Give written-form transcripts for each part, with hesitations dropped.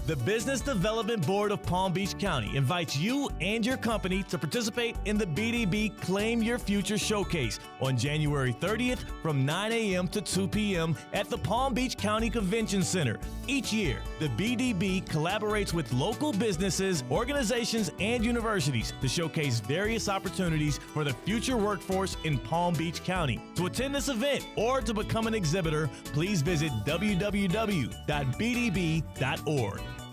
The Business Development Board of Palm Beach County invites you and your company to participate in the BDB Claim Your Future Showcase on January 30th from 9 a.m. to 2 p.m. at the Palm Beach County Convention Center. Each year, the BDB collaborates with local businesses, organizations, and universities to showcase various opportunities for the future workforce in Palm Beach County. To attend this event or to become an exhibitor, please visit www.bdb.org.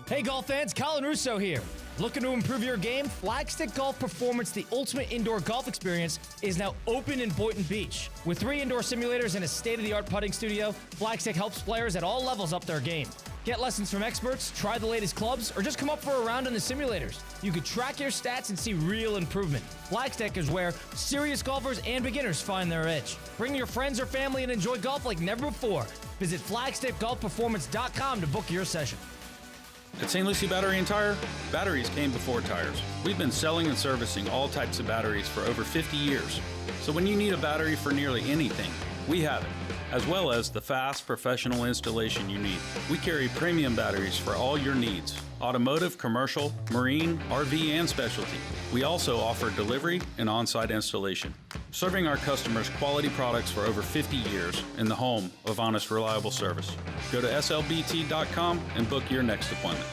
Hey golf fans, Colin Russo here. Looking to improve your game? Flagstick Golf Performance, the ultimate indoor golf experience, is now open in Boynton Beach. With 3 indoor simulators and a state-of-the-art putting studio, Flagstick helps players at all levels up their game. Get lessons from experts, try the latest clubs, or just come up for a round in the simulators. You can track your stats and see real improvement. Flagstick is where serious golfers and beginners find their edge. Bring your friends or family and enjoy golf like never before. Visit flagstickgolfperformance.com to book your session. At St. Lucie Battery and Tire, batteries came before tires. We've been selling and servicing all types of batteries for over 50 years. So when you need a battery for nearly anything, we have it, as well as the fast professional installation you need. We carry premium batteries for all your needs: automotive, commercial, marine, RV, and specialty. We also offer delivery and on-site installation, serving our customers quality products for over 50 years in the home of honest, reliable service. Go to slbt.com and book your next appointment.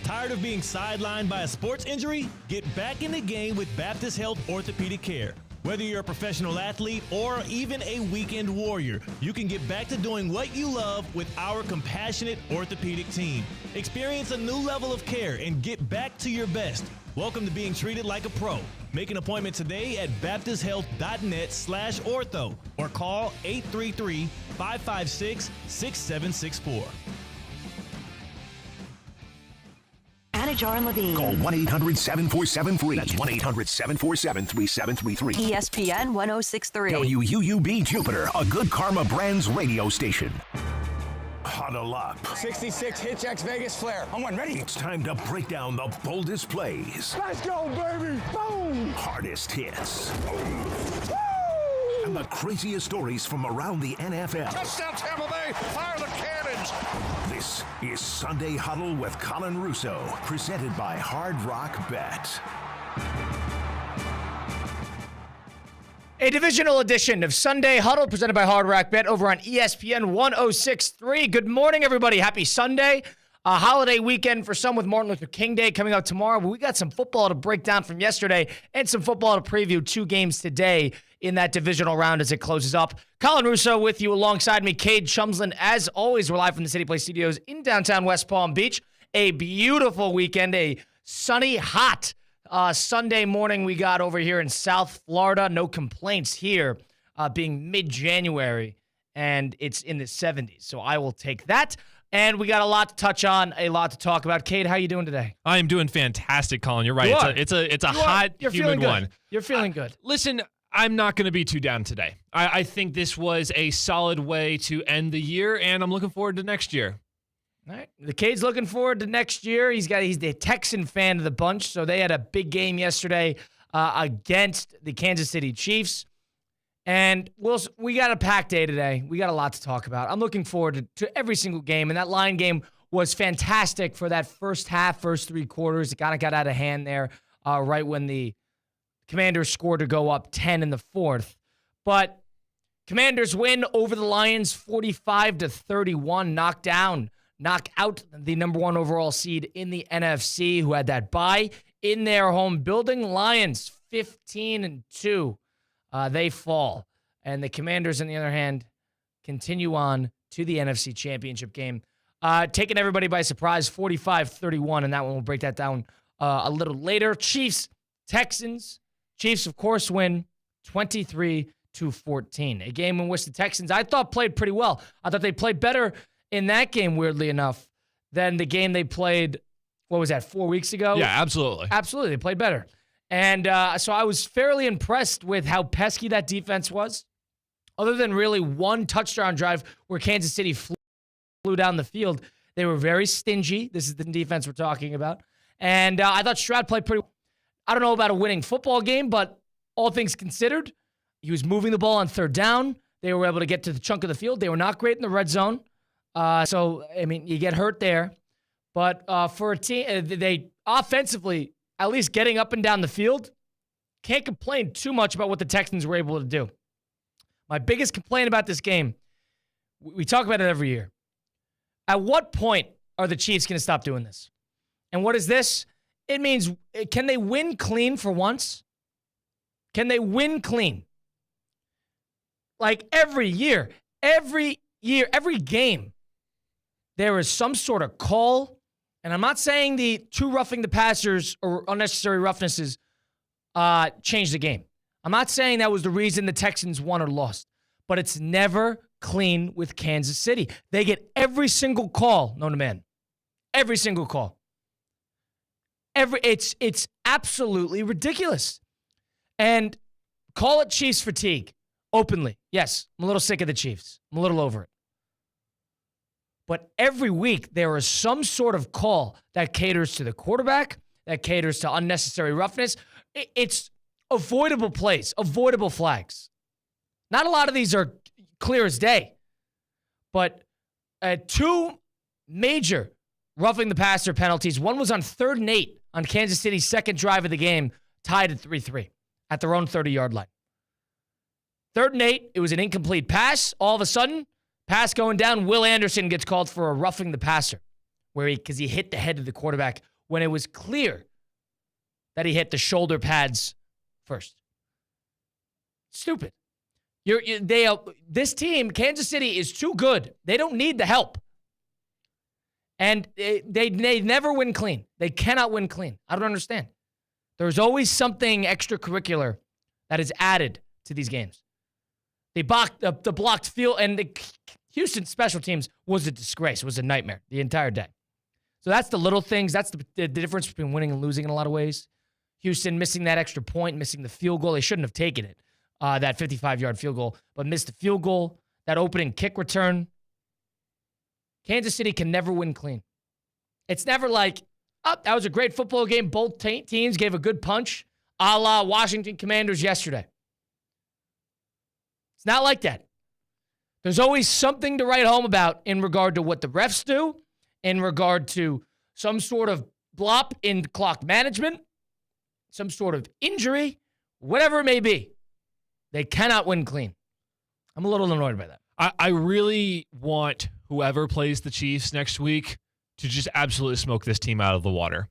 Tired of being sidelined by a sports injury? Get back in the game with Baptist Health Orthopedic Care. Whether you're a professional athlete or even a weekend warrior, you can get back to doing what you love with our compassionate orthopedic team. Experience a new level of care and get back to your best. Welcome to being treated like a pro. Make an appointment today at baptisthealth.net/ortho or call 833-556-6764. Anajar and Levine. Call 1-800-747-FREE. That's 1-800-747-3733. ESPN 1063. WUUB Jupiter, a Good Karma Brands radio station. Huddle up. 66 Hitch X Vegas Flare. I'm one, ready? It's time to break down the boldest plays. Let's go, baby. Boom. Hardest hits. And the craziest stories from around the NFL. Touchdown, Tampa Bay. Fire the cannons. This is Sunday Huddle with Colin Russo, presented by Hard Rock Bet. A divisional edition of Sunday Huddle presented by Hard Rock Bet over on ESPN 1063. Good morning, everybody. Happy Sunday. A holiday weekend for some with Martin Luther King Day coming up tomorrow. But we got some football to break down from yesterday and some football to preview 2 games today in that divisional round as it closes up. Colin Russo with you alongside me. Cade Chumsland, as always, we're live from the City Place Studios in downtown West Palm Beach. A beautiful weekend, a sunny, hot Sunday morning we got over here in South Florida. No complaints here, being mid-January, and it's in the 70s. So I will take that. And we got a lot to touch on, a lot to talk about. Cade, how you doing today? I am doing fantastic, Colin. You're right. It's a hot, humid one. You're feeling good. Listen, I'm not going to be too down today. I think this was a solid way to end the year, and I'm looking forward to next year. All right. The Cade's looking forward to next year. He's the Texan fan of the bunch, so they had a big game yesterday against the Kansas City Chiefs. And we got a packed day today. We got a lot to talk about. I'm looking forward to every single game, and that line game was fantastic for that first half, first 3 quarters. It kind of got out of hand there right when the Commanders scored to go up 10 in the 4th. But Commanders win over the Lions 45-31, knock out the number 1 overall seed in the NFC, who had that bye in their home building. Lions 15-2. They fall. And the Commanders, on the other hand, continue on to the NFC Championship game. Taking everybody by surprise, 45-31, and that one, we'll break that down a little later. Chiefs, Texans. Chiefs, of course, win 23-14. A game in which the Texans, I thought, played pretty well. I thought they played better in that game, weirdly enough, than the game they played, 4 weeks ago? Yeah, absolutely. Absolutely, they played better. And so I was fairly impressed with how pesky that defense was. Other than really one touchdown drive where Kansas City flew down the field, they were very stingy. This is the defense we're talking about. And I thought Stroud played pretty well. I don't know about a winning football game, but all things considered, he was moving the ball on 3rd down. They were able to get to the chunk of the field. They were not great in the red zone. So, I mean, you get hurt there. But for a team, they offensively, at least getting up and down the field, can't complain too much about what the Texans were able to do. My biggest complaint about this game, we talk about it every year. At what point are the Chiefs going to stop doing this? And what is this? It means, can they win clean for once? Can they win clean? Like every game, there is some sort of call. And I'm not saying the two roughing the passers or unnecessary roughnesses changed the game. I'm not saying that was the reason the Texans won or lost. But it's never clean with Kansas City. They get every single call known to man. Every single call. It's absolutely ridiculous. And call it Chiefs fatigue openly. Yes, I'm a little sick of the Chiefs. I'm a little over it. But every week there is some sort of call that caters to the quarterback, that caters to unnecessary roughness. It's avoidable plays, avoidable flags. Not a lot of these are clear as day. But two major roughing the passer penalties. One was on 3rd and 8 on Kansas City's second drive of the game, tied at 3-3 at their own 30-yard line. 3rd and 8, it was an incomplete pass. All of a sudden, pass going down, Will Anderson gets called for a roughing the passer because he hit the head of the quarterback when it was clear that he hit the shoulder pads first. Stupid. This team, Kansas City, is too good. They don't need the help. And they never win clean. They cannot win clean. I don't understand. There's always something extracurricular that is added to these games. They blocked the blocked field, and the Houston special teams was a disgrace. It was a nightmare the entire day. So that's the little things. That's the difference between winning and losing in a lot of ways. Houston missing that extra point, missing the field goal. They shouldn't have taken it, that 55-yard field goal, but missed the field goal, that opening kick return. Kansas City can never win clean. It's never like, that was a great football game. Both teams gave a good punch, a la Washington Commanders yesterday. It's not like that. There's always something to write home about in regard to what the refs do, in regard to some sort of blop in clock management, some sort of injury, whatever it may be. They cannot win clean. I'm a little annoyed by that. I really want whoever plays the Chiefs next week to just absolutely smoke this team out of the water.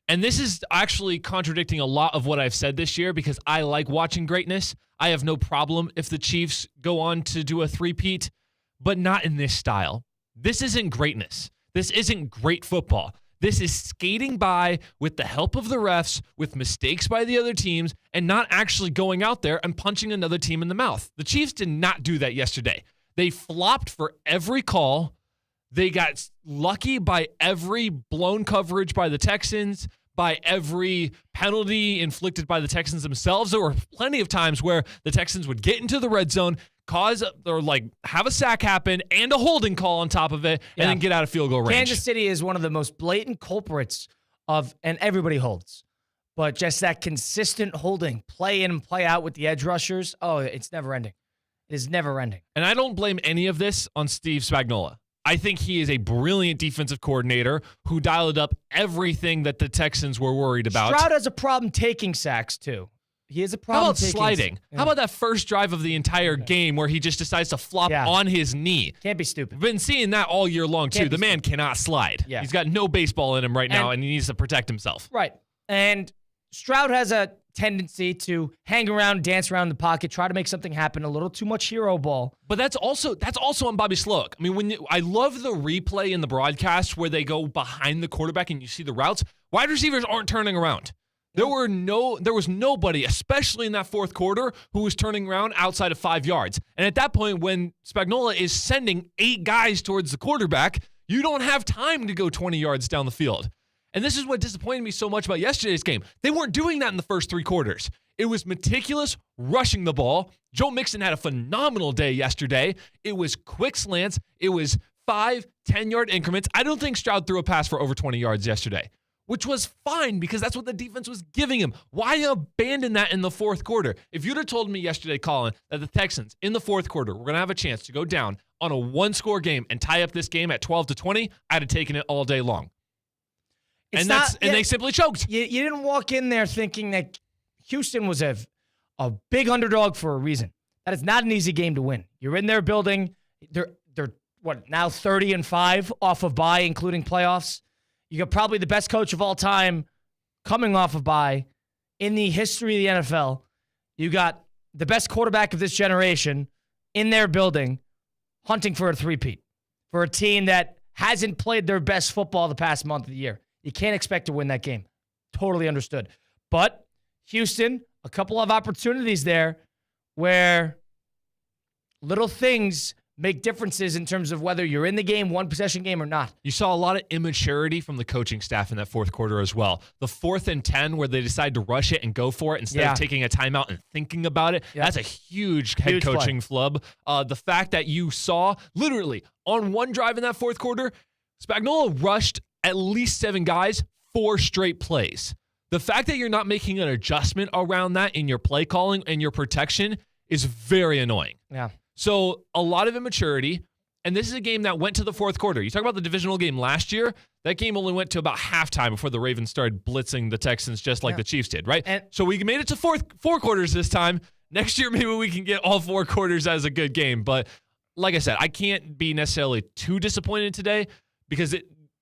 And this is actually contradicting a lot of what I've said this year because I like watching greatness. I have no problem if the Chiefs go on to do a three-peat, but not in this style. This isn't greatness. This isn't great football. This is skating by with the help of the refs, with mistakes by the other teams, and not actually going out there and punching another team in the mouth. The Chiefs did not do that yesterday. They flopped for every call. They got lucky by every blown coverage by the Texans, by every penalty inflicted by the Texans themselves. There were plenty of times where the Texans would get into the red zone, have a sack happen and a holding call on top of it, and then get out of field goal range. Kansas City is one of the most blatant culprits and everybody holds. But just that consistent holding, play in and play out with the edge rushers, it's never ending. It is never ending. And I don't blame any of this on Steve Spagnuolo. I think he is a brilliant defensive coordinator who dialed up everything that the Texans were worried about. Stroud has a problem taking sacks, too. He has a problem taking sliding? Yeah. How about that first drive of the entire game where he just decides to flop on his knee? Can't be stupid. We've been seeing that all year long, too. The man cannot slide. Yeah. He's got no baseball in him right now, and he needs to protect himself. Right. And Stroud has a tendency to hang around, dance around the pocket, try to make something happen, a little too much hero ball. But that's also on Bobby Sloak. I mean, I love the replay in the broadcast where they go behind the quarterback and you see the routes. Wide receivers aren't turning around. There was nobody, especially in that fourth quarter, who was turning around outside of 5 yards. And at that point, when Spagnuolo is sending 8 guys towards the quarterback, you don't have time to go 20 yards down the field. And this is what disappointed me so much about yesterday's game. They weren't doing that in the first 3 quarters. It was meticulous rushing the ball. Joe Mixon had a phenomenal day yesterday. It was quick slants. It was 5, 10-yard increments. I don't think Stroud threw a pass for over 20 yards yesterday, which was fine because that's what the defense was giving him. Why abandon that in the fourth quarter? If you'd have told me yesterday, Colin, that the Texans in the fourth quarter were going to have a chance to go down on a 1-score game and tie up this game at 12-20, I'd have taken it all day long. And they simply choked. You didn't walk in there thinking that Houston was a big underdog for a reason. That is not an easy game to win. You're in their building. They're now 30-5 off of bye, including playoffs. You got probably the best coach of all time coming off of bye in the history of the NFL. You got the best quarterback of this generation in their building hunting for a three-peat for a team that hasn't played their best football the past month of the year. You can't expect to win that game. Totally understood. But Houston, a couple of opportunities there where little things make differences in terms of whether you're in the game, one possession game or not. You saw a lot of immaturity from the coaching staff in that fourth quarter as well. The 4th and 10 where they decide to rush it and go for it instead of taking a timeout and thinking about it. Yeah. That's a huge head coaching flub. The fact that you saw literally on one drive in that fourth quarter, Spagnuolo rushed at least 7 guys, 4 straight plays. The fact that you're not making an adjustment around that in your play calling and your protection is very annoying. Yeah. So a lot of immaturity, and this is a game that went to the fourth quarter. You talk about the divisional game last year, that game only went to about halftime before the Ravens started blitzing the Texans just like the Chiefs did, right? And so we made it to 4 quarters this time. Next year, maybe we can get all 4 quarters as a good game. But like I said, I can't be necessarily too disappointed today because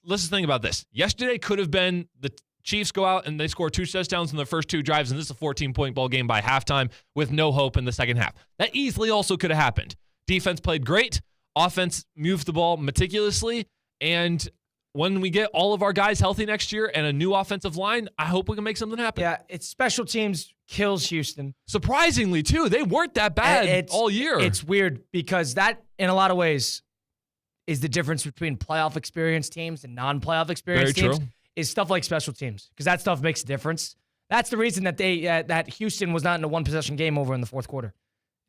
let's just think about this. Yesterday could have been the Chiefs go out and they score 2 touchdowns in the first 2 drives, and this is a 14-point ball game by halftime with no hope in the second half. That easily also could have happened. Defense played great. Offense moved the ball meticulously. And when we get all of our guys healthy next year and a new offensive line, I hope we can make something happen. Yeah, it's special teams kills Houston. Surprisingly, too. They weren't that bad all year. It's weird because that, in a lot of ways, is the difference between playoff experienced teams and non-playoff experienced teams. True. Is stuff like special teams, because that stuff makes a difference. That's the reason that that Houston was not in a one-possession game over in the fourth quarter,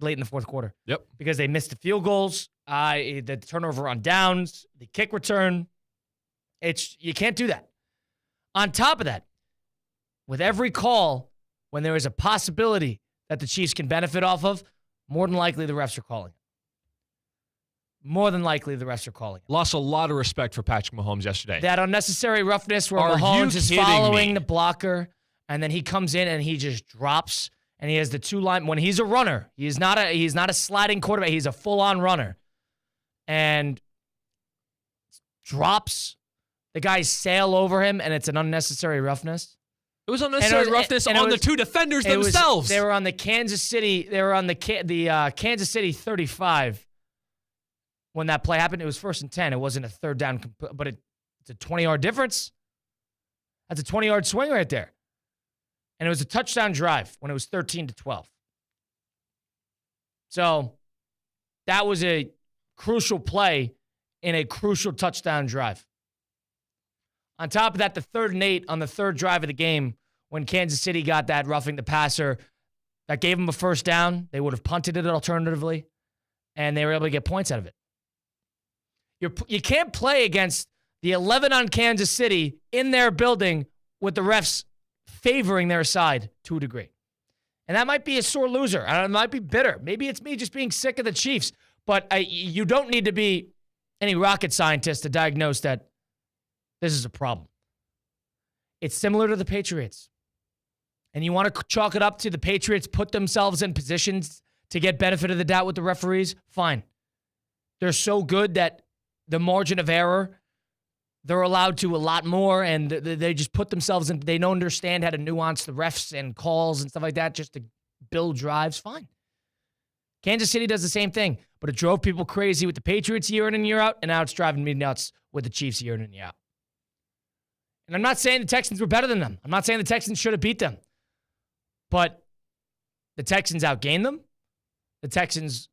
late in the fourth quarter. Yep. Because they missed the field goals, the turnover on downs, the kick return. You can't do that. On top of that, with every call, when there is a possibility that the Chiefs can benefit off of, more than likely the refs are calling it. More than likely, the refs are calling it. Lost a lot of respect for Patrick Mahomes yesterday. That unnecessary roughness where Are Mahomes you is kidding following me? the blocker, and then he comes in and he just drops, and he has the 2 line. When he's a runner, he's not a sliding quarterback. He's a full-on runner, and drops. The guys sail over him, and it's an unnecessary roughness. It was unnecessary roughness on the 2 defenders themselves. They were on the Kansas City. They were on the Kansas City 35. When that play happened, it was 1st and 10. It wasn't a third down, but it's a 20-yard difference. That's a 20-yard swing right there. And it was a touchdown drive when it was 13-12. So that was a crucial play in a crucial touchdown drive. On top of that, the 3rd and 8 on the 3rd drive of the game, when Kansas City got that roughing the passer, that gave them a 1st down. They would have punted it alternatively, and they were able to get points out of it. You can't play against the 11 on Kansas City in their building with the refs favoring their side to a degree. And that might be a sore loser. It might be bitter. Maybe it's me just being sick of the Chiefs. But you don't need to be any rocket scientist to diagnose that this is a problem. It's similar to the Patriots. And you want to chalk it up to the Patriots put themselves in positions to get benefit of the doubt with the referees? Fine. They're so good that the margin of error, they're allowed to a lot more, and they just put themselves in. They don't understand how to nuance the refs and calls and stuff like that just to build drives. Fine. Kansas City does the same thing, but it drove people crazy with the Patriots year in and year out, and now it's driving me nuts with the Chiefs year in and year out. And I'm not saying the Texans were better than them. I'm not saying the Texans should have beat them. But the Texans outgained them. The Texans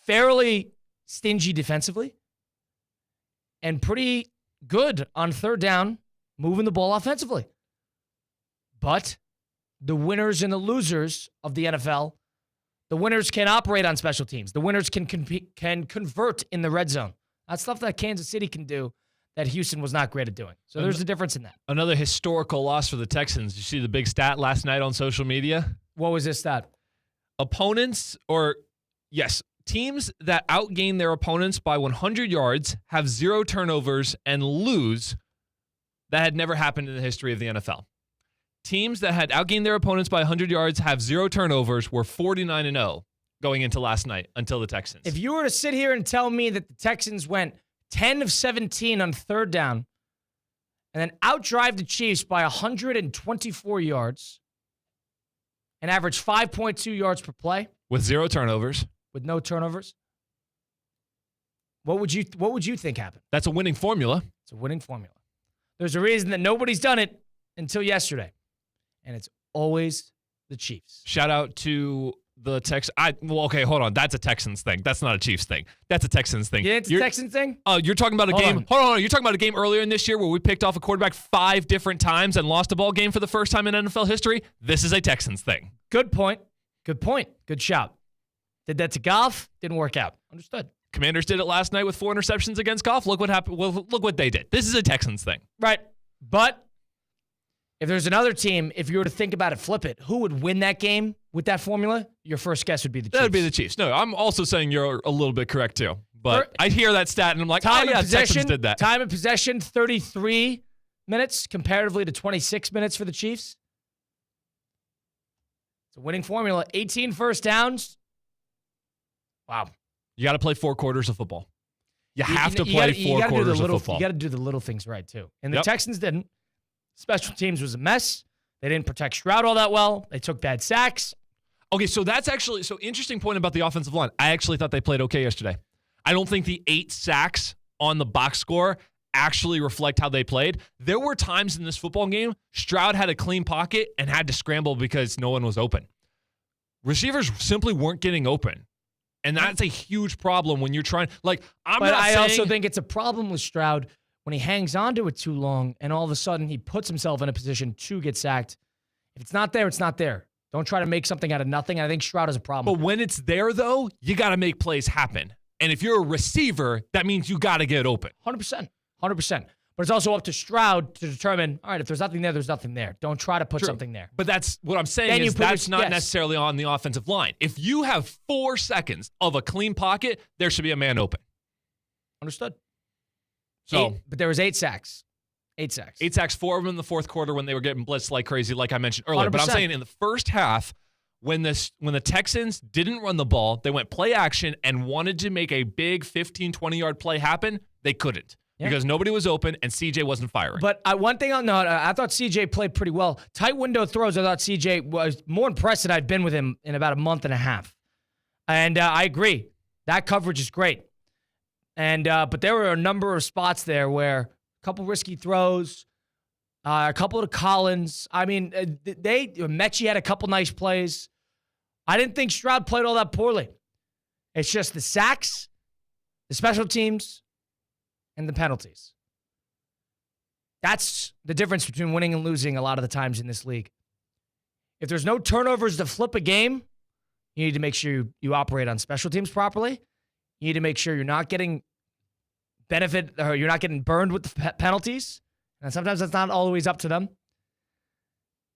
fairly stingy defensively. And pretty good on 3rd down, moving the ball offensively. But the winners and the losers of the NFL, the winners can operate on special teams. The winners can convert in the red zone. That's stuff that Kansas City can do that Houston was not great at doing. So there's a difference in that. Another historical loss for the Texans. Did you see the big stat last night on social media? What was this stat? Teams that outgain their opponents by 100 yards, have 0 turnovers, and lose that had never happened in the history of the NFL. Teams that had outgained their opponents by 100 yards, have 0 turnovers, were 49-0 going into last night until the Texans. If you were to sit here and tell me that the Texans went 10 of 17 on third down and then outdrive the Chiefs by 124 yards and average 5.2 yards per play with 0 turnovers, with no turnovers, what would you think happened? That's a winning formula. It's a winning formula. There's a reason that nobody's done it until yesterday, and it's always the Chiefs. Shout out to the okay, hold on. That's a Texans thing. That's not a Chiefs thing. That's a Texans thing. Yeah, it's a Texans thing? Oh, you're talking about a game. Hold on. You're talking about a game earlier in this year where we picked off a quarterback 5 different times and lost a ball game for the first time in NFL history. This is a Texans thing. Good point. Good shout. Did that to Goff. Didn't work out. Understood. Commanders did it last night with 4 interceptions against Goff. Look what happened. Well, look what they did. This is a Texans thing. Right. But if there's another team, if you were to think about it, flip it, who would win that game with that formula? Your first guess would be the Chiefs. That would be the Chiefs. No, I'm also saying you're a little bit correct too. But I hear that stat and I'm like, Texans did that. Time of possession, 33 minutes comparatively to 26 minutes for the Chiefs. It's a winning formula. 18 first downs. Wow. You got to play 4 quarters of football. You have to play 4 quarters of football. You got to do the little things right, too. And the Texans didn't. Special teams was a mess. They didn't protect Stroud all that well. They took bad sacks. Okay, so that's actually interesting point about the offensive line. I actually thought they played okay yesterday. I don't think the 8 sacks on the box score actually reflect how they played. There were times in this football game, Stroud had a clean pocket and had to scramble because no one was open. Receivers simply weren't getting open. And that's a huge problem when you're trying. I also think it's a problem with Stroud when he hangs on to it too long and all of a sudden he puts himself in a position to get sacked. If it's not there, it's not there. Don't try to make something out of nothing. I think Stroud has a problem. But when it's there, though, you got to make plays happen. And if you're a receiver, that means you got to get open. 100%. But it's also up to Stroud to determine, all right, if there's nothing there, there's nothing there. Don't try to put something there. But that's what I'm saying is that's not necessarily on the offensive line. If you have 4 seconds of a clean pocket, there should be a man open. Understood. So, but there was 8 sacks. 8 sacks. 8 sacks, 4 of them in the fourth quarter when they were getting blitzed like crazy, like I mentioned earlier. 100%. But I'm saying in the first half, when the Texans didn't run the ball, they went play action and wanted to make a big 15, 20-yard play happen, they couldn't. Yeah. Because nobody was open and CJ wasn't firing. But one thing I'll note, I thought CJ played pretty well. Tight window throws, I thought CJ was more impressed than I'd been with him in about a month and a half. And I agree. That coverage is great. And but there were a number of spots there where a couple risky throws, a couple of Collins. I mean, Mechie had a couple nice plays. I didn't think Stroud played all that poorly. It's just the sacks, the special teams, and the penalties. That's the difference between winning and losing a lot of the times in this league. If there's no turnovers to flip a game, you need to make sure you operate on special teams properly. You need to make sure you're not getting benefit or you're not getting burned with the penalties. And sometimes that's not always up to them.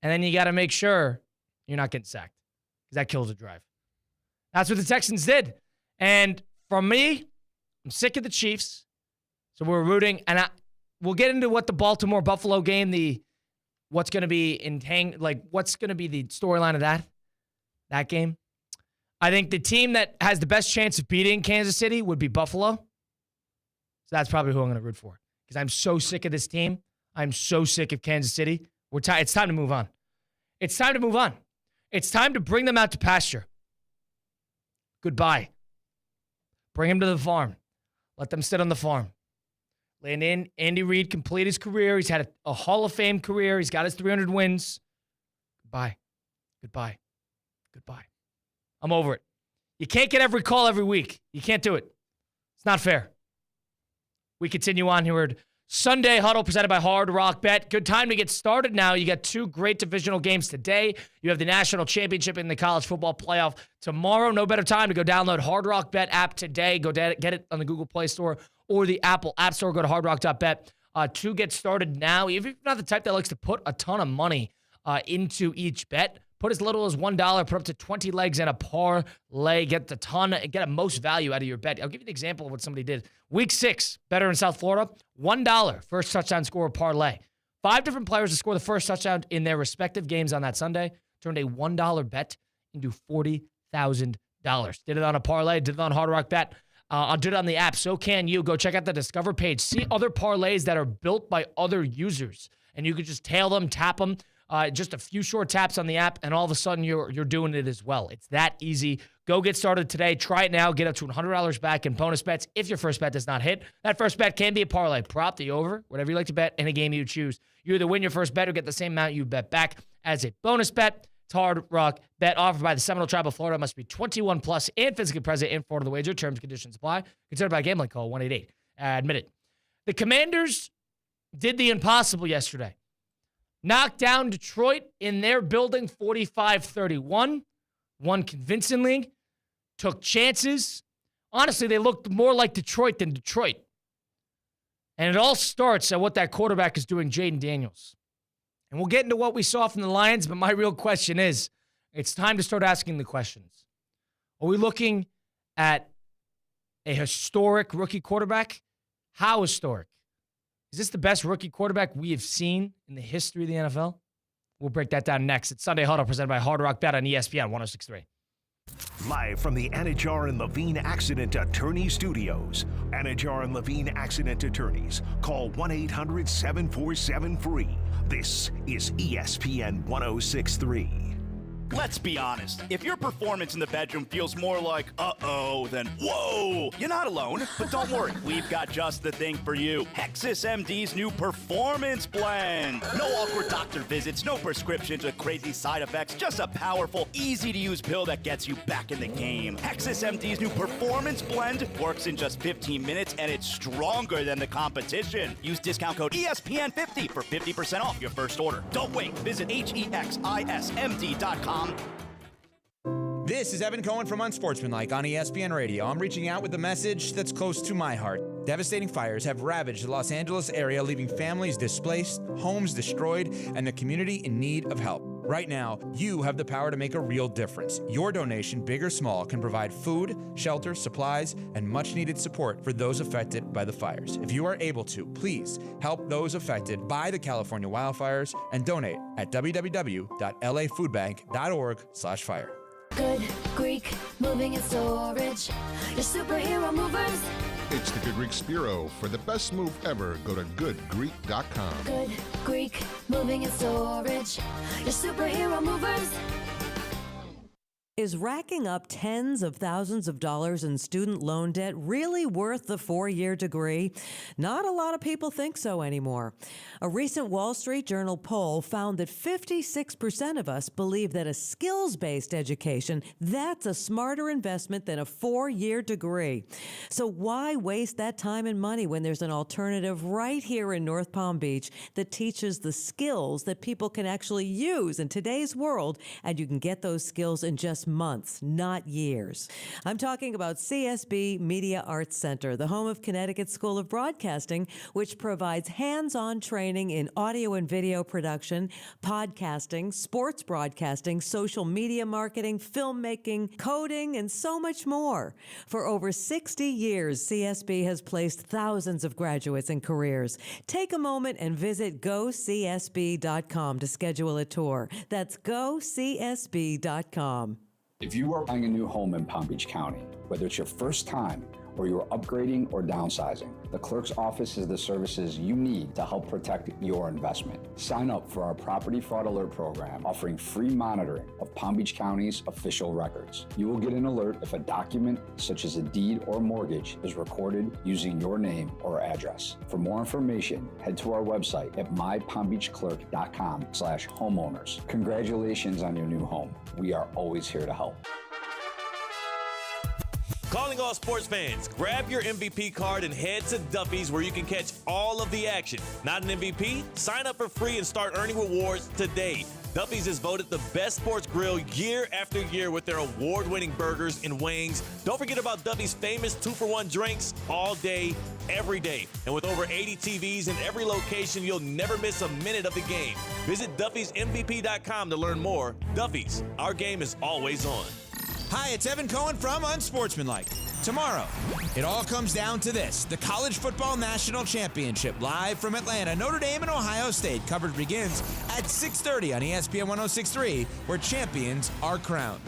And then you got to make sure you're not getting sacked because that kills a drive. That's what the Texans did. And for me, I'm sick of the Chiefs. So we're rooting, and we'll get into what the Baltimore-Buffalo game, what's going to be what's going to be the storyline of that game. I think the team that has the best chance of beating Kansas City would be Buffalo. So that's probably who I'm going to root for because I'm so sick of this team. I'm so sick of Kansas City. It's time to move on. It's time to move on. It's time to bring them out to pasture. Goodbye. Bring them to the farm. Let them sit on the farm. Andy Reid complete his career. He's had a Hall of Fame career. He's got his 300 wins. Goodbye. I'm over it. You can't get every call every week. You can't do it. It's not fair. We continue on here at Sunday Huddle presented by Hard Rock Bet. Good time to get started now. You got 2 great divisional games today. You have the national championship in the college football playoff tomorrow. No better time to go download Hard Rock Bet app today. Go get it on the Google Play Store or the Apple App Store. Go to hardrock.bet to get started now. If you're not the type that likes to put a ton of money into each bet, put as little as $1, put up to 20 legs in a parlay, get the most value out of your bet. I'll give you an example of what somebody did. Week 6, better in South Florida, $1 first touchdown score parlay. 5 different players to score the first touchdown in their respective games on that Sunday turned a $1 bet into $40,000. Did it on a parlay, did it on Hard Rock Bet. I'll do it on the app. So can you. Go check out the Discover page. See other parlays that are built by other users. And you can just tail them, tap them. Just a few short taps on the app, and all of a sudden you're doing it as well. It's that easy. Go get started today. Try it now. Get up to $100 back in bonus bets if your first bet does not hit. That first bet can be a parlay, prop, the over, whatever you like to bet, in a game you choose. You either win your first bet or get the same amount you bet back as a bonus bet. It's Hard Rock Bet offered by the Seminole Tribe of Florida. Must be 21 plus and physically present in Florida. The wager. Terms and conditions apply. Considered by gambling. Call 188. Admit it. The Commanders did the impossible yesterday. Knocked down Detroit in their building 45-31. Won convincingly. Took chances. Honestly, they looked more like Detroit than Detroit. And it all starts at what that quarterback is doing, Jaden Daniels. And we'll get into what we saw from the Lions, but my real question is, it's time to start asking the questions. Are we looking at a historic rookie quarterback? How historic? Is this the best rookie quarterback we have seen in the history of the NFL? We'll break that down next. It's Sunday Huddle presented by Hard Rock Bet on ESPN 106.3. Live from the Anajar and Levine Accident Attorney Studios. Anajar and Levine Accident Attorneys. Call 1-800-747-FREE. This is ESPN 106.3. Let's be honest. If your performance in the bedroom feels more like, uh-oh, than whoa, you're not alone. But don't worry, we've got just the thing for you. Hexus MD's new Performance Blend. No awkward doctor visits, no prescriptions with crazy side effects, just a powerful, easy-to-use pill that gets you back in the game. Hexus MD's new Performance Blend works in just 15 minutes, and it's stronger than the competition. Use discount code ESPN50 for 50% off your first order. Don't wait. Visit HEXISMD.com. This is Evan Cohen from Unsportsmanlike on ESPN Radio. I'm reaching out with a message that's close to my heart. Devastating fires have ravaged the Los Angeles area, leaving families displaced, homes destroyed, and the community in need of help. Right now, you have the power to make a real difference. Your donation, big or small, can provide food, shelter, supplies, and much-needed support for those affected by the fires. If you are able to, please help those affected by the California wildfires and donate at www.lafoodbank.org/fire. Good Greek moving and storage. Your superhero movers. It's the Good Greek Spiro. For the best move ever, go to goodgreek.com. Good Greek moving and storage. Your superhero movers. Is racking up tens of thousands of dollars in student loan debt really worth the 4-year degree? Not a lot of people think so anymore. A recent Wall Street Journal poll found that 56% of us believe that a skills-based education, that's a smarter investment than a 4-year degree. So why waste that time and money when there's an alternative right here in North Palm Beach that teaches the skills that people can actually use in today's world, and you can get those skills in just months, not years. I'm talking about CSB Media Arts Center, the home of Connecticut School of Broadcasting, which provides hands-on training in audio and video production, podcasting, sports broadcasting, social media marketing, filmmaking, coding, and so much more. For over 60 years, CSB has placed thousands of graduates in careers. Take a moment and visit GoCSB.com to schedule a tour. That's GoCSB.com. If you are buying a new home in Palm Beach County, whether it's your first time or you're upgrading or downsizing, the clerk's office is the services you need to help protect your investment. Sign up for our Property Fraud Alert program, offering free monitoring of Palm Beach County's official records. You will get an alert if a document, such as a deed or mortgage, is recorded using your name or address. For more information, head to our website at mypalmbeachclerk.com/homeowners. Congratulations on your new home. We are always here to help. Calling all sports fans, grab your MVP card and head to Duffy's where you can catch all of the action. Not an MVP? Sign up for free and start earning rewards today. Duffy's is voted the best sports grill year after year with their award-winning burgers and wings. Don't forget about Duffy's famous 2-for-1 drinks all day, every day. And with over 80 TVs in every location, you'll never miss a minute of the game. Visit Duffy'sMVP.com to learn more. Duffy's, our game is always on. Hi, it's Evan Cohen from Unsportsmanlike. tomorrow. It all comes down to this, the College Football National Championship, live from Atlanta. Notre Dame and Ohio State. Coverage begins at 6:30 on ESPN 106.3, where champions are crowned.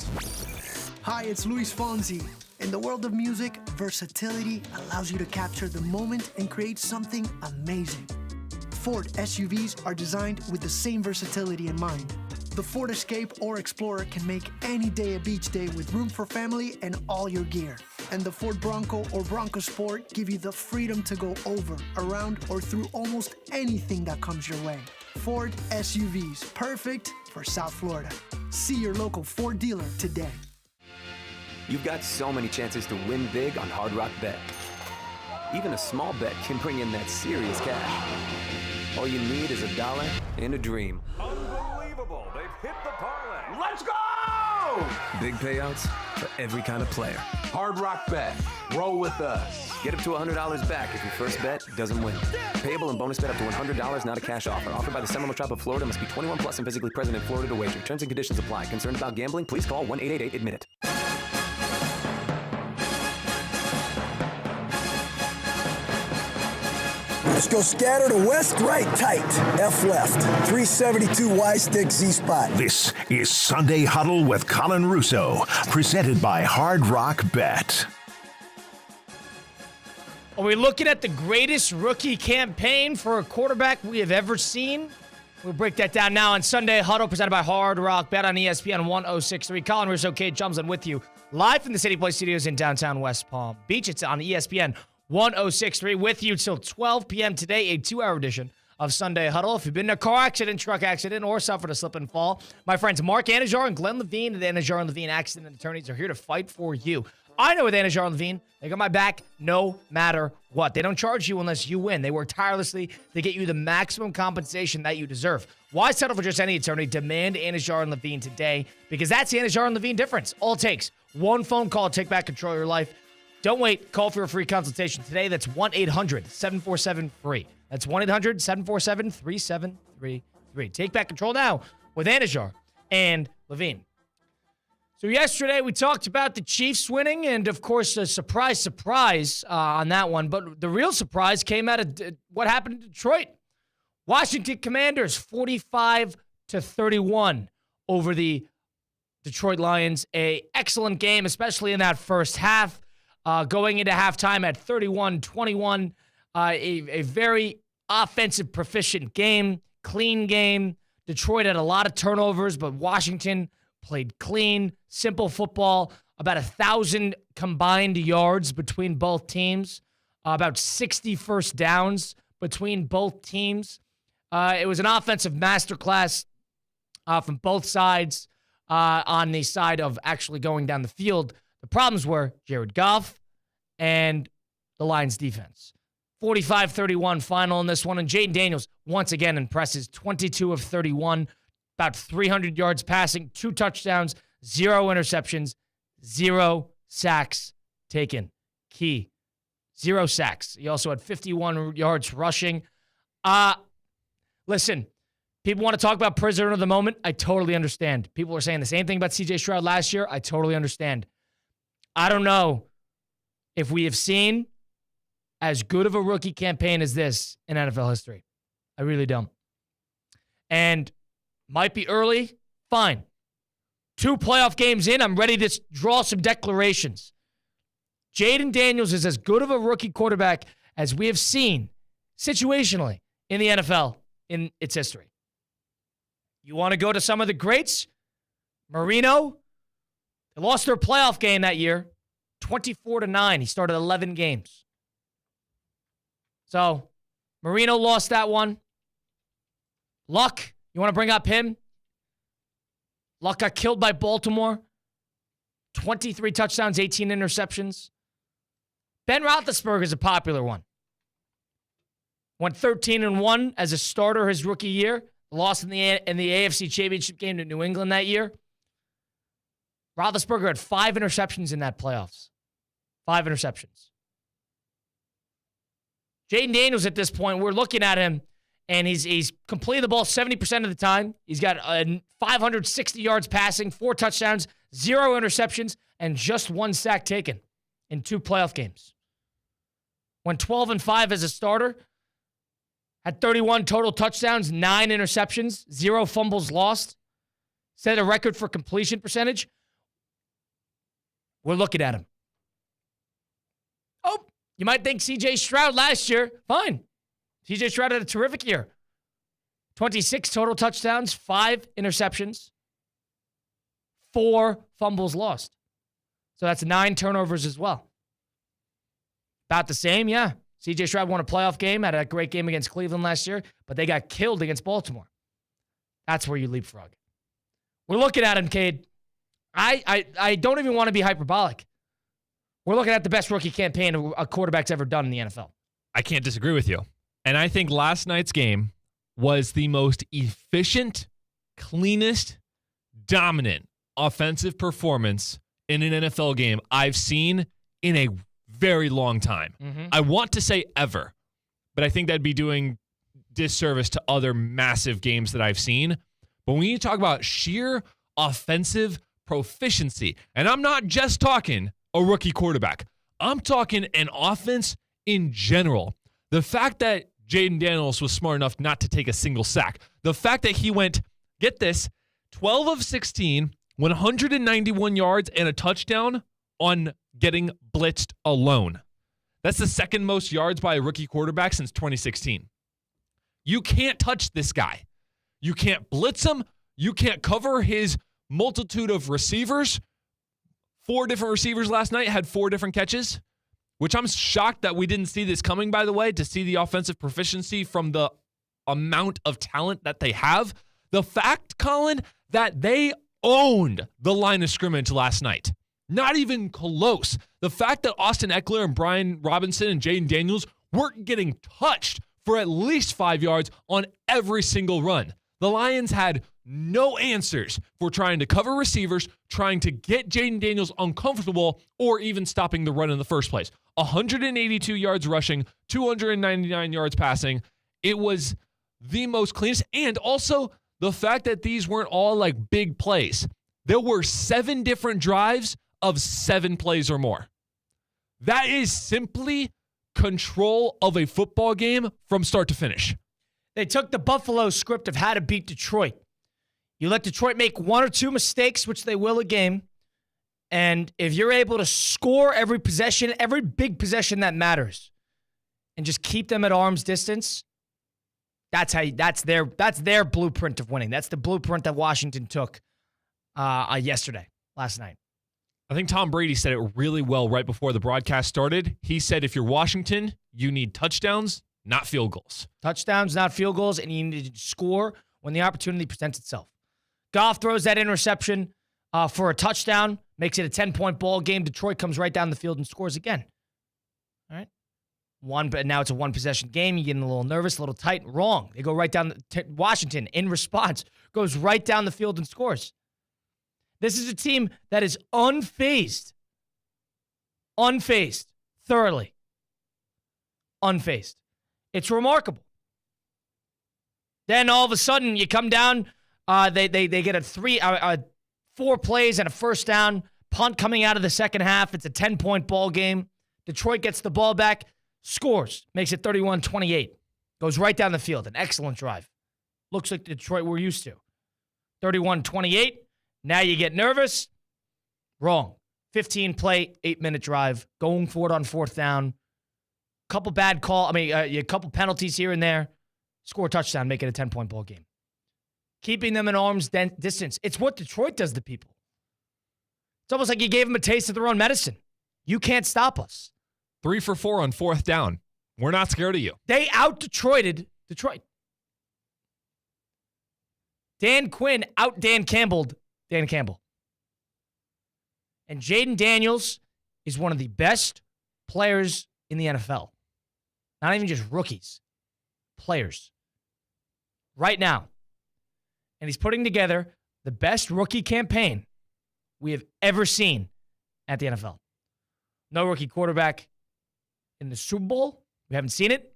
Hi, it's Luis Fonsi. In the world of music, versatility allows you to capture the moment and create something amazing. Ford SUVs are designed with the same versatility in mind. The Ford Escape or Explorer can make any day a beach day with room for family and all your gear. And the Ford Bronco or Bronco Sport give you the freedom to go over, around, or through almost anything that comes your way. Ford SUVs, perfect for South Florida. See your local Ford dealer today. You've got so many chances to win big on Hard Rock Bet. Even a small bet can bring in that serious cash. All you need is $1 and a dream. Unbelievable. They've hit the parlay. Let's go! Big payouts for every kind of player. Hard Rock Bet. Roll with us. Get up to $100 back if your first bet doesn't win. Payable and bonus bet up to $100, not a cash offer. Offered by the Seminole Tribe of Florida. Must be 21 plus and physically present in Florida to wager. Terms and conditions apply. Concerned about gambling? Please call 1-888-ADMIT-IT. Let's go scatter to west, right, tight. F left. 372 Y stick Z spot. This is Sunday Huddle with Colin Russo, presented by Hard Rock Bet. Are we looking at the greatest rookie campaign for a quarterback we have ever seen? We'll break that down now on Sunday Huddle, presented by Hard Rock Bet on ESPN 106.3. Colin Russo, Kate Jumslin with you, live from the City Place Studios in downtown West Palm Beach. It's on ESPN 106.3 with you till 12 p.m. today, a 2-hour edition of Sunday Huddle. If you've been in a car accident, truck accident, or suffered a slip and fall, my friends Mark Anajar and Glenn Levine of the Anajar and Levine Accident Attorneys are here to fight for you. I know with Anajar and Levine, they got my back no matter what. They don't charge you unless you win. They work tirelessly to get you the maximum compensation that you deserve. Why settle for just any attorney? Demand Anajar and Levine today, because that's the Anajar and Levine difference. All it takes, one phone call to take back control of your life. Don't wait. Call for a free consultation today. That's 1-800-747-FREE. That's 1-800-747-3733. Take back control now with Anajar and Levine. So yesterday we talked about the Chiefs winning, and of course a surprise on that one. But the real surprise came out of what happened in Detroit. Washington Commanders 45-31 over the Detroit Lions. An excellent game, especially in that first half. Going into halftime at 31-21, a very offensive proficient game, clean game. Detroit had a lot of turnovers, but Washington played clean, simple football, about 1,000 combined yards between both teams, about 60 first downs between both teams. It was an offensive masterclass from both sides on the side of actually going down the field. The problems were Jared Goff and the Lions defense. 45-31 final in this one. And Jaden Daniels once again impresses 22 of 31, about 300 yards passing, 2 touchdowns, 0 interceptions, 0 sacks taken. Key. 0 sacks. He also had 51 yards rushing. Listen, people want to talk about prisoner of the moment. I totally understand. People were saying the same thing about C.J. Stroud last year. I totally understand. I don't know if we have seen as good of a rookie campaign as this in NFL history. I really don't. And might be early. Fine. 2 playoff games in, I'm ready to draw some declarations. Jaden Daniels is as good of a rookie quarterback as we have seen situationally in the NFL in its history. You want to go to some of the greats? Marino, they lost their playoff game that year, 24-9. He started 11 games. So, Marino lost that one. Luck, you want to bring up him? Luck got killed by Baltimore. 23 touchdowns, 18 interceptions. Ben Roethlisberger is a popular one. Went 13-1 as a starter his rookie year. Lost in the AFC Championship game to New England that year. Roethlisberger had 5 interceptions in that playoffs. 5 interceptions. Jaden Daniels at this point, we're looking at him, and he's completed the ball 70% of the time. He's got 560 yards passing, 4 touchdowns, 0 interceptions, and just 1 sack taken in 2 playoff games. Went 12-5 as a starter. Had 31 total touchdowns, 9 interceptions, 0 fumbles lost. Set a record for completion percentage. We're looking at him. Oh, you might think C.J. Stroud last year. Fine. C.J. Stroud had a terrific year. 26 total touchdowns, 5 interceptions, 4 fumbles lost. So that's 9 turnovers as well. About the same, yeah. C.J. Stroud won a playoff game, had a great game against Cleveland last year, but they got killed against Baltimore. That's where you leapfrog. We're looking at him, Cade. I don't even want to be hyperbolic. We're looking at the best rookie campaign a quarterback's ever done in the NFL. I can't disagree with you. And I think last night's game was the most efficient, cleanest, dominant offensive performance in an NFL game I've seen in a very long time. I want to say ever, but I think that'd be doing disservice to other massive games that I've seen. But when you talk about sheer offensive proficiency, and I'm not just talking a rookie quarterback, I'm talking an offense in general. The fact that Jaden Daniels was smart enough not to take a single sack, the fact that he went, get this, 12 of 16, 191 yards and a touchdown on getting blitzed alone. That's the second most yards by a rookie quarterback since 2016. You can't touch this guy. You can't blitz him. You can't cover his multitude of receivers. 4 different receivers last night had 4 different catches, which I'm shocked that we didn't see this coming, by the way, to see the offensive proficiency from the amount of talent that they have. The fact, Colin, that they owned the line of scrimmage last night. Not even close. The fact that Austin Eckler and Brian Robinson and Jaden Daniels weren't getting touched for at least 5 yards on every single run. The Lions had no answers for trying to cover receivers, trying to get Jaden Daniels uncomfortable, or even stopping the run in the first place. 182 yards rushing, 299 yards passing. It was the most cleanest. And also the fact that these weren't all like big plays. There were 7 different drives of 7 plays or more. That is simply control of a football game from start to finish. They took the Buffalo script of how to beat Detroit. You let Detroit make 1 or 2 mistakes, which they will a game, and if you're able to score every possession, every big possession that matters, and just keep them at arm's distance, that's their blueprint of winning. That's the blueprint that Washington took last night. I think Tom Brady said it really well right before the broadcast started. He said, if you're Washington, you need touchdowns, not field goals. Touchdowns, not field goals, and you need to score when the opportunity presents itself. Goff throws that interception for a touchdown, makes it a 10-point ball game. Detroit comes right down the field and scores again. All right? But now it's a 1-possession game. You're getting a little nervous, a little tight. Wrong. They go right down. Washington, in response, goes right down the field and scores. This is a team that is unfazed, thoroughly unfazed. It's remarkable. Then all of a sudden, you come down. They get 4 plays and a first down. Punt coming out of the second half. It's a 10-point ball game. Detroit gets the ball back, scores, makes it 31-28. Goes right down the field. An excellent drive. Looks like the Detroit we're used to. 31-28. Now you get nervous. Wrong. 15-play, 8-minute drive. Going for it on 4th down. Couple a couple penalties here and there. Score a touchdown, make it a 10-point ball game. Keeping them in arm's distance. It's what Detroit does to people. It's almost like you gave them a taste of their own medicine. You can't stop us. 3 for 4 on 4th down. We're not scared of you. They out-Detroited Detroit. Dan Quinn out-Dan Campbelled Dan Campbell. And Jaden Daniels is one of the best players in the NFL. Not even just rookies. Players. Right now. And he's putting together the best rookie campaign we have ever seen at the NFL. No rookie quarterback in the Super Bowl. We haven't seen it.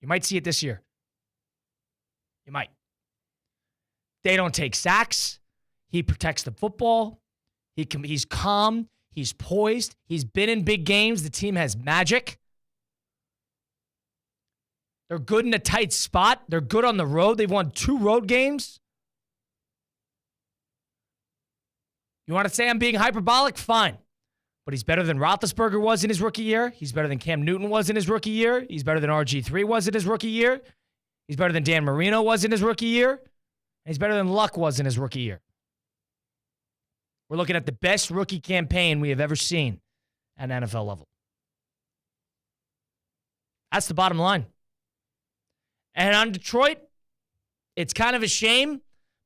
You might see it this year. You might. They don't take sacks. He protects the football. He's calm. He's poised. He's been in big games. The team has magic. They're good in a tight spot. They're good on the road. They've won 2 road games. You want to say I'm being hyperbolic? Fine. But he's better than Roethlisberger was in his rookie year. He's better than Cam Newton was in his rookie year. He's better than RG3 was in his rookie year. He's better than Dan Marino was in his rookie year. And he's better than Luck was in his rookie year. We're looking at the best rookie campaign we have ever seen at an NFL level. That's the bottom line. And on Detroit, it's kind of a shame,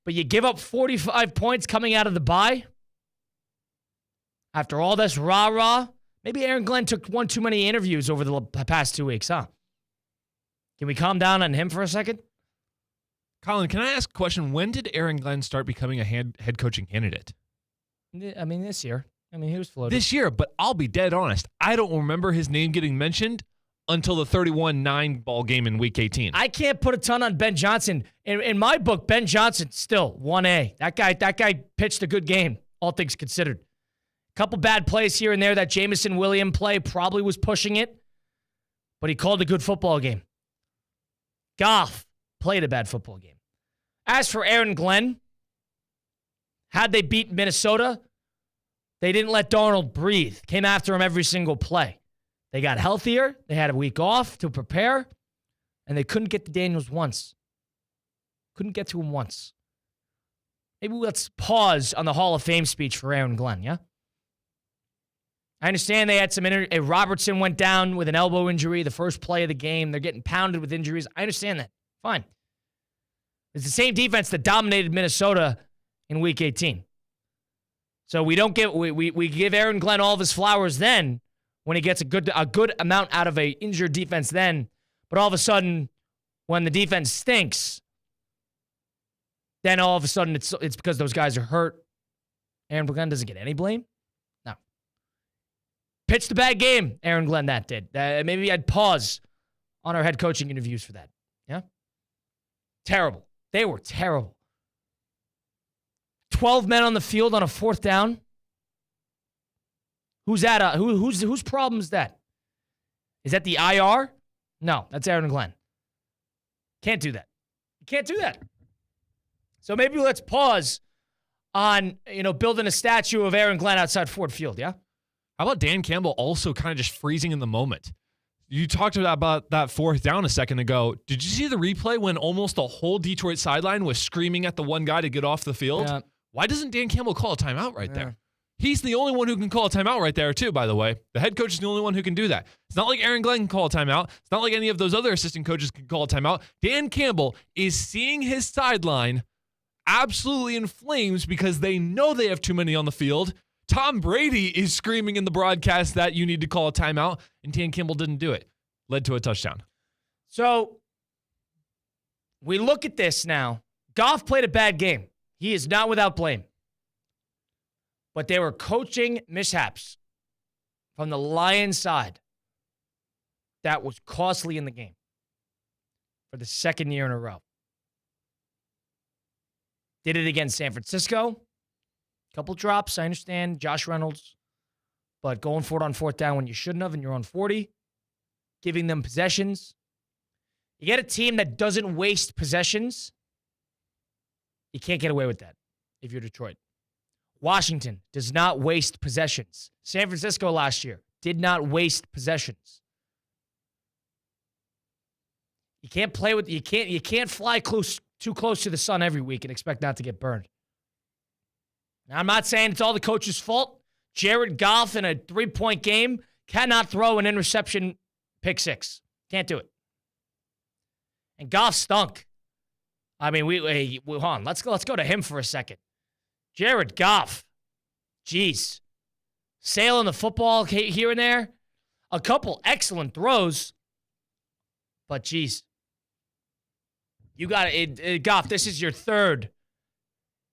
but you give up 45 points coming out of the bye. After all this rah-rah, maybe Aaron Glenn took one too many interviews over the past 2 weeks, huh? Can we calm down on him for a second? Colin, can I ask a question? When did Aaron Glenn start becoming a head coaching candidate? I mean, this year. I mean, he was floated. This year, but I'll be dead honest. I don't remember his name getting mentioned until the 31-9 ball game in Week 18. I can't put a ton on Ben Johnson. In my book, Ben Johnson still 1A. That guy pitched a good game, all things considered. Couple bad plays here and there. That Jameson Williams play probably was pushing it, but he called a good football game. Goff played a bad football game. As for Aaron Glenn, had they beat Minnesota, they didn't let Darnold breathe. Came after him every single play. They got healthier. They had a week off to prepare, and they couldn't get to Daniels once. Couldn't get to him once. Maybe let's pause on the Hall of Fame speech for Aaron Glenn, yeah? I understand they had some Robertson went down with an elbow injury the first play of the game. They're getting pounded with injuries. I understand that. Fine. It's the same defense that dominated Minnesota in Week 18. So we give Aaron Glenn all of his flowers then when he gets a good amount out of a injured defense then. But all of a sudden, when the defense stinks, then all of a sudden it's because those guys are hurt. Aaron Glenn doesn't get any blame. Pitched a bad game, Aaron Glenn, that did. Maybe I'd pause on our head coaching interviews for that. Yeah? Terrible. They were terrible. 12 men on the field on a 4th down. Whose problem is that? Is that the IR? No, that's Aaron Glenn. Can't do that. You can't do that. So maybe let's pause on, building a statue of Aaron Glenn outside Ford Field, yeah? How about Dan Campbell also kind of just freezing in the moment? You talked about that 4th down a second ago. Did you see the replay when almost the whole Detroit sideline was screaming at the one guy to get off the field? Yeah. Why doesn't Dan Campbell call a timeout right there? He's the only one who can call a timeout right there, too, by the way. The head coach is the only one who can do that. It's not like Aaron Glenn can call a timeout. It's not like any of those other assistant coaches can call a timeout. Dan Campbell is seeing his sideline absolutely in flames because they know they have too many on the field. Tom Brady is screaming in the broadcast that you need to call a timeout, and Dan Campbell didn't do it. Led to a touchdown. So we look at this now. Goff played a bad game. He is not without blame. But they were coaching mishaps from the Lions side that was costly in the game for the 2nd year in a row. Did it against San Francisco. Couple drops, I understand. Josh Reynolds. But going for it on 4th down when you shouldn't have and you're on 40. Giving them possessions. You get a team that doesn't waste possessions. You can't get away with that if you're Detroit. Washington does not waste possessions. San Francisco last year did not waste possessions. You can't play with you can't fly too close to the sun every week and expect not to get burned. Now, I'm not saying it's all the coach's fault. Jared Goff in a 3-point game cannot throw an interception pick 6. Can't do it. And Goff stunk. I mean, hold on. Let's go to him for a second. Jared Goff. Jeez. Sailing the football here and there. A couple excellent throws. But, geez. You got it. Goff, this is your third.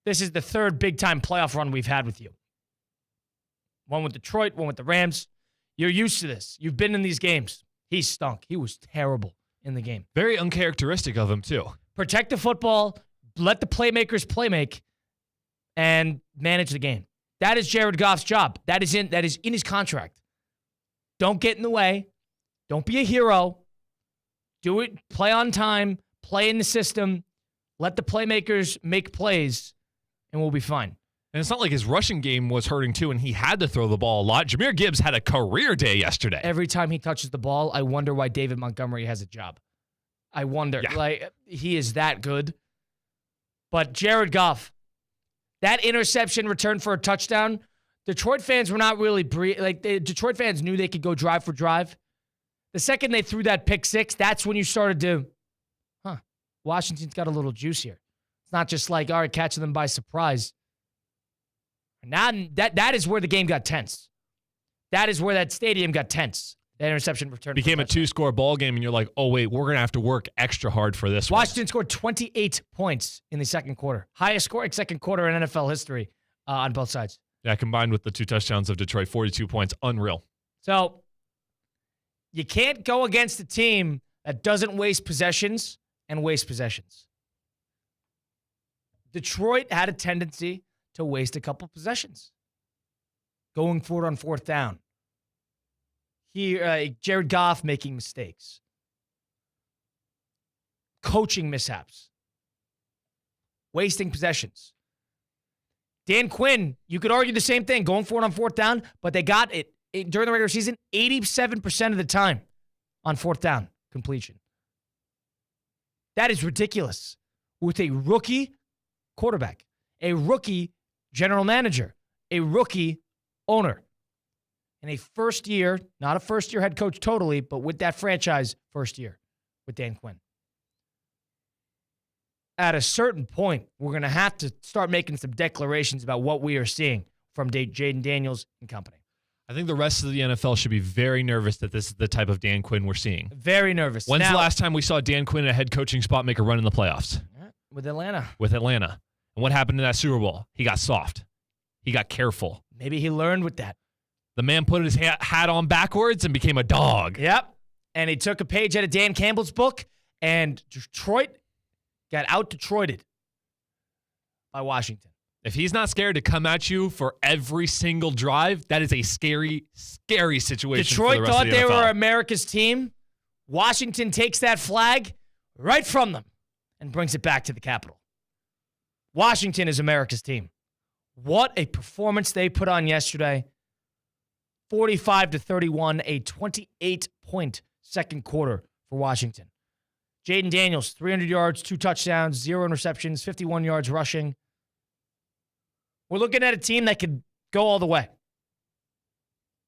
This is the 3rd big-time playoff run we've had with you. One with Detroit, one with the Rams. You're used to this. You've been in these games. He stunk. He was terrible in the game. Very uncharacteristic of him, too. Protect the football, let the playmakers playmake, and manage the game. That is Jared Goff's job. That is in his contract. Don't get in the way. Don't be a hero. Do it. Play on time. Play in the system. Let the playmakers make plays, and we'll be fine. And it's not like his rushing game was hurting too, and he had to throw the ball a lot. Jahmyr Gibbs had a career day yesterday. Every time he touches the ball, I wonder why David Montgomery has a job. I wonder. Yeah. Like, he is that good. But Jared Goff, that interception return for a touchdown, Detroit fans were not really Detroit fans knew they could go drive for drive. The second they threw that pick six, that's when you started to, Washington's got a little juice here. It's not just like, all right, catching them by surprise. Now that is where the game got tense. That is where that stadium got tense. That interception return became a 2-score ball game, and you're like, oh, wait, we're going to have to work extra hard for this Washington scored 28 points in the second quarter. Highest scoring second quarter in NFL history on both sides. Yeah, combined with the 2 touchdowns of Detroit, 42 points. Unreal. So you can't go against a team that doesn't waste possessions and waste possessions. Detroit had a tendency to waste a couple possessions. Going forward on fourth down. Here, Jared Goff making mistakes. Coaching mishaps. Wasting possessions. Dan Quinn, you could argue the same thing, going forward on fourth down, but they got it during the regular season 87% of the time on fourth down completion. That is ridiculous with a rookie quarterback, a rookie general manager, a rookie owner, and a first year, not a first year head coach totally, but with that franchise first year with Dan Quinn. At a certain point, we're going to have to start making some declarations about what we are seeing from Jaden Daniels and company. I think the rest of the NFL should be very nervous that this is the type of Dan Quinn we're seeing. Very nervous. When's the last time we saw Dan Quinn in a head coaching spot make a run in the playoffs? With Atlanta. And what happened in that Super Bowl? He got soft. He got careful. Maybe he learned with that. The man put his hat on backwards and became a dog. Yep. And he took a page out of Dan Campbell's book, and Detroit got out-Detroited by Washington. If he's not scared to come at you for every single drive, that is a scary, scary situation. Detroit for the rest thought of the they NFL. were America's team. Washington takes that flag right from them and brings it back to the Capitol. Washington is America's team. What a performance they put on yesterday. 45-31, a 28-point second quarter for Washington. Jaden Daniels, 300 yards, 2 touchdowns, 0 interceptions, 51 yards rushing. We're looking at a team that could go all the way.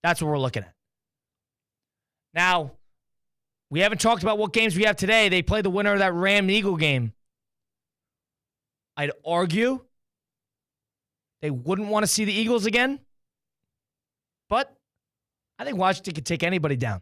That's what we're looking at. Now, we haven't talked about what games we have today. They play the winner of that Ram-Eagle game. I'd argue they wouldn't want to see the Eagles again, but I think Washington could take anybody down.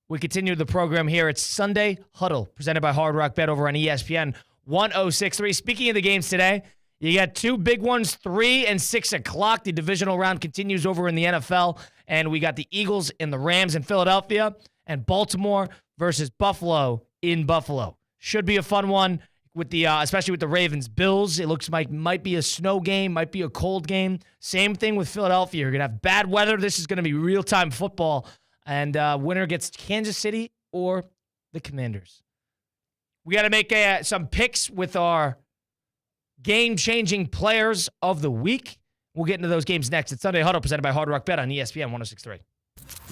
We continue the program here. It's Sunday Huddle, presented by Hard Rock Bet over on ESPN 106.3. Speaking of the games today, you got 2 big ones, 3 and 6 o'clock. The divisional round continues over in the NFL, and we got the Eagles and the Rams in Philadelphia, and Baltimore versus Buffalo in Buffalo. Should be a fun one, with the especially with the Ravens. Bills, it looks like might be a snow game, might be a cold game. Same thing with Philadelphia. You're going to have bad weather. This is going to be real-time football, and winner gets Kansas City or the Commanders. We got to make some picks with our game-changing players of the week. We'll get into those games next. It's Sunday Huddle, presented by Hard Rock Bet on ESPN 106.3.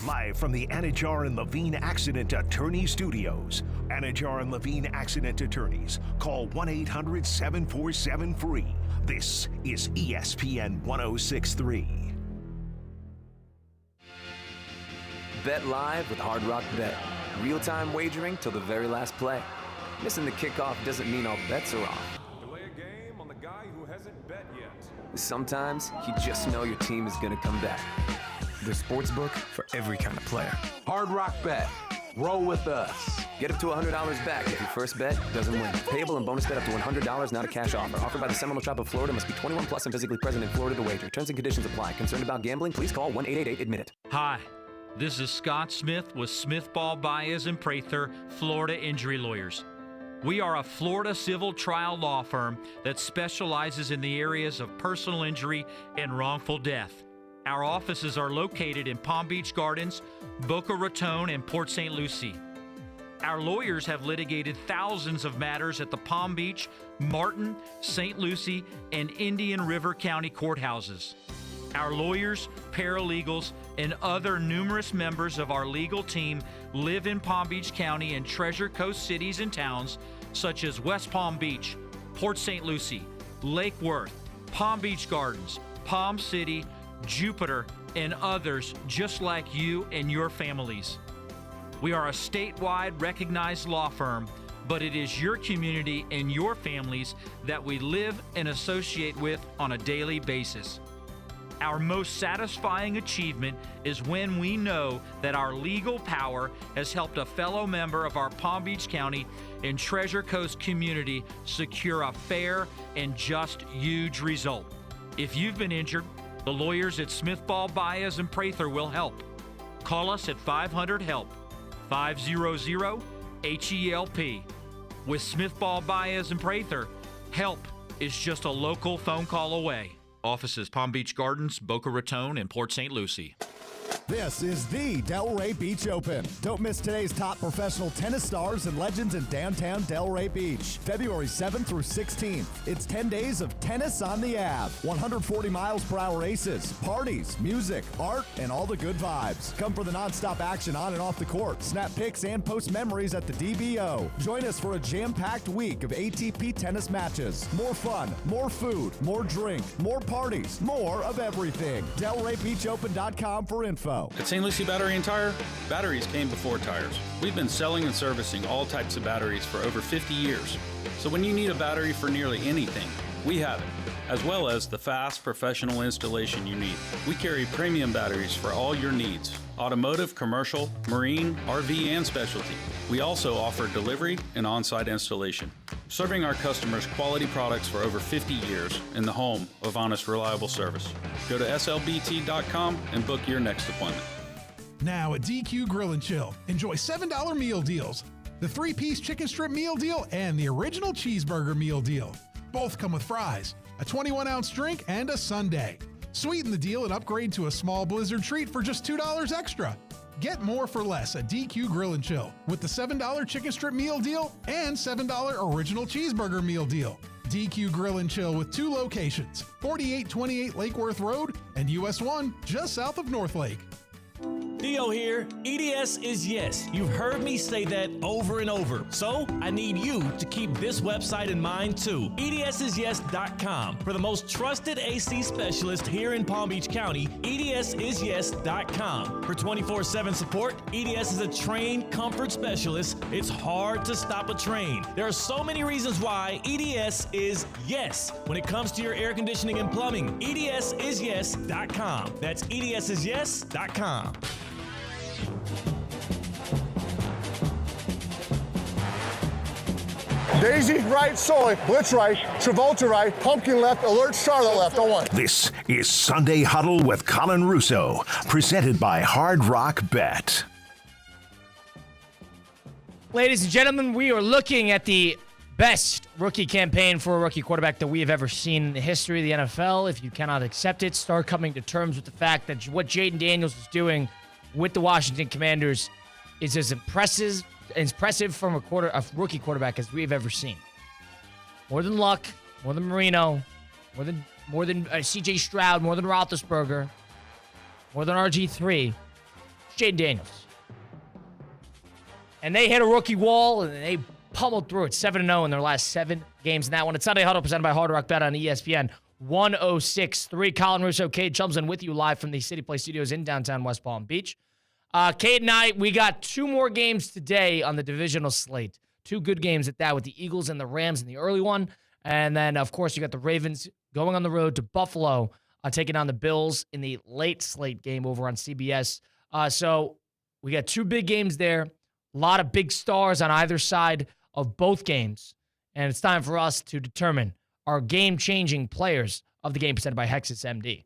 Live from the Anajar and Levine Accident Attorney Studios. Anajar and Levine Accident Attorneys. Call 1-800-747-FREE. This is ESPN 106.3. Bet live with Hard Rock Bet. Real-time wagering till the very last play. Missing the kickoff doesn't mean all bets are off. Delay a game on the guy who hasn't bet yet. Sometimes you just know your team is going to come back. The Sportsbook for every kind of player. Hard Rock Bet. Roll with us. Get up to $100 back if your first bet doesn't win. Payable and bonus bet up to $100, not a cash offer. Offered by the Seminole Tribe of Florida. Must be 21 plus and physically present in Florida to wager. Terms and conditions apply. Concerned about gambling? Please call 1-888-ADMIT-IT. Hi, this is Scott Smith with Smith Ball Baez and Prather, Florida Injury Lawyers. We are a Florida civil trial law firm that specializes in the areas of personal injury and wrongful death. Our offices are located in Palm Beach Gardens, Boca Raton, and Port St. Lucie. Our lawyers have litigated thousands of matters at the Palm Beach, Martin, St. Lucie, and Indian River County courthouses. Our lawyers, paralegals, and other numerous members of our legal team live in Palm Beach County and Treasure Coast cities and towns such as West Palm Beach, Port St. Lucie, Lake Worth, Palm Beach Gardens, Palm City, Jupiter, and others just like you and your families. We are a statewide recognized law firm, but it is your community and your families that we live and associate with on a daily basis. Our most satisfying achievement is when we know that our legal power has helped a fellow member of our Palm Beach County and Treasure Coast community secure a fair and just huge result. If you've been injured, the lawyers at Smithball, Baez, and Prather will help. Call us at 500-HELP, 500-HELP. With Smithball, Baez, and Prather, help is just a local phone call away. Offices Palm Beach Gardens, Boca Raton, and Port St. Lucie. This is the Delray Beach Open. Don't miss today's top professional tennis stars and legends in downtown Delray Beach. February 7th through 16th. It's 10 days of tennis on the Ave. 140 miles per hour races, parties, music, art, and all the good vibes. Come for the nonstop action on and off the court. Snap pics and post memories at the DBO. Join us for a jam-packed week of ATP tennis matches. More fun, more food, more drink, more parties, more of everything. DelrayBeachOpen.com for info. At St. Lucie Battery and Tire, batteries came before tires. We've been selling and servicing all types of batteries for over 50 years. So when you need a battery for nearly anything, we have it, as well as the fast professional installation you need. We carry premium batteries for all your needs: automotive, commercial, marine, RV, and specialty. We also offer delivery and on-site installation, serving our customers quality products for over 50 years in the home of honest, reliable service. Go to slbt.com and book your next appointment. Now at DQ Grill and Chill, enjoy $7 meal deals, the 3-piece chicken strip meal deal, and the original cheeseburger meal deal. Both come with fries, a 21-ounce drink, and a sundae. Sweeten the deal and upgrade to a small Blizzard treat for just $2 extra. Get more for less at DQ Grill and Chill with the $7 chicken strip meal deal and $7 original cheeseburger meal deal. DQ Grill and Chill with 2 locations, 4828 Lake Worth Road and US 1 just south of North Lake. Theo here. EDS is yes. You've heard me say that over and over. So I need you to keep this website in mind too. EDSIsYes.com. For the most trusted AC specialist here in Palm Beach County, EDSIsYes.com. For 24/7 support, EDS is a trained comfort specialist. It's hard to stop a train. There are so many reasons why EDS is yes when it comes to your air conditioning and plumbing. EDSIsYes.com. That's EDSIsYes.com. Daisy right, Soy, Blitz right, Travolta right, Pumpkin left, Alert Charlotte left, on 1. This is Sunday Huddle with Colin Russo, presented by Hard Rock Bet. Ladies and gentlemen, we are looking at the best rookie campaign for a rookie quarterback that we have ever seen in the history of the NFL. If you cannot accept it, start coming to terms with the fact that what Jaden Daniels is doing with the Washington Commanders is as impressive from a rookie quarterback as we've ever seen. More than Luck, more than Marino, more than C.J. Stroud, more than Roethlisberger, more than RG3. Jaden Daniels. And they hit a rookie wall, and they pummeled through it. 7-0 in their last 7 games in that one. It's Sunday Huddle presented by Hard Rock Bet on ESPN 106.3. Colin Russo, Cade Chumsman with you live from the City Play Studios in downtown West Palm Beach. Cade and I, we got 2 more games today on the divisional slate. 2 good games at that with the Eagles and the Rams in the early one. And then, of course, you got the Ravens going on the road to Buffalo, taking on the Bills in the late slate game over on CBS. So we got 2 big games there. A lot of big stars on either side of both games. And it's time for us to determine our game-changing players of the game presented by Hexus MD.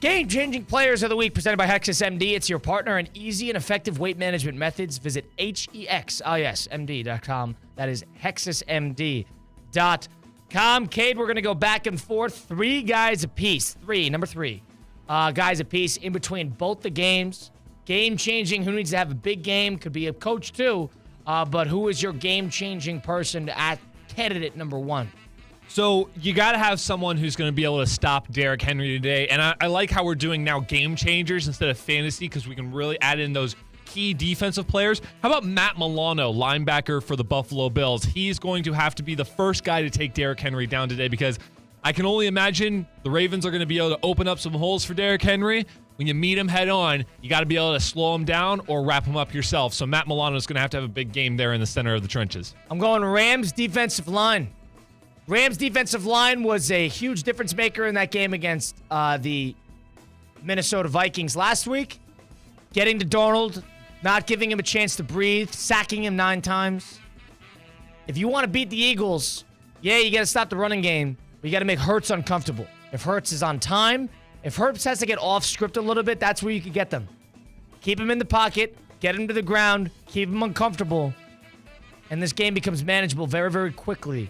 Game-changing players of the week presented by Hexus MD. It's your partner in easy and effective weight management methods. Visit HEXISMD.com. That is HexusMD.com. Cade, we're going to go back and forth. Three guys apiece. Number three. Guys apiece in between both the games. Game-changing. Who needs to have a big game? Could be a coach too. But who is your game-changing person at candidate number one? So you got to have someone who's going to be able to stop Derrick Henry today. And I like how we're doing now game changers instead of fantasy because we can really add in those key defensive players. How about Matt Milano, linebacker for the Buffalo Bills? He's going to have to be the first guy to take Derrick Henry down today because I can only imagine the Ravens are going to be able to open up some holes for Derrick Henry. When you meet him head on, you got to be able to slow him down or wrap him up yourself. So Matt Milano is going to have a big game there in the center of the trenches. I'm going Rams defensive line. Rams defensive line was a huge difference maker in that game against the Minnesota Vikings last week. Getting to Darnold, not giving him a chance to breathe, sacking him 9 times. If you want to beat the Eagles, you got to stop the running game, but you got to make Hurts uncomfortable. If Hurts is on time, if Hurts has to get off script a little bit, that's where you could get them. Keep him in the pocket, get him to the ground, keep him uncomfortable, and this game becomes manageable very, very quickly.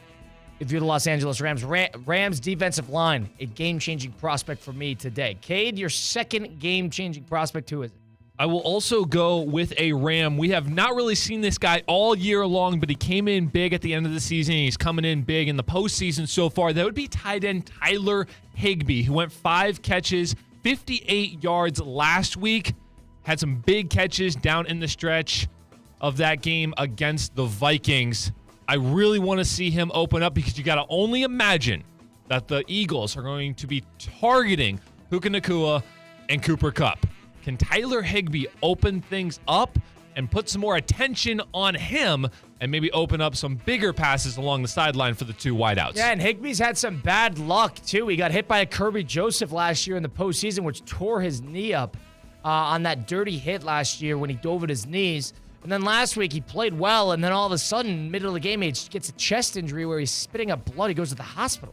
If you're the Los Angeles Rams. Rams defensive line, a game-changing prospect for me today. Cade, your second game-changing prospect, who is it? I will also go with a Ram. We have not really seen this guy all year long, but he came in big at the end of the season. He's coming in big in the postseason so far. That would be tight end Tyler Higbee, who went 5 catches, 58 yards last week. Had some big catches down in the stretch of that game against the Vikings. I really want to see him open up because you got to only imagine that the Eagles are going to be targeting Puka Nacua and Cooper Kupp. Can Tyler Higbee open things up and put some more attention on him and maybe open up some bigger passes along the sideline for the 2 wideouts? Yeah, and Higbee's had some bad luck, too. He got hit by a Kirby Joseph last year in the postseason, which tore his knee up on that dirty hit last year when he dove at his knees. And then last week, he played well, and then all of a sudden, middle of the game, he gets a chest injury where he's spitting up blood. He goes to the hospital.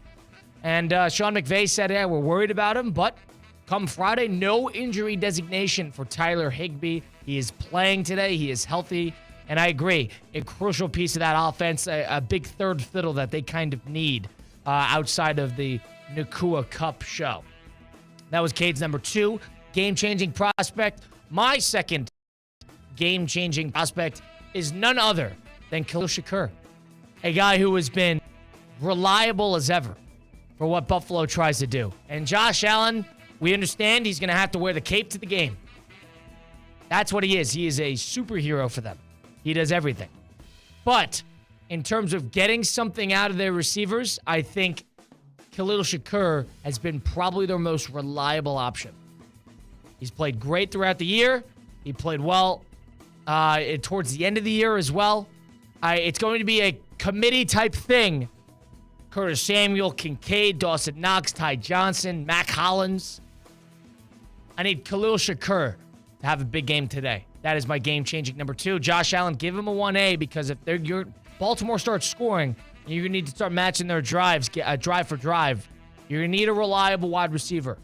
And Sean McVay said, we're worried about him, but come Friday, no injury designation for Tyler Higbee. He is playing today. He is healthy. And I agree, a crucial piece of that offense, a big third fiddle that they kind of need outside of the Nacua Cup show. That was Cade's number 2, game-changing prospect. My second game-changing prospect is none other than Khalil Shakur, a guy who has been reliable as ever for what Buffalo tries to do. And Josh Allen, we understand he's going to have to wear the cape to the game. That's what he is. He is a superhero for them. He does everything. But in terms of getting something out of their receivers, I think Khalil Shakur has been probably their most reliable option. He's played great throughout the year. He played well towards the end of the year as well. It's going to be a committee-type thing. Curtis Samuel, Kincaid, Dawson Knox, Ty Johnson, Mac Hollins. I need Khalil Shakur to have a big game today. That is my game-changing number 2. Josh Allen, give him a 1A because if your Baltimore starts scoring, you're going to need to start matching their drives, drive for drive. You're going to need a reliable wide receiver.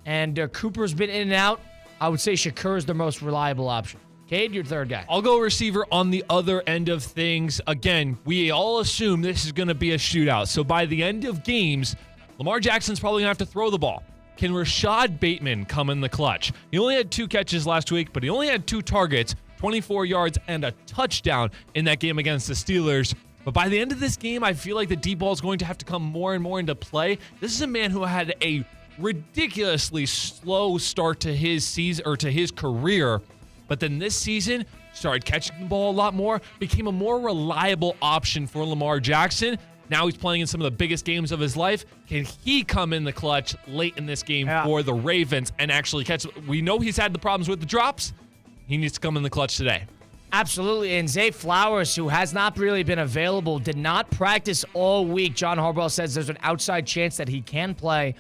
And Cooper's been in and out. I would say Shakur is the most reliable option. Cade, your third guy. I'll go receiver on the other end of things. Again, we all assume this is going to be a shootout. So by the end of games, Lamar Jackson's probably going to have to throw the ball. Can Rashad Bateman come in the clutch? He only had 2 catches last week, but he only had 2 targets, 24 yards, and a touchdown in that game against the Steelers. But by the end of this game, I feel like the deep ball is going to have to come more and more into play. This is a man who had a ridiculously slow start to his season or to his career. But then this season, started catching the ball a lot more, became a more reliable option for Lamar Jackson. Now he's playing in some of the biggest games of his life. Can he come in the clutch late in this game for the Ravens and actually catch? We know he's had the problems with the drops. He needs to come in the clutch today. Absolutely. And Zay Flowers, who has not really been available, did not practice all week. John Harbaugh says there's an outside chance that he can play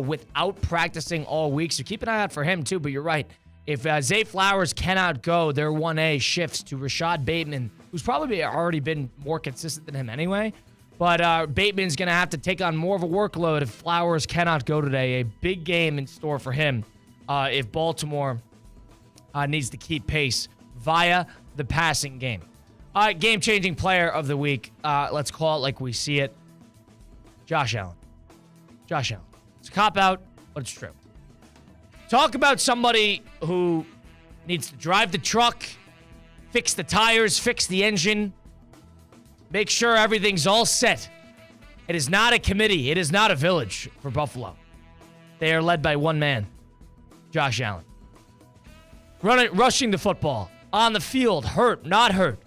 without practicing all week. So keep an eye out for him, too. But you're right. If Zay Flowers cannot go, their 1A shifts to Rashad Bateman, who's probably already been more consistent than him anyway. But Bateman's going to have to take on more of a workload if Flowers cannot go today. A big game in store for him if Baltimore needs to keep pace via the passing game. Game-changing player of the week. Let's call it like we see it. Josh Allen. Josh Allen. It's a cop-out, but it's true. Talk about somebody who needs to drive the truck, fix the tires, fix the engine, make sure everything's all set. It is not a committee. It is not a village for Buffalo. They are led by one man, Josh Allen. Rushing the football, on the field, hurt, not hurt.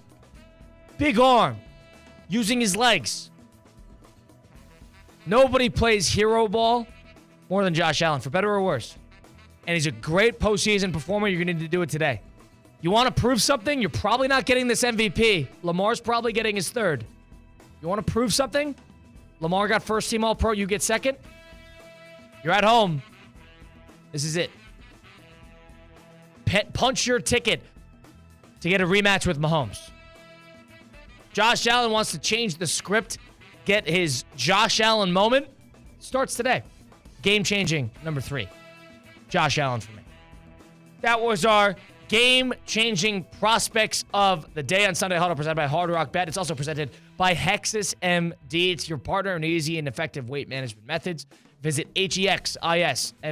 Big arm, using his legs. Nobody plays hero ball more than Josh Allen, for better or worse. And he's a great postseason performer. You're going to need to do it today. You want to prove something? You're probably not getting this MVP. Lamar's probably getting his third. You want to prove something? Lamar got first team All-Pro. You get second? You're at home. This is it. Punch your ticket to get a rematch with Mahomes. Josh Allen wants to change the script, get his Josh Allen moment. Starts today. Game-changing, number 3. Josh Allen for me. That was our game-changing prospects of the day on Sunday Huddle, presented by Hard Rock Bet. It's also presented by Hexus MD. It's your partner in easy and effective weight management methods. Visit HEXISMD.com.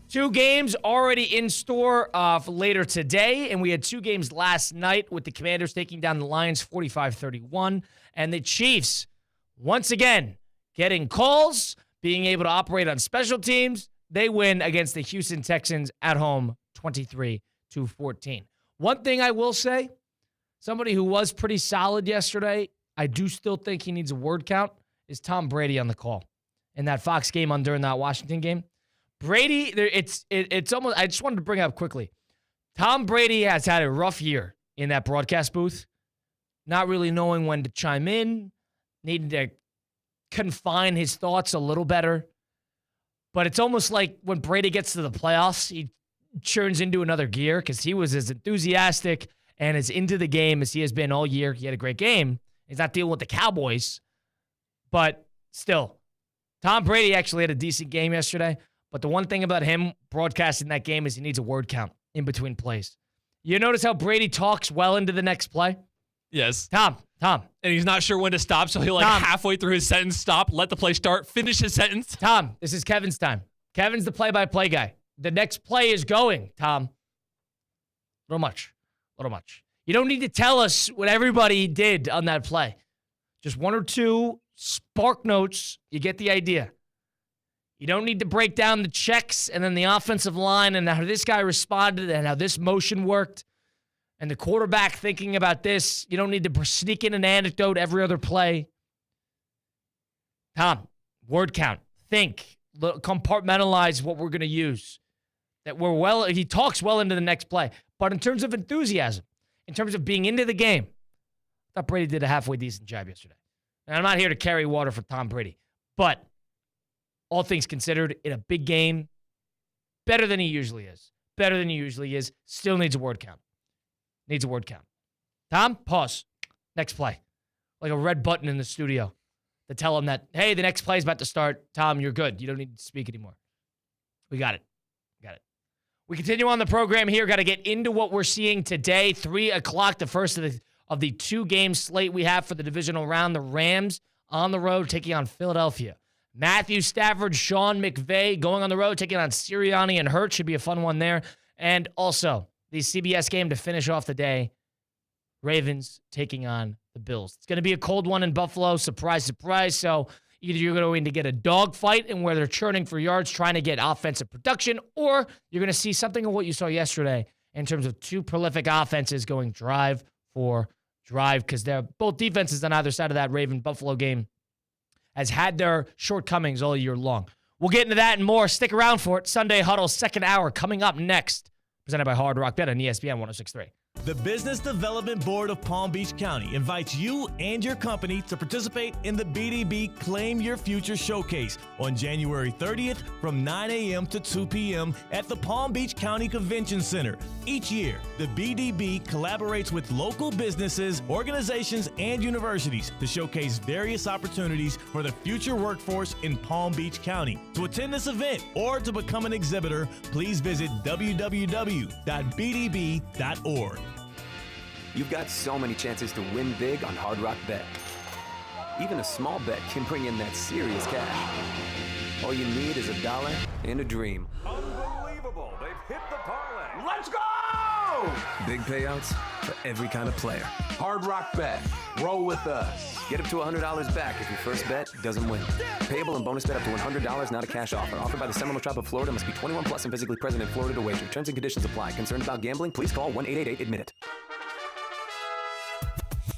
2 games already in store for later today, and we had 2 games last night with the Commanders taking down the Lions 45-31, and the Chiefs, once again, getting calls, being able to operate on special teams. They win against the Houston Texans at home 23-14. One thing I will say, somebody who was pretty solid yesterday, I do still think he needs a word count, is Tom Brady on the call in that Fox game during that Washington game. Brady, it's almost, I just wanted to bring up quickly. Tom Brady has had a rough year in that broadcast booth, not really knowing when to chime in, needing to confine his thoughts a little better. But it's almost like when Brady gets to the playoffs, he churns into another gear because he was as enthusiastic and as into the game as he has been all year. He had a great game. He's not dealing with the Cowboys. But still, Tom Brady actually had a decent game yesterday. But the one thing about him broadcasting that game is he needs a word count in between plays. You notice how Brady talks well into the next play? Yes. Tom. And he's not sure when to stop, so he'll halfway through his sentence stop, let the play start, finish his sentence. Tom, this is Kevin's time. Kevin's the play-by-play guy. The next play is going, Tom. Little much. You don't need to tell us what everybody did on that play. Just 1 or 2 spark notes. You get the idea. You don't need to break down the checks and then the offensive line and how this guy responded and how this motion worked and the quarterback thinking about this. You don't need to sneak in an anecdote every other play. Tom, word count. Think. Compartmentalize what we're going to use. He talks well into the next play. But in terms of enthusiasm, in terms of being into the game, I thought Brady did a halfway decent job yesterday. And I'm not here to carry water for Tom Brady. But all things considered, in a big game, better than he usually is. Still needs a word count. Tom, pause. Next play. Like a red button in the studio to tell him that, hey, the next play is about to start. Tom, you're good. You don't need to speak anymore. We got it. We continue on the program here. Got to get into what we're seeing today. 3 o'clock, the first of the 2-game slate we have for the divisional round. The Rams on the road taking on Philadelphia. Matthew Stafford, Sean McVay going on the road, taking on Sirianni and Hurt. Should be a fun one there. And also, the CBS game to finish off the day, Ravens taking on the Bills. It's going to be a cold one in Buffalo. Surprise, surprise. So either you're going to get a dogfight and where they're churning for yards, trying to get offensive production, or you're going to see something of what you saw yesterday in terms of 2 prolific offenses going drive for drive, because they're both defenses on either side of that Raven-Buffalo game has had their shortcomings all year long. We'll get into that and more. Stick around for it. Sunday Huddle, second hour, coming up next. Presented by Hard Rock Bet on ESPN 106.3. The Business Development Board of Palm Beach County invites you and your company to participate in the BDB Claim Your Future Showcase on January 30th from 9 a.m. to 2 p.m. at the Palm Beach County Convention Center. Each year, the BDB collaborates with local businesses, organizations, and universities to showcase various opportunities for the future workforce in Palm Beach County. To attend this event or to become an exhibitor, please visit www.bdb.org. You've got so many chances to win big on Hard Rock Bet. Even a small bet can bring in that serious cash. All you need is $1 and a dream. Unbelievable. They've hit the parlay. Let's go! Big payouts for every kind of player. Hard Rock Bet. Roll with us. Get up to $100 back if your first bet doesn't win. Payable and bonus bet up to $100, not a cash offer. Offered by the Seminole Tribe of Florida. Must be 21 plus and physically present in Florida to wager. Terms and conditions apply. Concerned about gambling? Please call 1-888-ADMIT-IT.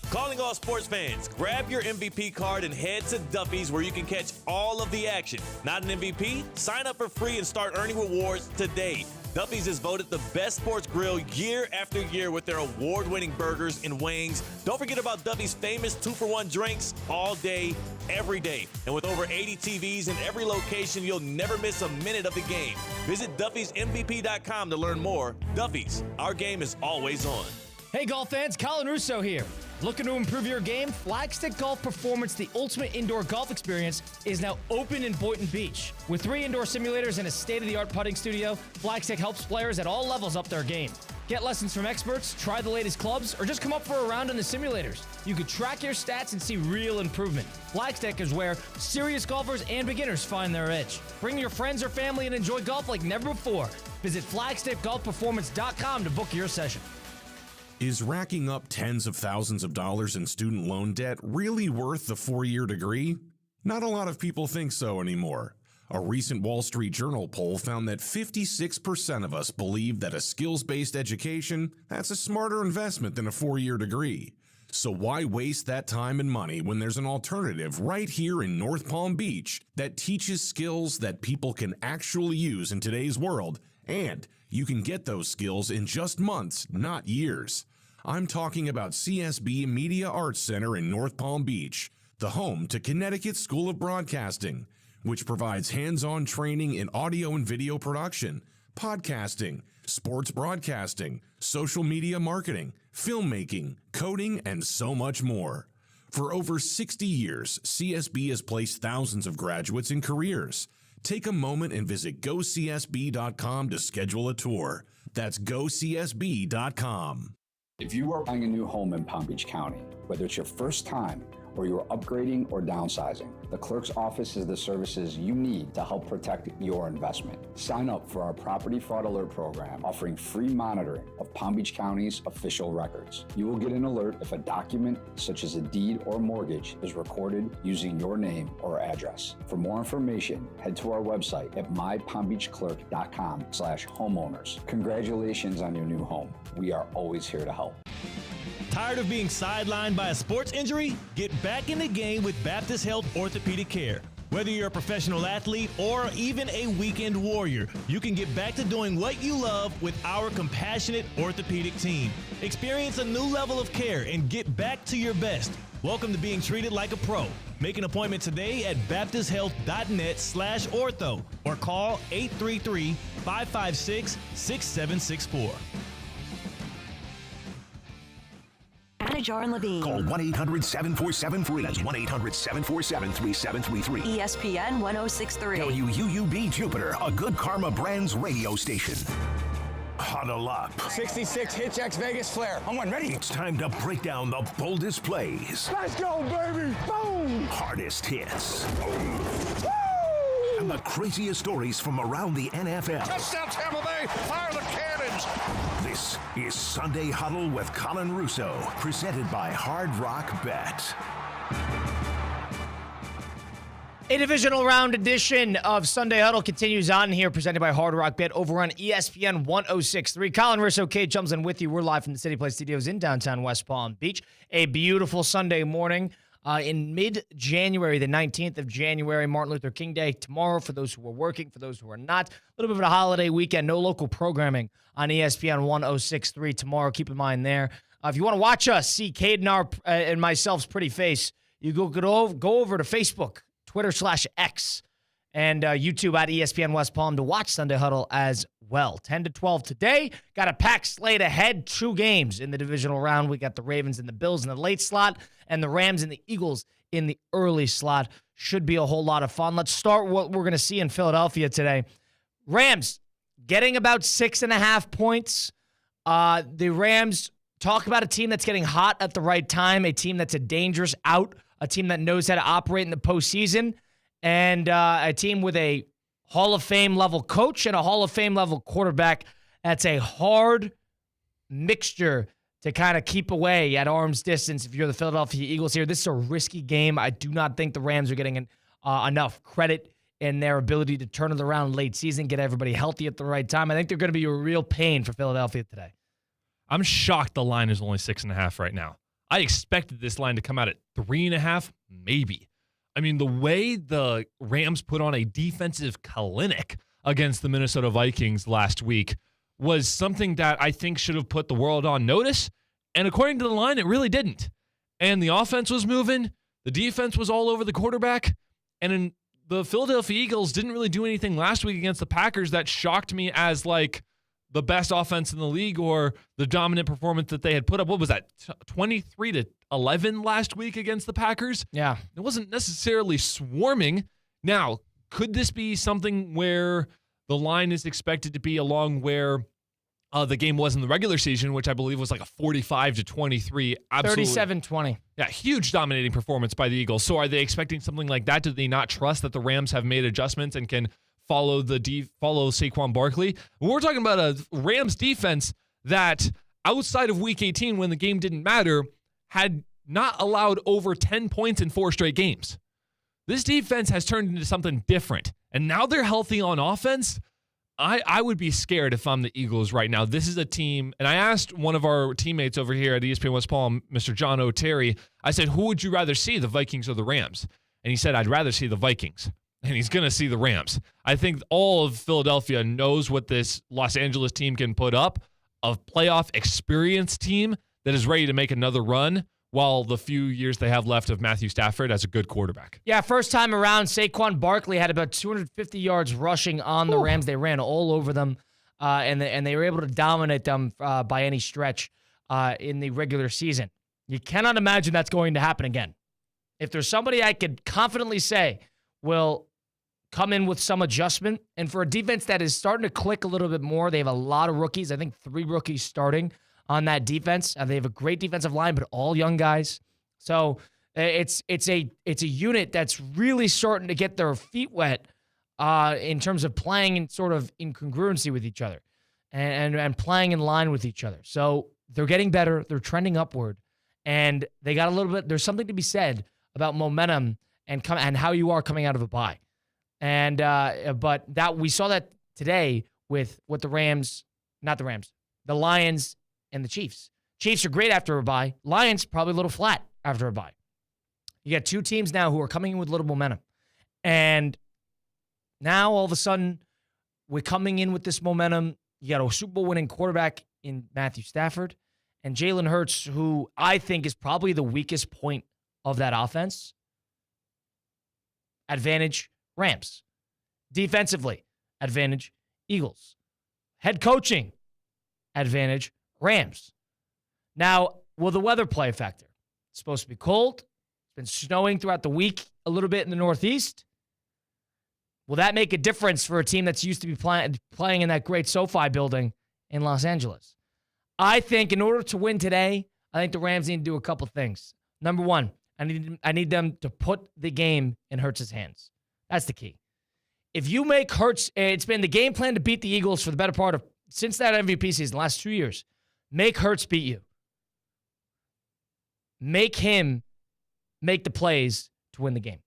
Calling all sports fans, grab your MVP card and head to Duffy's where you can catch all of the action. Not an MVP? Sign up for free and start earning rewards today. Duffy's is voted the best sports grill year after year with their award-winning burgers and wings. Don't forget about Duffy's famous 2-for-1 drinks all day, every day. And with over 80 TVs in every location, you'll never miss a minute of the game. Visit Duffy'sMVP.com to learn more. Duffy's, our game is always on. Hey, golf fans, Colin Russo here. Looking to improve your game? Flagstick Golf Performance, the ultimate indoor golf experience, is now open in Boynton Beach. With 3 indoor simulators and a state-of-the-art putting studio, Flagstick helps players at all levels up their game. Get lessons from experts, try the latest clubs, or just come up for a round in the simulators. You can track your stats and see real improvement. Flagstick is where serious golfers and beginners find their edge. Bring your friends or family and enjoy golf like never before. Visit flagstickgolfperformance.com to book your session. Is racking up tens of thousands of dollars in student loan debt really worth the 4-year degree? Not a lot of people think so anymore. A recent Wall Street Journal poll found that 56% of us believe that a skills-based education, that's a smarter investment than a 4-year degree. So why waste that time and money when there's an alternative right here in North Palm Beach that teaches skills that people can actually use in today's world, and you can get those skills in just months, not years. I'm talking about CSB Media Arts Center in North Palm Beach, the home to Connecticut School of Broadcasting, which provides hands-on training in audio and video production, podcasting, sports broadcasting, social media marketing, filmmaking, coding, and so much more. For over 60 years, CSB has placed thousands of graduates in careers. Take a moment and visit GoCSB.com to schedule a tour. That's GoCSB.com. If you are buying a new home in Palm Beach County, whether it's your first time or you're upgrading or downsizing, the clerk's office is the services you need to help protect your investment. Sign up for our Property Fraud Alert program, offering free monitoring of Palm Beach County's official records. You will get an alert if a document, such as a deed or mortgage, is recorded using your name or address. For more information, head to our website at mypalmbeachclerk.com/homeowners. Congratulations on your new home. We are always here to help. Tired of being sidelined by a sports injury? Get back in the game with Baptist Health Orthopedic Care. Whether you're a professional athlete or even a weekend warrior, you can get back to doing what you love with our compassionate orthopedic team. Experience a new level of care and get back to your best. Welcome to being treated like a pro. Make an appointment today at baptisthealth.net/ortho or call 833-556-6764. Anajar and Levine. Call 1-800-747-FREE. That's 1-800-747-3733. ESPN 1063. WUUB Jupiter, a Good Karma Brands radio station. Huddle up. 66 Hitch X Vegas Flare. I'm one ready. It's time to break down the boldest plays. Let's go, baby. Boom. Hardest hits. And the craziest stories from around the NFL. Touchdown, Tampa Bay. Fire the cannons. This is Sunday Huddle with Colin Russo, presented by Hard Rock Bet. A divisional round edition of Sunday Huddle continues on here, presented by Hard Rock Bet over on ESPN 1063. Colin Russo, Kate Jumslin with you. We're live from the City Place Studios in downtown West Palm Beach. A beautiful Sunday morning. in mid-January, the 19th of January, Martin Luther King Day tomorrow for those who are working, for those who are not. A little bit of a holiday weekend, no local programming on ESPN 106.3 tomorrow. Keep in mind there. If you want to watch us, see Caden and myself's pretty face, you go over to Facebook, Twitter/X, and YouTube at ESPN West Palm to watch Sunday Huddle as well. 10 to 12 today. Got a packed slate ahead. 2 games in the divisional round. We got the Ravens and the Bills in the late slot and the Rams and the Eagles in the early slot. Should be a whole lot of fun. Let's start what we're going to see in Philadelphia today. Rams getting about 6.5 points. The Rams talk about a team that's getting hot at the right time, a team that's a dangerous out, a team that knows how to operate in the postseason, and a team with a Hall of Fame level coach and a Hall of Fame level quarterback. That's a hard mixture to kind of keep away at arm's distance if you're the Philadelphia Eagles here. This is a risky game. I do not think the Rams are getting enough credit in their ability to turn it around late season, get everybody healthy at the right time. I think they're going to be a real pain for Philadelphia today. I'm shocked the line is only 6.5 right now. I expected this line to come out at 3.5, maybe. I mean, the way the Rams put on a defensive clinic against the Minnesota Vikings last week was something that I think should have put the world on notice. And according to the line, it really didn't. And the offense was moving. The defense was all over the quarterback. And the Philadelphia Eagles didn't really do anything last week against the Packers that shocked me as like the best offense in the league or the dominant performance that they had put up. What was that? 23-11 last week against the Packers? Yeah. It wasn't necessarily swarming. Now, could this be something where the line is expected to be along where the game was in the regular season, which I believe was like a 45-23. 37-20. Yeah, huge dominating performance by the Eagles. So are they expecting something like that? Do they not trust that the Rams have made adjustments and can follow Saquon Barkley? We're talking about a Rams defense that outside of Week 18, when the game didn't matter, had not allowed over 10 points in 4 straight games. This defense has turned into something different, and now they're healthy on offense. I would be scared if I'm the Eagles right now. This is a team, and I asked one of our teammates over here at ESPN West Palm, Mr. John O'Terry, I said, who would you rather see, the Vikings or the Rams? And he said, I'd rather see the Vikings. And he's going to see the Rams. I think all of Philadelphia knows what this Los Angeles team can put up, a playoff experienced team that is ready to make another run while the few years they have left of Matthew Stafford as a good quarterback. Yeah, first time around, Saquon Barkley had about 250 yards rushing on the Rams. They ran all over them, and they were able to dominate them by any stretch in the regular season. You cannot imagine that's going to happen again. If there's somebody I could confidently say will come in with some adjustment, and for a defense that is starting to click a little bit more, they have a lot of rookies. I think 3 rookies starting on that defense. They have a great defensive line, but all young guys. So it's a unit that's really starting to get their feet wet in terms of playing in sort of incongruency with each other and playing in line with each other. So they're getting better. They're trending upward, and they got a little bit. There's something to be said about momentum and how you are coming out of a bye. And but that we saw that today with what the Lions and the Chiefs. Chiefs are great after a bye. Lions probably a little flat after a bye. You got 2 teams now who are coming in with little momentum. And now all of a sudden we're coming in with this momentum. You got a Super Bowl winning quarterback in Matthew Stafford and Jalen Hurts, who I think is probably the weakest point of that offense. Advantage Rams. Defensively, advantage Eagles. Head coaching, advantage Rams. Now, will the weather play a factor? It's supposed to be cold. It's been snowing throughout the week a little bit in the Northeast. Will that make a difference for a team that's used to be playing in that great SoFi building in Los Angeles? I think in order to win today, I think the Rams need to do a couple things. Number one, I need them to put the game in Hurts' hands. That's the key. If you make Hurts, it's been the game plan to beat the Eagles for the better part of, since that MVP season, the last 2 years. Make Hurts beat you. Make him make the plays to win the game.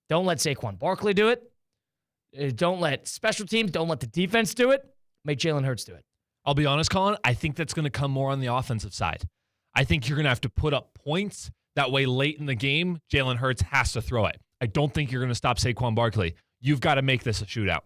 Don't let Saquon Barkley do it. Don't let special teams, don't let the defense do it. Make Jalen Hurts do it. I'll be honest, Colin, I think that's going to come more on the offensive side. I think you're going to have to put up points That way, late in the game, Jalen Hurts has to throw it. I don't think you're going to stop Saquon Barkley. You've got to make this a shootout.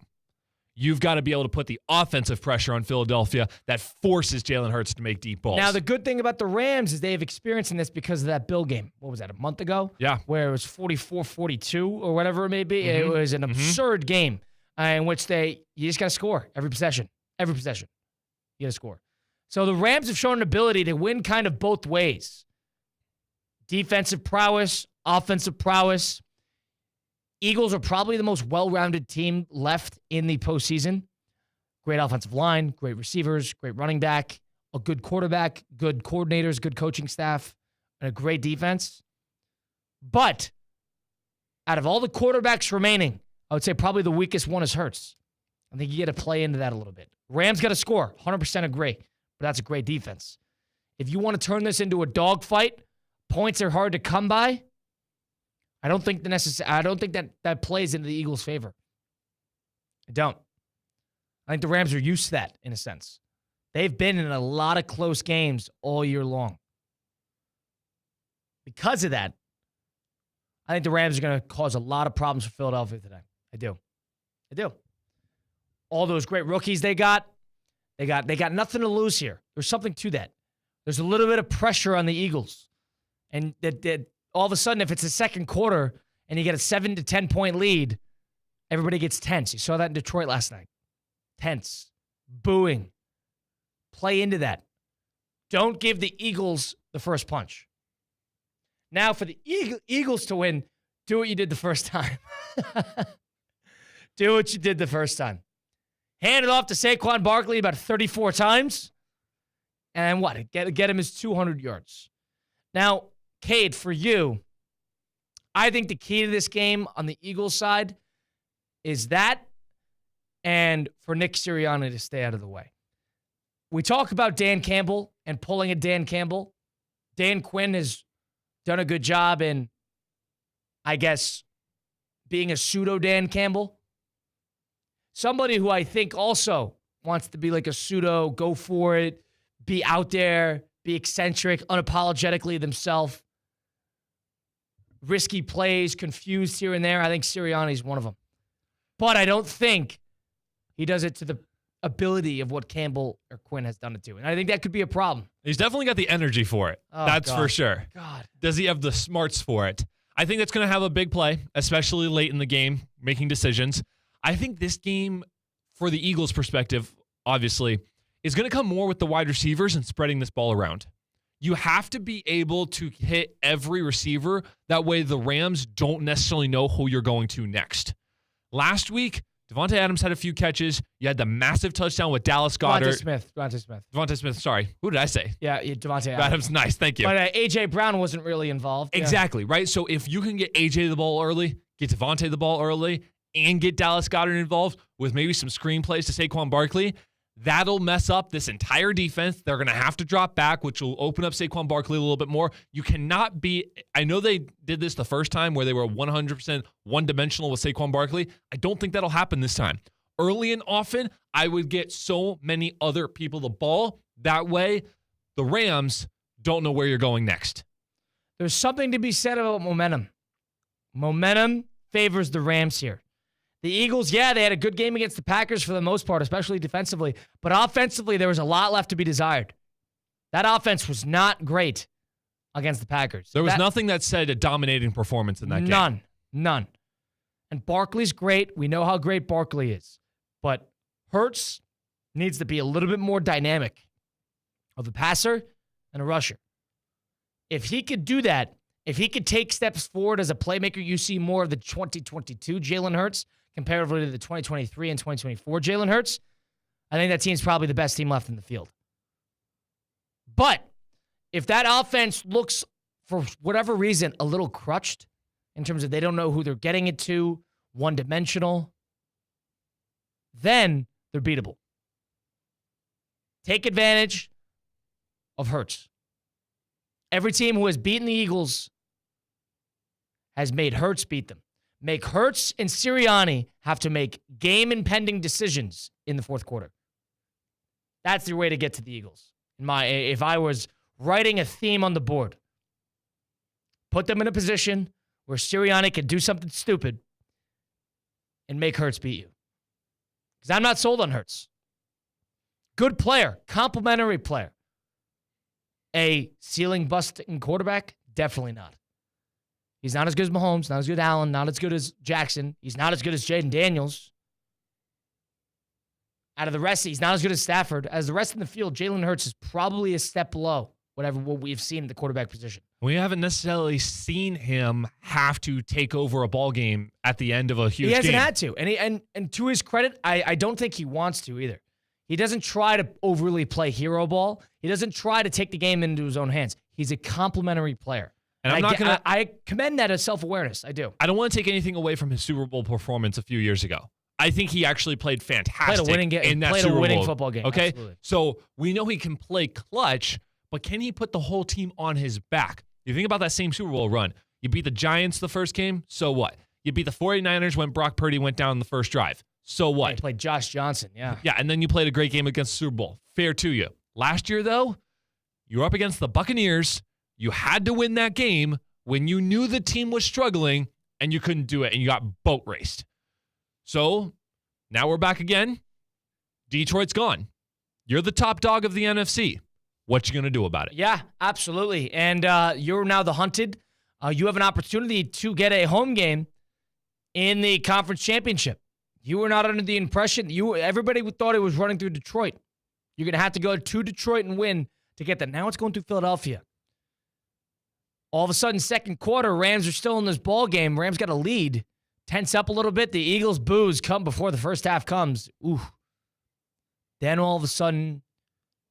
You've got to be able to put the offensive pressure on Philadelphia that forces Jalen Hurts to make deep balls. Now, the good thing about the Rams is they have experience in this because of that Bill game. What was that, a month ago? Yeah. Where it was 44-42 or whatever it may be. It was an absurd game in which you just got to score every possession. Every possession. You got to score. So the Rams have shown an ability to win kind of both ways. Defensive prowess, offensive prowess. Eagles are probably the most well-rounded team left in the postseason. Great offensive line, great receivers, great running back, a good quarterback, good coordinators, good coaching staff, and a great defense. But out of all the quarterbacks remaining, I would say probably the weakest one is Hurts. I think you got to play into that a little bit. Rams got to score, 100% agree, but that's a great defense. If you want to turn this into a dogfight, points are hard to come by. I don't think that plays into the Eagles' favor. I don't. I think the Rams are used to that in a sense. They've been in a lot of close games all year long. Because of that, I think the Rams are going to cause a lot of problems for Philadelphia today. I do. All those great rookies they got nothing to lose here. There's something to that. There's a little bit of pressure on the Eagles. And that all of a sudden, if it's the second quarter and you get a 7 to 10 point lead, everybody gets tense. You saw that in Detroit last night. Tense. Booing. Play into that. Don't give the Eagles the first punch. Now, for the Eagles to win, do what you did the first time. Do what you did the first time. Hand it off to Saquon Barkley about 34 times. And what? Get him his 200 yards. Now, Cade, for you, I think the key to this game on the Eagles side is that and for Nick Sirianni to stay out of the way. We talk about Dan Campbell and pulling a Dan Campbell. Dan Quinn has done a good job in, I guess, being a pseudo Dan Campbell. Somebody who I think also wants to be like a pseudo, go for it, be out there, be eccentric, unapologetically themselves. Risky plays, confused here and there. I think Sirianni's one of them. But I don't think he does it to the ability of what Campbell or Quinn has done it to. And I think that could be a problem. He's definitely got the energy for it. Oh, that's God. for sure. God. Does he have the smarts for it? I think that's going to have a big play, especially late in the game, making decisions. I think this game, for the Eagles' perspective, obviously, is going to come more with the wide receivers and spreading this ball around. You have to be able to hit every receiver. That way the Rams don't necessarily know who you're going to next. Last week, Devontae Adams had a few catches. You had the massive touchdown with Dallas Goedert. Devontae Smith, sorry. Who did I say? Yeah, Devontae Adams. Adams, nice. Thank you. But A.J. Brown wasn't really involved. Exactly, right? So if you can get A.J. the ball early, get Devontae the ball early, and get Dallas Goedert involved with maybe some screen plays to Saquon Barkley, that'll mess up this entire defense. They're going to have to drop back, which will open up Saquon Barkley a little bit more. You cannot be – I know they did this the first time where they were 100% one-dimensional with Saquon Barkley. I don't think that'll happen this time. Early and often, I would get so many other people the ball. That way, the Rams don't know where you're going next. There's something to be said about momentum. Momentum favors the Rams here. The Eagles, yeah, they had a good game against the Packers for the most part, especially defensively. But offensively, there was a lot left to be desired. That offense was not great against the Packers. There was nothing that said a dominating performance in that game. None. And Barkley's great. We know how great Barkley is. But Hurts needs to be a little bit more dynamic of a passer and a rusher. If he could do that, if he could take steps forward as a playmaker, you see more of the 2022 Jalen Hurts comparatively to the 2023 and 2024 Jalen Hurts. I think that team's probably the best team left in the field. But if that offense looks, for whatever reason, a little crutched in terms of they don't know who they're getting it to, one-dimensional, then they're beatable. Take advantage of Hurts. Every team who has beaten the Eagles has made Hurts beat them. Make Hurts and Sirianni have to make game-impending decisions in the fourth quarter. That's the way to get to the Eagles. If I was writing a theme on the board, put them in a position where Sirianni can do something stupid and make Hurts beat you. Because I'm not sold on Hurts. Good player, complimentary player. A ceiling-busting quarterback? Definitely not. He's not as good as Mahomes, not as good as Allen, not as good as Jackson. He's not as good as Jaden Daniels. Out of the rest, he's not as good as Stafford. As the rest in the field, Jalen Hurts is probably a step below what we've seen in the quarterback position. We haven't necessarily seen him have to take over a ball game at the end of a huge game. He hasn't had to. And to his credit, I don't think he wants to either. He doesn't try to overly play hero ball. He doesn't try to take the game into his own hands. He's a complimentary player. And I commend that as self-awareness. I do. I don't want to take anything away from his Super Bowl performance a few years ago. I think he actually played fantastic in that Super Bowl. Played a winning football game. Okay? Absolutely. So we know he can play clutch, but can he put the whole team on his back? You think about that same Super Bowl run. You beat the Giants the first game, so what? You beat the 49ers when Brock Purdy went down in the first drive. So what? You played Josh Johnson, yeah. Yeah, and then you played a great game against the Super Bowl. Fair to you. Last year, though, you were up against the Buccaneers. You had to win that game when you knew the team was struggling, and you couldn't do it, and you got boat raced. So now we're back again. Detroit's gone. You're the top dog of the NFC. What you going to do about it? Yeah, absolutely. And you're now the hunted. You have an opportunity to get a home game in the conference championship. You were not under the impression. Everybody thought it was running through Detroit. You're going to have to go to Detroit and win to get that. Now it's going through Philadelphia. All of a sudden, second quarter, Rams are still in this ball game. Rams got a lead. Tense up a little bit. The Eagles' boos come before the first half comes. Ooh. Then all of a sudden,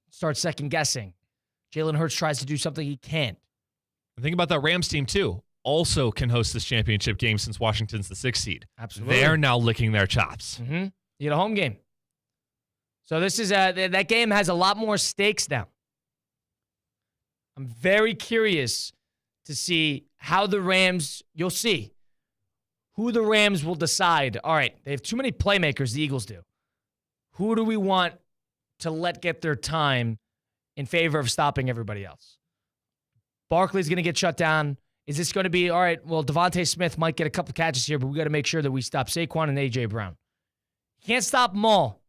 start second guessing. Jalen Hurts tries to do something he can't. Think about that Rams team, too. Also can host this championship game since Washington's the 6th seed. Absolutely. They're now licking their chops. Mm-hmm. You get a home game. So this is that game has a lot more stakes now. I'm very curious to see how the Rams, you'll see who the Rams will decide. All right, they have too many playmakers, the Eagles do. Who do we want to let get their time in favor of stopping everybody else? Barkley's going to get shut down. Is this going to be, all right, well, Devontae Smith might get a couple catches here, but we got to make sure that we stop Saquon and A.J. Brown. You can't stop them all.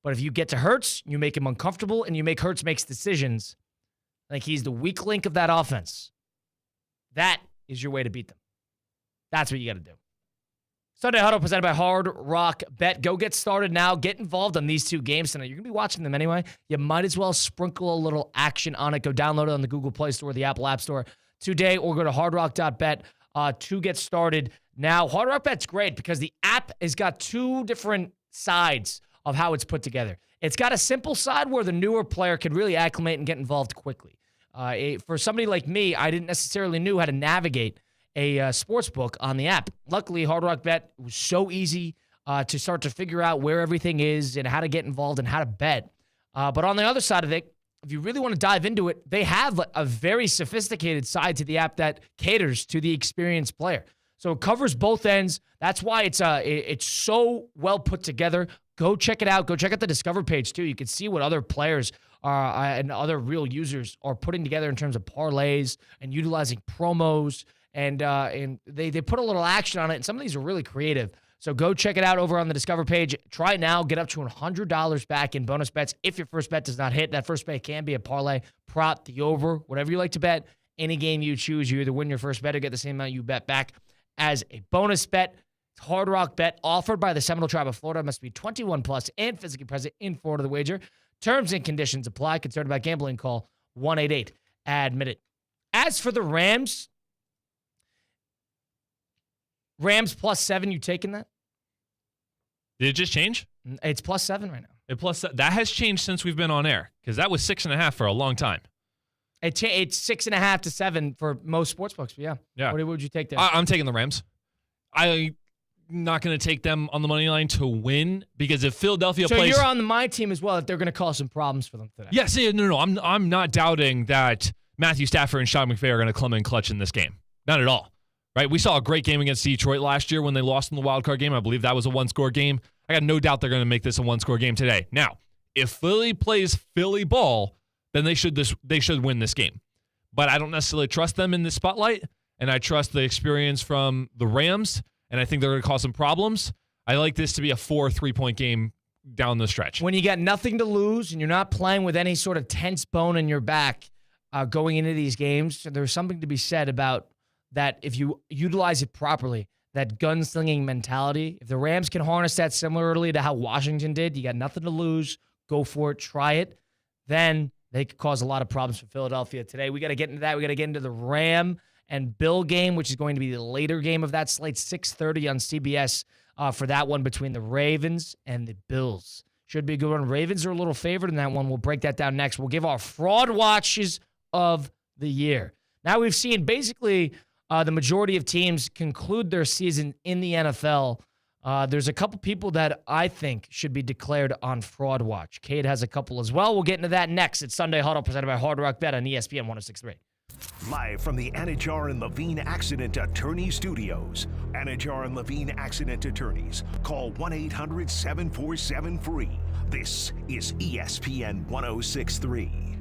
But if you get to Hurts, you make him uncomfortable, and you make Hurts make decisions, like he's the weak link of that offense. That is your way to beat them. That's what you got to do. Sunday Huddle presented by Hard Rock Bet. Go get started now. Get involved on these two games tonight. You're going to be watching them anyway. You might as well sprinkle a little action on it. Go download it on the Google Play Store, the Apple App Store today, or go to hardrock.bet to get started now. Hard Rock Bet's great because the app has got two different sides of how it's put together. It's got a simple side where the newer player can really acclimate and get involved quickly. For somebody like me, I didn't necessarily know how to navigate a sports book on the app. Luckily, Hard Rock Bet was so easy to start to figure out where everything is and how to get involved and how to bet. But on the other side of it, if you really want to dive into it, they have a very sophisticated side to the app that caters to the experienced player. So it covers both ends. That's why it's so well put together. Go check it out. Go check out the Discover page, too. You can see what other players and other real users are putting together in terms of parlays and utilizing promos. And they put a little action on it, and some of these are really creative. So go check it out over on the Discover page. Try it now. Get up to $100 back in bonus bets if your first bet does not hit. That first bet can be a parlay, prop, the over, whatever you like to bet. Any game you choose, you either win your first bet or get the same amount you bet back as a bonus bet. It's Hard Rock Bet, offered by the Seminole Tribe of Florida. Must be 21 plus and physically present in Florida. The wager. Terms and conditions apply. Concerned about gambling? Call 1-888-ADMIT-IT. As for the Rams +7, you taking that? Did it just change? It's +7 right now. That has changed since we've been on air because that was 6.5 for a long time. It's 6.5 to 7 for most sportsbooks. Yeah. What would you take there? I'm taking the Rams. I'm not going to take them on the money line to win because if Philadelphia plays, so you're on my team as well. That they're going to cause some problems for them today. Yes. No. I'm not doubting that Matthew Stafford and Sean McVay are going to come in clutch in this game. Not at all. Right? We saw a great game against Detroit last year when they lost in the wild card game. I believe that was a one-score game. I got no doubt they're going to make this a one-score game today. Now, if Philly plays Philly ball, then they should win this game. But I don't necessarily trust them in this spotlight, and I trust the experience from the Rams, and I think they're going to cause some problems. I like this to be a 4 3-point game down the stretch. When you got nothing to lose and you're not playing with any sort of tense bone in your back going into these games, there's something to be said about that if you utilize it properly, that gunslinging mentality. If the Rams can harness that similarly to how Washington did, you got nothing to lose, go for it, try it, then they could cause a lot of problems for Philadelphia today. We got to get into that. We got to get into the Ram and Bill game, which is going to be the later game of that slate, 6:30 on CBS for that one between the Ravens and the Bills. Should be a good one. Ravens are a little favored in that one. We'll break that down next. We'll give our fraud watches of the year. Now we've seen basically the majority of teams conclude their season in the NFL. There's a couple people that I think should be declared on Fraud Watch. Cade has a couple as well. We'll get into that next. It's Sunday Huddle presented by Hard Rock Bet on ESPN 106.3. Live from the Anajar and Levine Accident Attorney Studios. Anajar and Levine Accident Attorneys. Call 1-800-747-FREE. This is ESPN 106.3.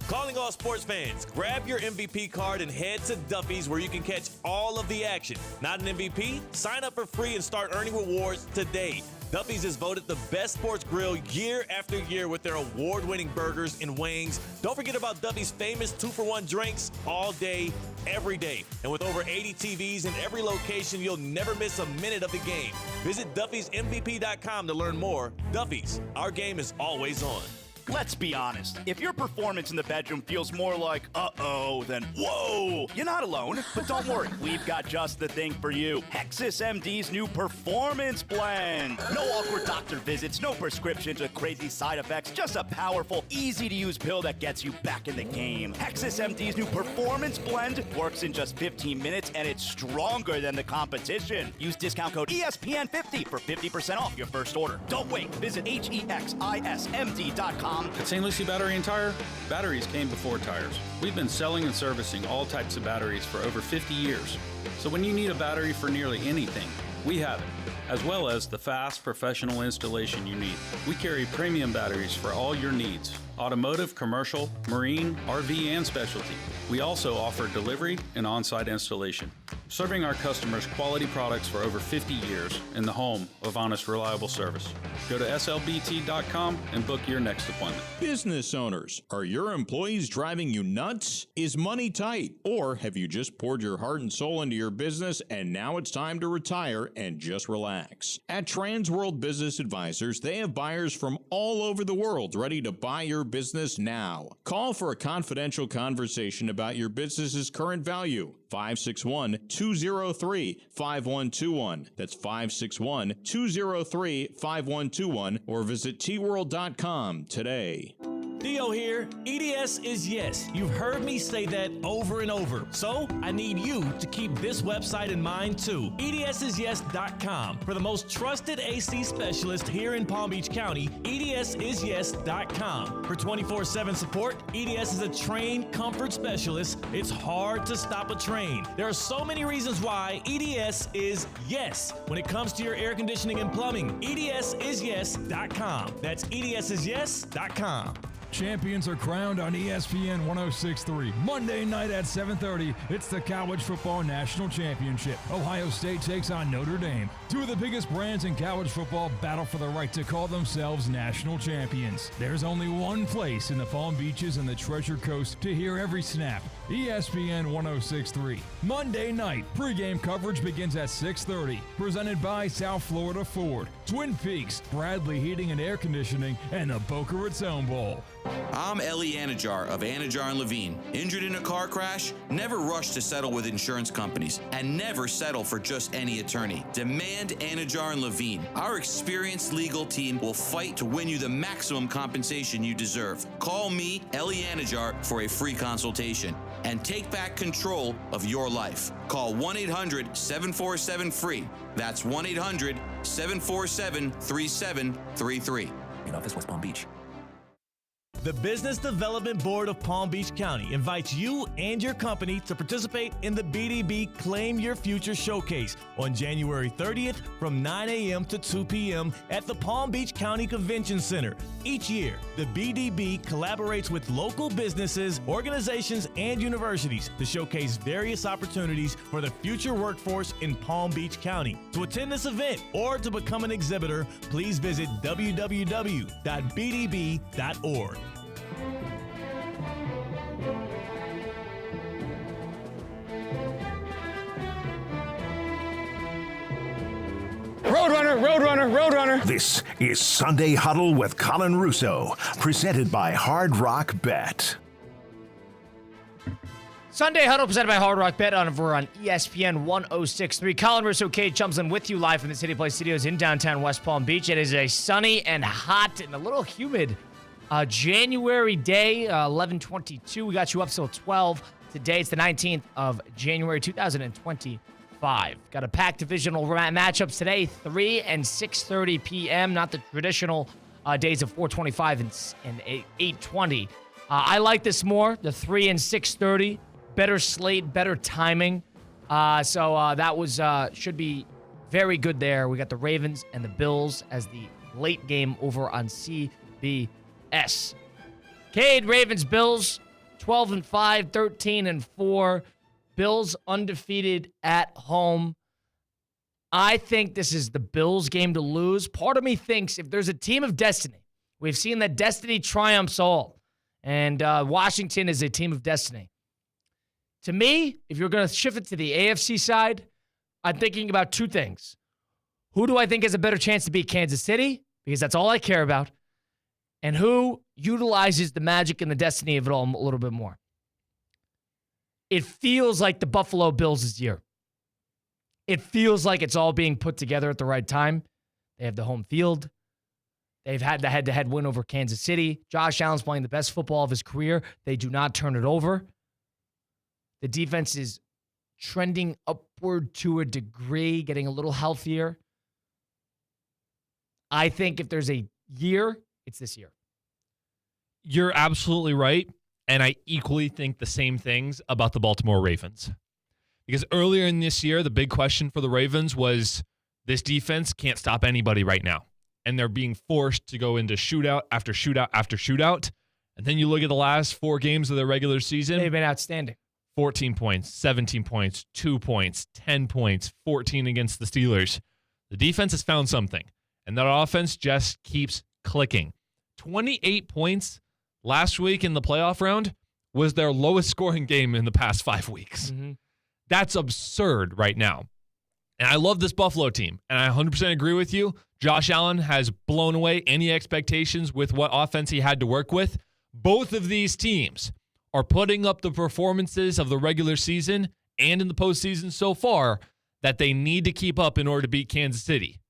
Calling all sports fans, grab your MVP card and head to Duffy's where you can catch all of the action. Not an MVP? Sign up for free and start earning rewards today. Duffy's is voted the best sports grill year after year with their award-winning burgers and wings. Don't forget about Duffy's famous 2-for-1 drinks all day, every day. And with over 80 TVs in every location, you'll never miss a minute of the game. Visit Duffy'sMVP.com to learn more. Duffy's, our game is always on. Let's be honest. If your performance in the bedroom feels more like, uh-oh, than whoa, you're not alone. But don't worry, we've got just the thing for you. Hexus MD's new Performance Blend. No awkward doctor visits, no prescriptions or crazy side effects, just a powerful, easy-to-use pill that gets you back in the game. Hexus MD's new Performance Blend works in just 15 minutes, and it's stronger than the competition. Use discount code ESPN50 for 50% off your first order. Don't wait. Visit HEXISMD.com. At St. Lucie Battery and Tire, batteries came before tires. We've been selling and servicing all types of batteries for over 50 years. So when you need a battery for nearly anything, we have it, as well as the fast professional installation you need. We carry premium batteries for all your needs: automotive, commercial, marine, RV, and specialty. We also offer delivery and on-site installation, serving our customers quality products for over 50 years in the home of honest, reliable service. Go to slbt.com and book your next appointment. Business owners, are your employees driving you nuts? Is money tight? Or have you just poured your heart and soul into your business and now it's time to retire and just relax? At Transworld Business Advisors, they have buyers from all over the world ready to buy your business now. Call for a confidential conversation about your business's current value. 561-203-5121. That's 561-203-5121 or visit tworld.com today. Theo here. EDS is yes. You've heard me say that over and over. So I need you to keep this website in mind too. EDSisyes.com. For the most trusted AC specialist here in Palm Beach County, EDSisyes.com. For 24/7 support, EDS is a trained comfort specialist. It's hard to stop a train. There are so many reasons why EDS is yes. When it comes to your air conditioning and plumbing, EDSisyes.com. That's EDSisyes.com. Champions are crowned on ESPN 106.3. Monday night at 7:30, it's the College Football National Championship. Ohio State takes on Notre Dame. Two of the biggest brands in college football battle for the right to call themselves national champions. There's only one place in the Palm Beaches and the Treasure Coast to hear every snap. ESPN 106.3. Monday night, pregame coverage begins at 6:30. Presented by South Florida Ford, Twin Peaks, Bradley Heating and Air Conditioning, and the Boca Raton Bowl. I'm Ellie Anajar of Anajar and Levine. Injured in a car crash? Never rush to settle with insurance companies, and never settle for just any attorney. Demand Anajar and Levine. Our experienced legal team will fight to win you the maximum compensation you deserve. Call me, Ellie Anajar, for a free consultation and take back control of your life. Call 1-800-747-FREE. That's 1-800-747-3733. In office, West Palm Beach. The Business Development Board of Palm Beach County invites you and your company to participate in the BDB Claim Your Future Showcase on January 30th from 9 a.m. to 2 p.m. at the Palm Beach County Convention Center. Each year, the BDB collaborates with local businesses, organizations, and universities to showcase various opportunities for the future workforce in Palm Beach County. To attend this event or to become an exhibitor, please visit www.bdb.org. Roadrunner, Roadrunner, Roadrunner. This is Sunday Huddle with Colin Russo, presented by Hard Rock Bet. Sunday Huddle presented by Hard Rock Bet on ESPN 1063. Colin Russo, Kate Chumslin with you live from the City Play Studios in downtown West Palm Beach. It is a sunny and hot and a little humid January day, 11:22. We got you up till 12. Today it's the 19th of January 2025. Got a packed divisional matchups today, 3 and 6:30 p.m. Not the traditional days of 4:25 and 8:20. I like this more, the 3 and 6:30. Better slate, better timing. So that was should be very good there. We got the Ravens and the Bills as the late game over on CBS. Cade, Ravens, Bills, 12-5, 13-4. Bills undefeated at home. I think this is the Bills' game to lose. Part of me thinks if there's a team of destiny, we've seen that destiny triumphs all. And Washington is a team of destiny. To me, if you're going to shift it to the AFC side, I'm thinking about two things. Who do I think has a better chance to beat Kansas City? Because that's all I care about. And who utilizes the magic and the destiny of it all a little bit more? It feels like the Buffalo Bills' year. It feels like it's all being put together at the right time. They have the home field. They've had the head-to-head win over Kansas City. Josh Allen's playing the best football of his career. They do not turn it over. The defense is trending upward to a degree, getting a little healthier. I think if there's a year, it's this year. You're absolutely right. And I equally think the same things about the Baltimore Ravens. Because earlier in this year, the big question for the Ravens was this defense can't stop anybody right now. And they're being forced to go into shootout after shootout after shootout. And then you look at the last 4 games of the regular season. They've been outstanding. 14 points, 17 points, 2 points, 10 points, 14 against the Steelers. The defense has found something. And that offense just keeps clicking. 28 points last week in the playoff round was their lowest scoring game in the past 5 weeks. Mm-hmm. That's absurd right now. And I love this Buffalo team. And I 100% agree with you. Josh Allen has blown away any expectations with what offense he had to work with. Both of these teams are putting up the performances of the regular season and in the postseason so far that they need to keep up in order to beat Kansas City.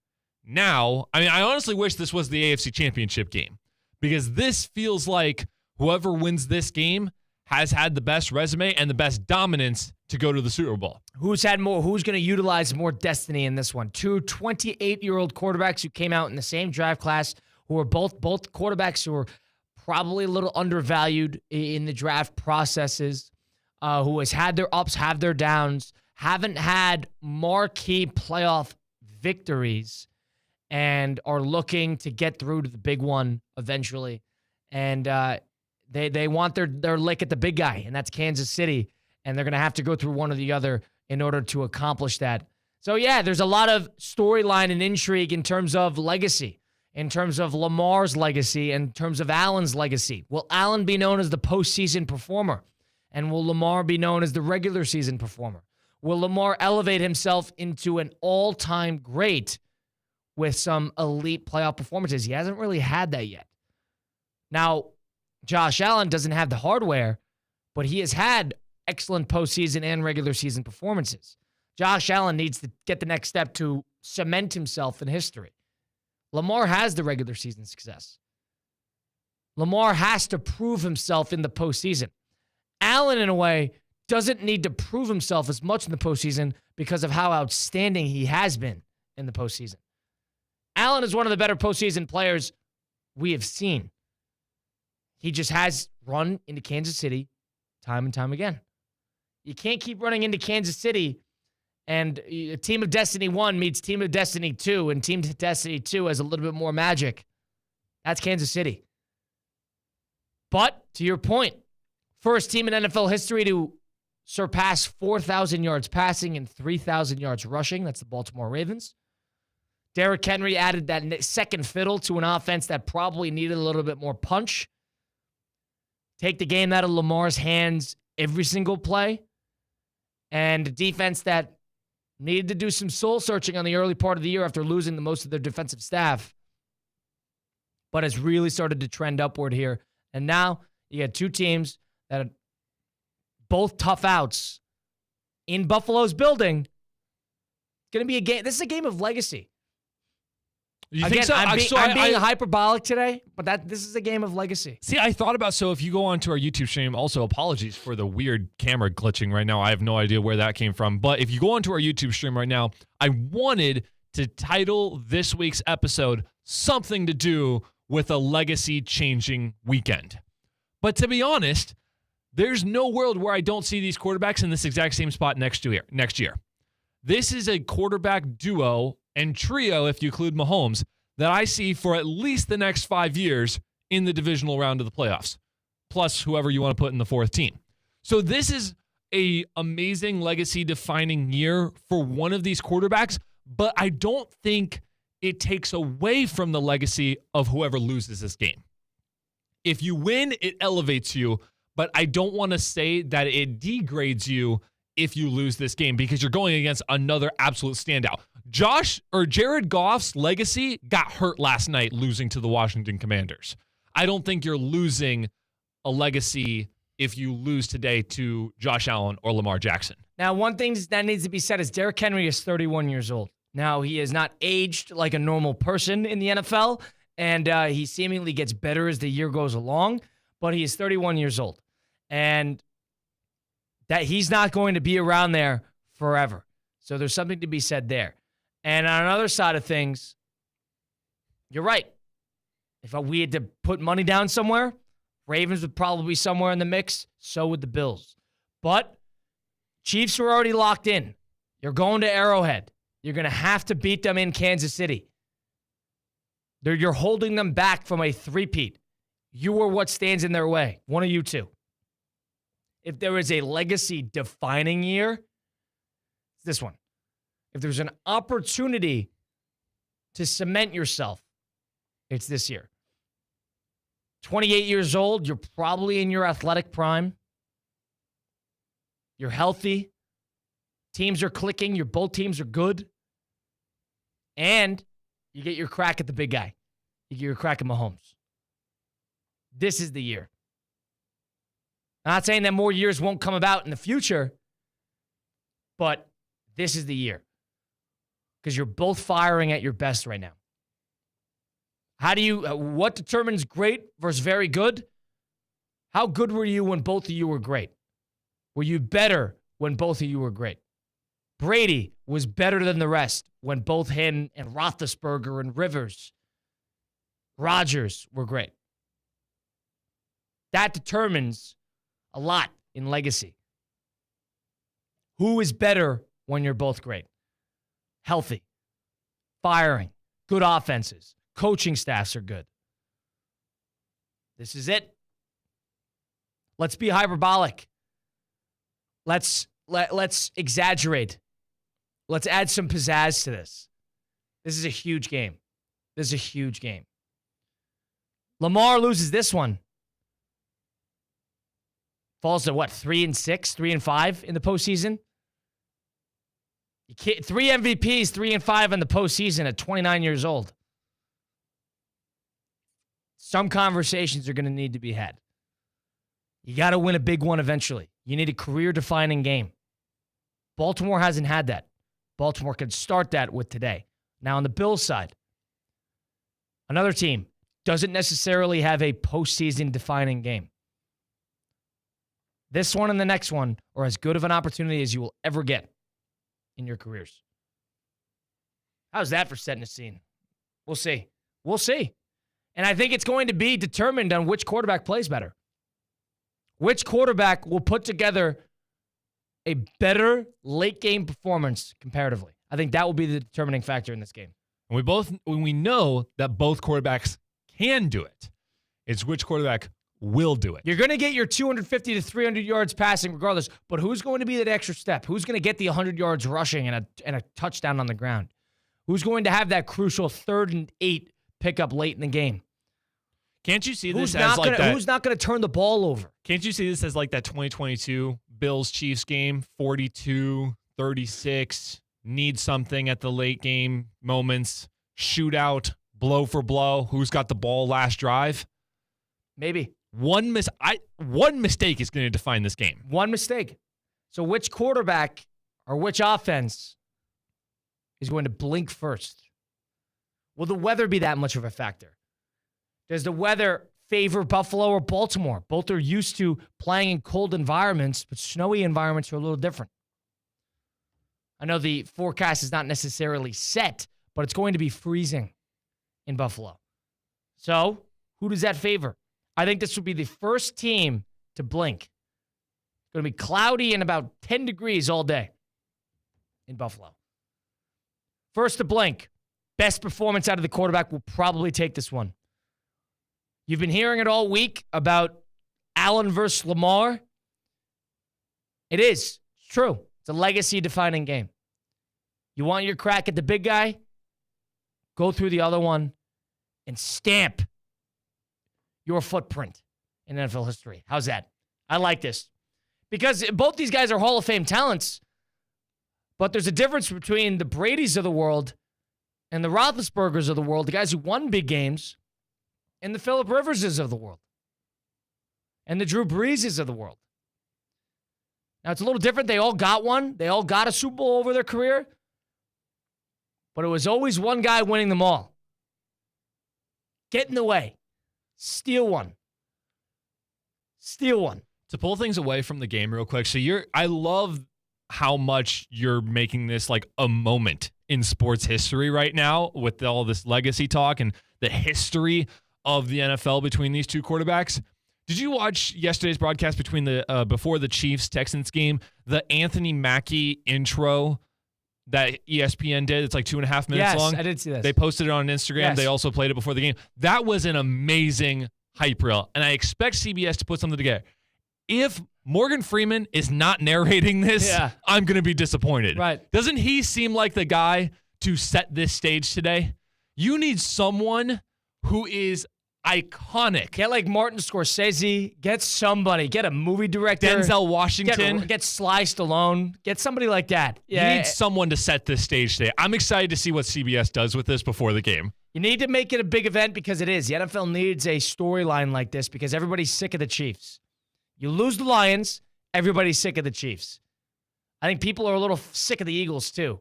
Now, I honestly wish this was the AFC Championship game. Because this feels like whoever wins this game has had the best resume and the best dominance to go to the Super Bowl. Who's had more? Who's going to utilize more destiny in this one? 2 28-year-old quarterbacks who came out in the same draft class, who are both quarterbacks who are probably a little undervalued in the draft processes, who has had their ups, have their downs, haven't had marquee playoff victories, and are looking to get through to the big one eventually. And they want their lick at the big guy, and that's Kansas City. And they're going to have to go through one or the other in order to accomplish that. So, yeah, there's a lot of storyline and intrigue in terms of legacy, in terms of Lamar's legacy, in terms of Allen's legacy. Will Allen be known as the postseason performer? And will Lamar be known as the regular season performer? Will Lamar elevate himself into an all-time great with some elite playoff performances? He hasn't really had that yet. Now, Josh Allen doesn't have the hardware, but he has had excellent postseason and regular season performances. Josh Allen needs to get the next step to cement himself in history. Lamar has the regular season success. Lamar has to prove himself in the postseason. Allen, in a way, doesn't need to prove himself as much in the postseason because of how outstanding he has been in the postseason. Allen is one of the better postseason players we have seen. He just has run into Kansas City time and time again. You can't keep running into Kansas City and a Team of Destiny 1 meets Team of Destiny 2, and Team of Destiny 2 has a little bit more magic. That's Kansas City. But, to your point, first team in NFL history to surpass 4,000 yards passing and 3,000 yards rushing. That's the Baltimore Ravens. Derrick Henry added that second fiddle to an offense that probably needed a little bit more punch. Take the game out of Lamar's hands every single play. And a defense that needed to do some soul searching on the early part of the year after losing the most of their defensive staff, but has really started to trend upward here. And now you got two teams that are both tough outs in Buffalo's building. It's going to be a game. This is a game of legacy. You Again, think so? I'm being hyperbolic today, but this is a game of legacy. See, I thought about, so if you go onto our YouTube stream, also apologies for the weird camera glitching right now. I have no idea where that came from. But if you go onto our YouTube stream right now, I wanted to title this week's episode something to do with a legacy-changing weekend. But to be honest, there's no world where I don't see these quarterbacks in this exact same spot next year. This is a quarterback duo and trio, if you include Mahomes, that I see for at least the next 5 years in the divisional round of the playoffs, plus whoever you want to put in the fourth team. So this is a amazing legacy-defining year for one of these quarterbacks, but I don't think it takes away from the legacy of whoever loses this game. If you win, it elevates you, but I don't want to say that it degrades you if you lose this game because you're going against another absolute standout. Jared Goff's legacy got hurt last night losing to the Washington Commanders. I don't think you're losing a legacy if you lose today to Josh Allen or Lamar Jackson. Now, one thing that needs to be said is Derrick Henry is 31 years old. Now, he is not aged like a normal person in the NFL, and he seemingly gets better as the year goes along, but he is 31 years old. And that he's not going to be around there forever. So there's something to be said there. And on another side of things, you're right. If we had to put money down somewhere, Ravens would probably be somewhere in the mix. So would the Bills. But Chiefs are already locked in. You're going to Arrowhead. You're going to have to beat them in Kansas City. You're holding them back from a three-peat. You are what stands in their way. One of you two. If there is a legacy-defining year, it's this one. If there's an opportunity to cement yourself, it's this year. 28 years old, you're probably in your athletic prime. You're healthy. Teams are clicking. Both teams are good. And you get your crack at the big guy. You get your crack at Mahomes. This is the year. I'm not saying that more years won't come about in the future, but this is the year. Because you're both firing at your best right now. What determines great versus very good? How good were you when both of you were great? Were you better when both of you were great? Brady was better than the rest when both him and Roethlisberger and Rivers, Rodgers were great. That determines a lot in legacy. Who is better when you're both great? Healthy, firing, good offenses, coaching staffs are good. This is it. Let's be hyperbolic. Let's exaggerate. Let's add some pizzazz to this. This is a huge game. This is a huge game. Lamar loses this one. Falls to what, 3-6, 3-5 in the postseason? 3 MVPs, 3-5 in the postseason at 29 years old. Some conversations are going to need to be had. You got to win a big one eventually. You need a career-defining game. Baltimore hasn't had that. Baltimore can start that with today. Now on the Bills side, another team doesn't necessarily have a postseason-defining game. This one and the next one are as good of an opportunity as you will ever get in your careers. How's that for setting a scene? We'll see. We'll see. And I think it's going to be determined on which quarterback plays better. Which quarterback will put together a better late game performance comparatively. I think that will be the determining factor in this game. And we know that both quarterbacks can do it. It's which quarterback will do it. You're going to get your 250 to 300 yards passing regardless, but who's going to be that extra step? Who's going to get the 100 yards rushing and a touchdown on the ground? Who's going to have that crucial 3rd and 8 pickup late in the game? Can't you see this as like that? Who's not going to turn the ball over? Can't you see this as like that 2022 Bills-Chiefs game, 42-36, need something at the late game moments, shootout, blow for blow, who's got the ball last drive? Maybe. One mistake is going to define this game. One mistake. So which quarterback or which offense is going to blink first? Will the weather be that much of a factor? Does the weather favor Buffalo or Baltimore? Both are used to playing in cold environments, but snowy environments are a little different. I know the forecast is not necessarily set, but it's going to be freezing in Buffalo. So, who does that favor? I think this will be the first team to blink. It's going to be cloudy and about 10 degrees all day in Buffalo. First to blink. Best performance out of the quarterback will probably take this one. You've been hearing it all week about Allen versus Lamar. It is. It's true. It's a legacy-defining game. You want your crack at the big guy? Go through the other one and stamp your footprint in NFL history. How's that? I like this. Because both these guys are Hall of Fame talents, but there's a difference between the Bradys of the world and the Roethlisbergers of the world, the guys who won big games, and the Phillip Riverses of the world, and the Drew Breeses of the world. Now, it's a little different. They all got one. They all got a Super Bowl over their career. But it was always one guy winning them all. Get in the way. Steal one. Steal one. To pull things away from the game real quick. So I love how much you're making this like a moment in sports history right now with all this legacy talk and the history of the NFL between these two quarterbacks. Did you watch yesterday's broadcast between the before the Chiefs-Texans game, the Anthony Mackie intro that ESPN did? It's like 2.5 minutes long. Yes, I did see this. They posted it on Instagram. Yes. They also played it before the game. That was an amazing hype reel, and I expect CBS to put something together. If Morgan Freeman is not narrating this, I'm going to be disappointed. Right. Doesn't he seem like the guy to set this stage today? You need someone who is iconic. Get like Martin Scorsese. Get somebody. Get a movie director. Denzel Washington. Get Sly Stallone. Get somebody like that. Yeah. You need someone to set this stage today. I'm excited to see what CBS does with this before the game. You need to make it a big event because it is. The NFL needs a storyline like this because everybody's sick of the Chiefs. You lose the Lions, everybody's sick of the Chiefs. I think people are a little sick of the Eagles too.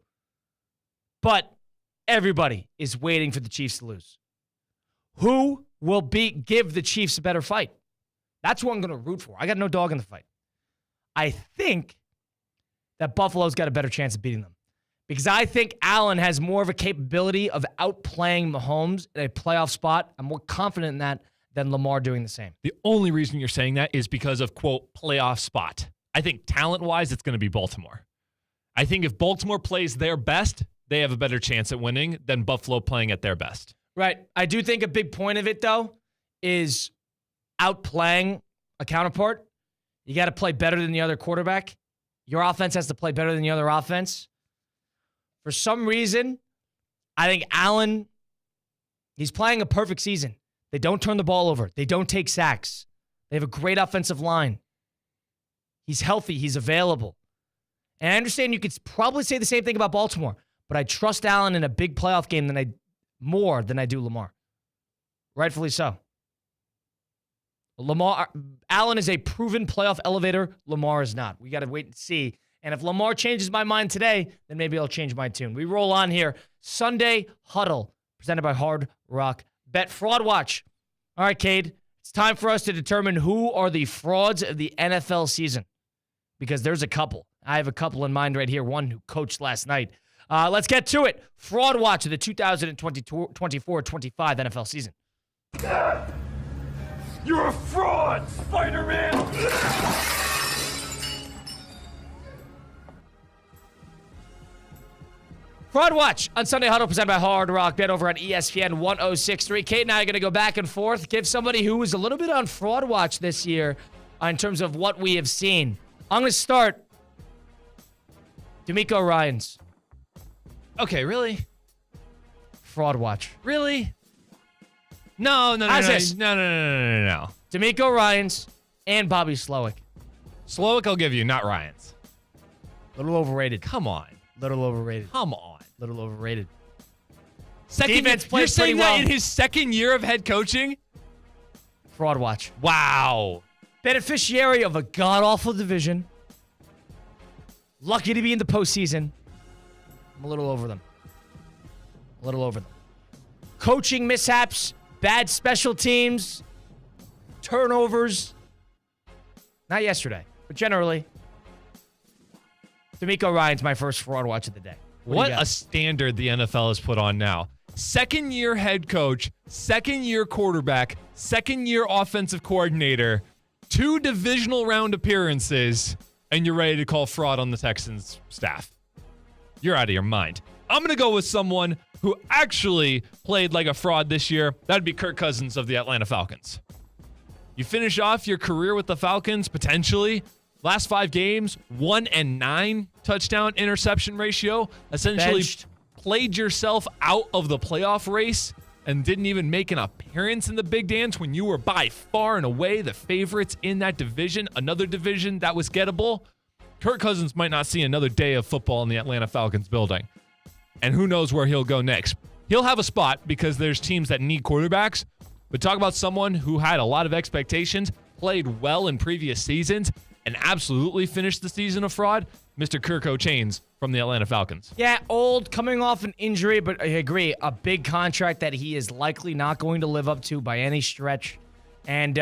But everybody is waiting for the Chiefs to lose. Who will give the Chiefs a better fight? That's who I'm going to root for. I got no dog in the fight. I think that Buffalo's got a better chance of beating them because I think Allen has more of a capability of outplaying Mahomes in a playoff spot. I'm more confident in that than Lamar doing the same. The only reason you're saying that is because of, quote, playoff spot. I think talent-wise, it's going to be Baltimore. I think if Baltimore plays their best, they have a better chance at winning than Buffalo playing at their best. Right. I do think a big point of it, though, is outplaying a counterpart. You got to play better than the other quarterback. Your offense has to play better than the other offense. For some reason, I think Allen, he's playing a perfect season. They don't turn the ball over. They don't take sacks. They have a great offensive line. He's healthy. He's available. And I understand you could probably say the same thing about Baltimore, but I trust Allen in a big playoff game more than I do Lamar. Rightfully so. Allen is a proven playoff elevator. Lamar is not. We got to wait and see. And if Lamar changes my mind today, then maybe I'll change my tune. We roll on here. Sunday Huddle, presented by Hard Rock Bet. Fraud Watch. All right, Cade, it's time for us to determine who are the frauds of the NFL season because there's a couple. I have a couple in mind right here, one who coached last night. Let's get to it. Fraud Watch of the 2024-25 NFL season. You're a fraud, Spider-Man! Fraud Watch on Sunday Huddle, presented by Hard Rock Bet over on ESPN 106.3. Kate and I are going to go back and forth, give somebody who was a little bit on Fraud Watch this year in terms of what we have seen. I'm going to start D'Amico Ryans. Okay, really? Fraud Watch. Really? No. How's this? No. D'Amico Ryans and Bobby Slowick. Slowick I'll give you, not Ryans. Little overrated. Come on. Little overrated. Come on. Little overrated. Defense played You're saying that in his second year of head coaching? Fraud Watch. Wow. Beneficiary of a god-awful division. Lucky to be in the postseason. I'm a little over them. Coaching mishaps, bad special teams, turnovers. Not yesterday, but generally. D'Amico Ryans, my first Fraud Watch of the day. What a standard the NFL has put on now. Second-year head coach, second-year quarterback, second-year offensive coordinator, 2 divisional round appearances, and you're ready to call fraud on the Texans staff. You're out of your mind. I'm going to go with someone who actually played like a fraud this year. That'd be Kirk Cousins of the Atlanta Falcons. You finish off your career with the Falcons, potentially. Last 5 games, 1-9 touchdown interception ratio. Essentially played yourself out of the playoff race and didn't even make an appearance in the big dance when you were by far and away the favorites in that division. Another division that was gettable. Kirk Cousins might not see another day of football in the Atlanta Falcons building. And who knows where he'll go next. He'll have a spot because there's teams that need quarterbacks. But talk about someone who had a lot of expectations, played well in previous seasons, and absolutely finished the season of fraud, Mr. Kirk Chainz from the Atlanta Falcons. Yeah, old, coming off an injury, but I agree, a big contract that he is likely not going to live up to by any stretch. And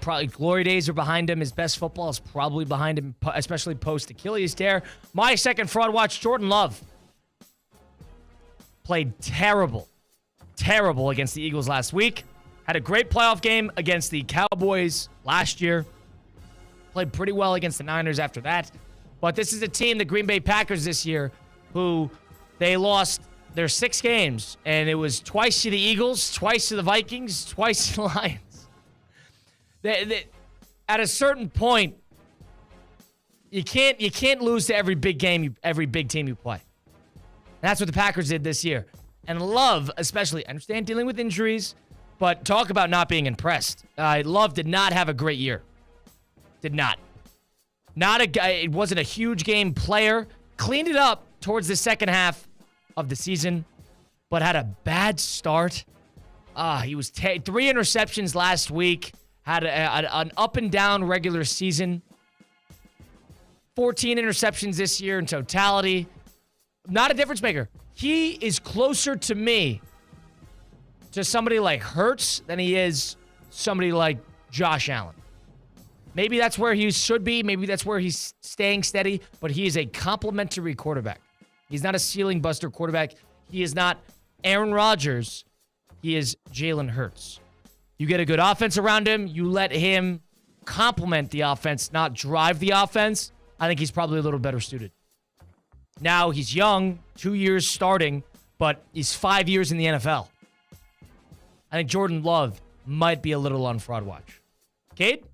probably glory days are behind him. His best football is probably behind him, especially post-Achilles tear. My second Fraud Watch, Jordan Love. Played terrible against the Eagles last week. Had a great playoff game against the Cowboys last year. Played pretty well against the Niners after that. But this is a team, the Green Bay Packers this year, who they lost their 6 games. And it was twice to the Eagles, twice to the Vikings, twice to the Lions. At a certain point, you can't lose to every big game, every big team you play. And that's what the Packers did this year. And Love, especially, I understand dealing with injuries, but talk about not being impressed. Love did not have a great year. Did not. Not a guy. It wasn't a huge game player. Cleaned it up towards the second half of the season, but had a bad start. He was 3 interceptions last week. Had an up and down regular season. 14 interceptions this year in totality. Not a difference maker. He is closer to me to somebody like Hurts than he is somebody like Josh Allen. Maybe that's where he should be. Maybe that's where he's staying steady. But he is a complimentary quarterback. He's not a ceiling buster quarterback. He is not Aaron Rodgers. He is Jalen Hurts. You get a good offense around him. You let him complement the offense, not drive the offense. I think he's probably a little better suited. Now, he's young, 2 years starting, but he's 5 years in the NFL. I think Jordan Love might be a little on Fraud Watch. Cade?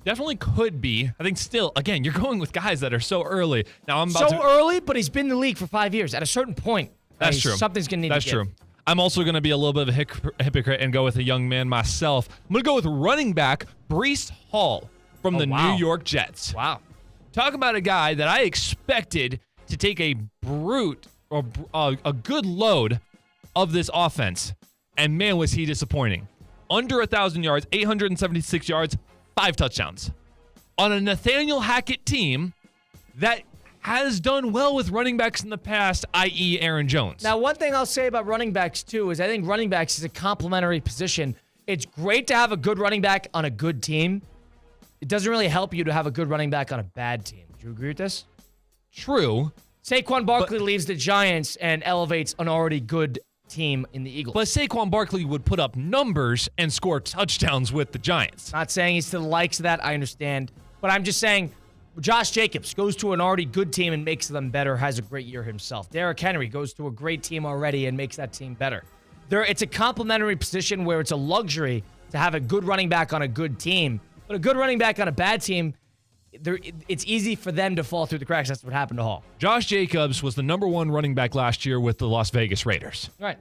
Definitely could be. I think still, again, you're going with guys that are so early. Now I'm about early, but he's been in the league for 5 years. At a certain point, that's true. Something's going to need to give. That's true. I'm also going to be a little bit of a hypocrite and go with a young man myself. I'm going to go with running back Breece Hall from the New York Jets. Wow. Talk about a guy that I expected to take a a good load of this offense. And man, was he disappointing. Under 1,000 yards, 876 yards, 5 touchdowns. On a Nathaniel Hackett team that has done well with running backs in the past, i.e. Aaron Jones. Now, one thing I'll say about running backs, too, is I think running backs is a complementary position. It's great to have a good running back on a good team. It doesn't really help you to have a good running back on a bad team. Do you agree with this? True. Saquon Barkley leaves the Giants and elevates an already good team in the Eagles. But Saquon Barkley would put up numbers and score touchdowns with the Giants. Not saying he's to the likes of that. I understand. But I'm just saying Josh Jacobs goes to an already good team and makes them better, has a great year himself. Derrick Henry goes to a great team already and makes that team better. It's a complementary position where it's a luxury to have a good running back on a good team. But a good running back on a bad team, it's easy for them to fall through the cracks. That's what happened to Hall. Josh Jacobs was the number 1 running back last year with the Las Vegas Raiders. Right.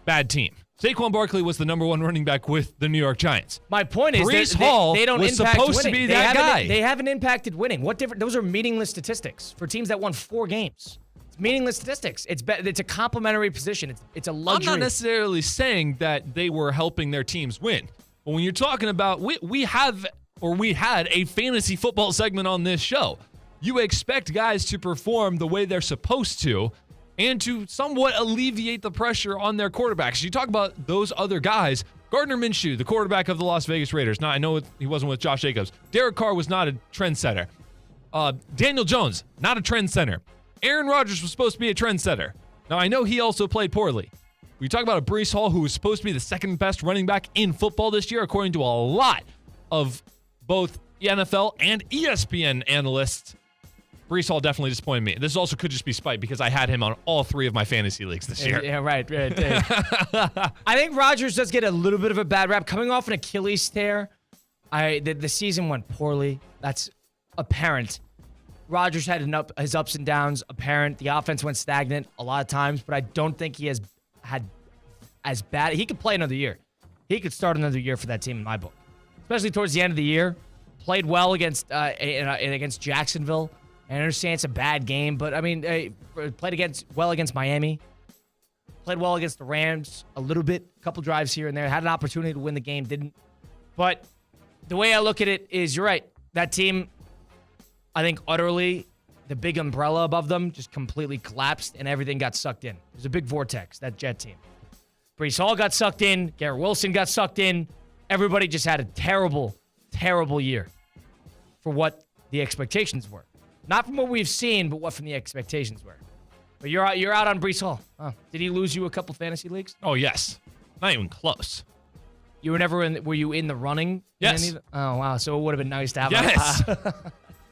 Bad team. Saquon Barkley was the number 1 running back with the New York Giants. My point is Brees Hall they don't was impact supposed winning. to be that guy. They haven't impacted winning. What different? Those are meaningless statistics for teams that won 4 games. It's meaningless statistics. It's a complementary position. It's a luxury. I'm not necessarily saying that they were helping their teams win. But when you're talking about, we had a fantasy football segment on this show. You expect guys to perform the way they're supposed to and to somewhat alleviate the pressure on their quarterbacks. You talk about those other guys. Gardner Minshew, the quarterback of the Las Vegas Raiders. Now, I know he wasn't with Josh Jacobs. Derek Carr was not a trendsetter. Daniel Jones, not a trendsetter. Aaron Rodgers was supposed to be a trendsetter. Now, I know he also played poorly. We talk about a Brees Hall who was supposed to be the second best running back in football this year, according to a lot of both NFL and ESPN analysts. Brees Hall definitely disappointed me. This also could just be spite because I had him on all 3 of my fantasy leagues this year. Yeah, right. I think Rodgers does get a little bit of a bad rap. Coming off an Achilles tear, the season went poorly. That's apparent. Rodgers had his ups and downs apparent. The offense went stagnant a lot of times, but I don't think he has had as bad. He could play another year. He could start another year for that team in my book, especially towards the end of the year. Played well against Jacksonville. I understand it's a bad game, but I mean, played well against Miami. Played well against the Rams a little bit, a couple drives here and there. Had an opportunity to win the game, didn't. But the way I look at it is, you're right. That team, I think utterly, the big umbrella above them just completely collapsed and everything got sucked in. It was a big vortex, that Jet team. Brees Hall got sucked in. Garrett Wilson got sucked in. Everybody just had a terrible, terrible year for what the expectations were. Not from what we've seen, but what from the expectations were. But you're out on Brees Hall. Oh, did he lose you a couple fantasy leagues? Oh, yes. Not even close. You were never were you in the running? Yes. Oh, wow. So it would have been nice to have Yes.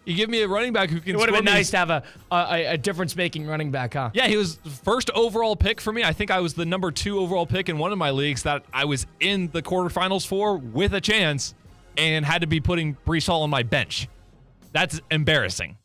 You give me a running back who can It would have been nice to have a difference-making running back, huh? Yeah, he was the first overall pick for me. I think I was the number 2 overall pick in one of my leagues that I was in the quarterfinals for with a chance and had to be putting Brees Hall on my bench. That's embarrassing.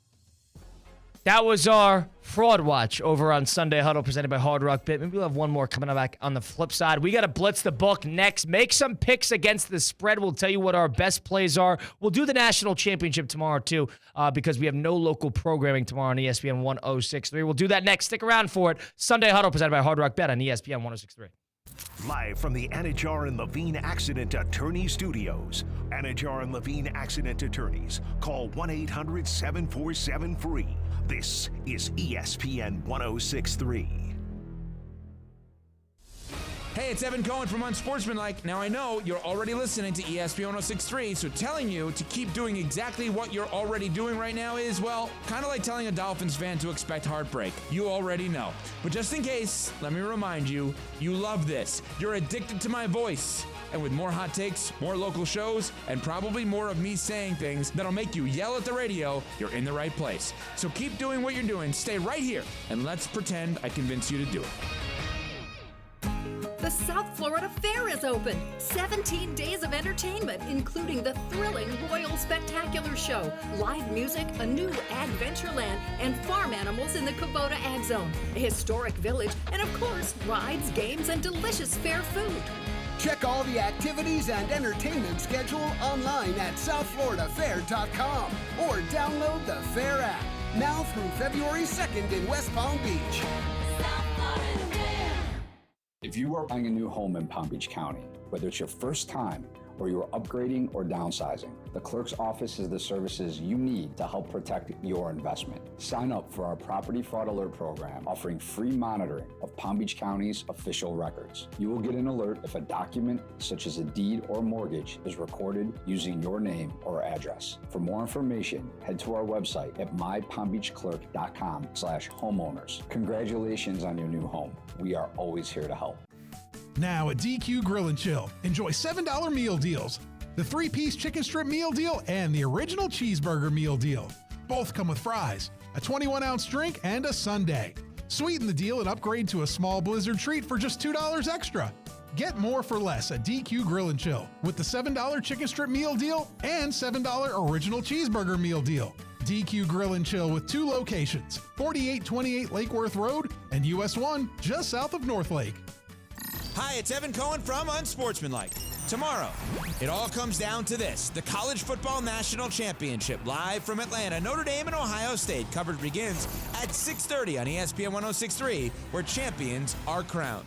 That was our Fraud Watch over on Sunday Huddle presented by Hard Rock Bit. Maybe we'll have one more coming up back on the flip side. We got to blitz the book next. Make some picks against the spread. We'll tell you what our best plays are. We'll do the national championship tomorrow, too, because we have no local programming tomorrow on ESPN 106.3. We'll do that next. Stick around for it. Sunday Huddle presented by Hard Rock Bet on ESPN 106.3. Live from the Anajar and Levine Accident Attorney Studios. Anajar and Levine Accident Attorneys. Call 1-800-747-FREE. This is ESPN 106.3. Hey, it's Evan Cohen from Unsportsmanlike. Now, I know you're already listening to ESPN 106.3, so telling you to keep doing exactly what you're already doing right now is, well, kind of like telling a Dolphins fan to expect heartbreak. You already know. But just in case, let me remind you, you love this. You're addicted to my voice. And with more hot takes, more local shows, and probably more of me saying things that'll make you yell at the radio, you're in the right place. So keep doing what you're doing. Stay right here, and let's pretend I convinced you to do it. The South Florida Fair is open. 17 days of entertainment, including the thrilling Royal Spectacular Show, live music, a new Adventureland, and farm animals in the Kubota Ag Zone, a historic village, and of course, rides, games, and delicious fair food. Check all the activities and entertainment schedule online at southfloridafair.com or download the Fair app. Now through February 2nd in West Palm Beach. If you are buying a new home in Palm Beach County, whether it's your first time or you're upgrading or downsizing, the clerk's office is the services you need to help protect your investment. Sign up for our Property Fraud Alert program, offering free monitoring of Palm Beach County's official records. You will get an alert if a document, such as a deed or mortgage, is recorded using your name or address. For more information, head to our website at mypalmbeachclerk.com/homeowners. Congratulations on your new home. We are always here to help. Now at DQ Grill and Chill, enjoy $7 meal deals. The 3-piece chicken strip meal deal and the original cheeseburger meal deal. Both come with fries, a 21-ounce drink, and a sundae. Sweeten the deal and upgrade to a small Blizzard treat for just $2 extra. Get more for less at DQ Grill and Chill with the $7 chicken strip meal deal and $7 original cheeseburger meal deal. DQ Grill and Chill with 2 locations, 4828 Lake Worth Road and US 1 just south of North Lake. Hi, it's Evan Cohen from Unsportsmanlike. Tomorrow, it all comes down to this: the College Football National Championship, live from Atlanta. Notre Dame and Ohio State. Coverage begins at 6:30 on ESPN 106.3, where champions are crowned.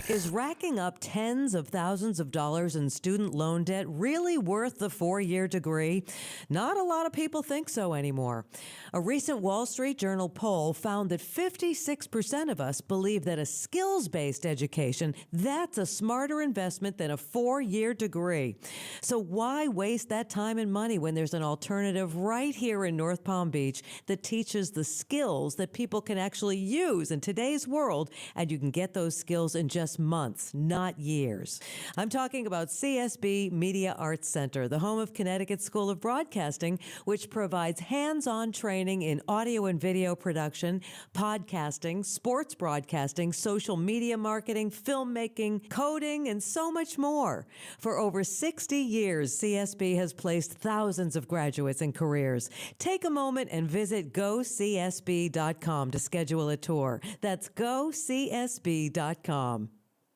Is racking up tens of thousands of dollars in student loan debt really worth the 4-year degree? Not a lot of people think so anymore. A recent Wall Street Journal poll found that 56% of us believe that a skills-based education, that's a smarter investment than a 4-year degree. So why waste that time and money when there's an alternative right here in North Palm Beach that teaches the skills that people can actually use in today's world, and you can get those skills in just months, not years. I'm talking about CSB Media Arts Center, the home of Connecticut School of Broadcasting, which provides hands-on training in audio and video production, podcasting, sports broadcasting, social media marketing, filmmaking, coding, and so much more. For over 60 years, CSB has placed thousands of graduates in careers. Take a moment and visit GoCSB.com to schedule a tour. That's GoCSB.com.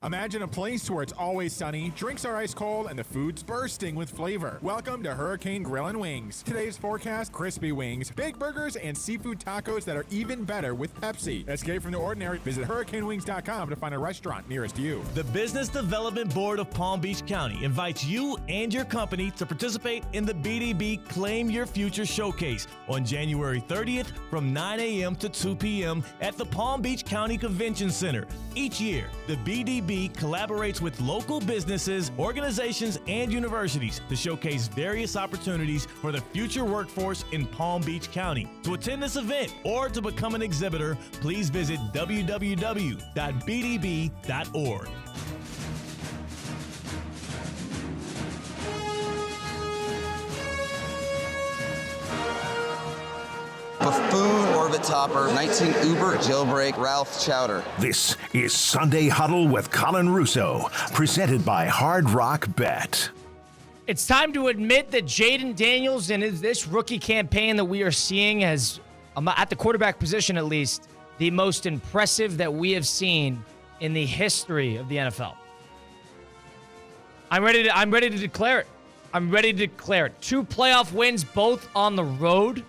Imagine a place where it's always sunny, drinks are ice cold, and the food's bursting with flavor. Welcome to Hurricane Grill and Wings. Today's forecast: crispy wings, big burgers, and seafood tacos that are even better with Pepsi. Escape from the ordinary. Visit hurricanewings.com to find a restaurant nearest you. The Business Development Board of Palm Beach County invites you and your company to participate in the BDB Claim Your Future Showcase on January 30th from 9 a.m. to 2 p.m. at the Palm Beach County Convention Center. Each year, the BDB collaborates with local businesses, organizations, and universities to showcase various opportunities for the future workforce in Palm Beach County. To attend this event or to become an exhibitor, please visit www.bdb.org. Buffoon, Orbit Topper, 19 Uber, Jailbreak, Ralph Chowder. This is Sunday Huddle with Colin Russo, presented by Hard Rock Bet. It's time to admit that Jaden Daniels and this rookie campaign that we are seeing has, at the quarterback position at least, the most impressive that we have seen in the history of the NFL. I'm ready to declare it. I'm ready to declare it. 2 playoff wins, both on the road.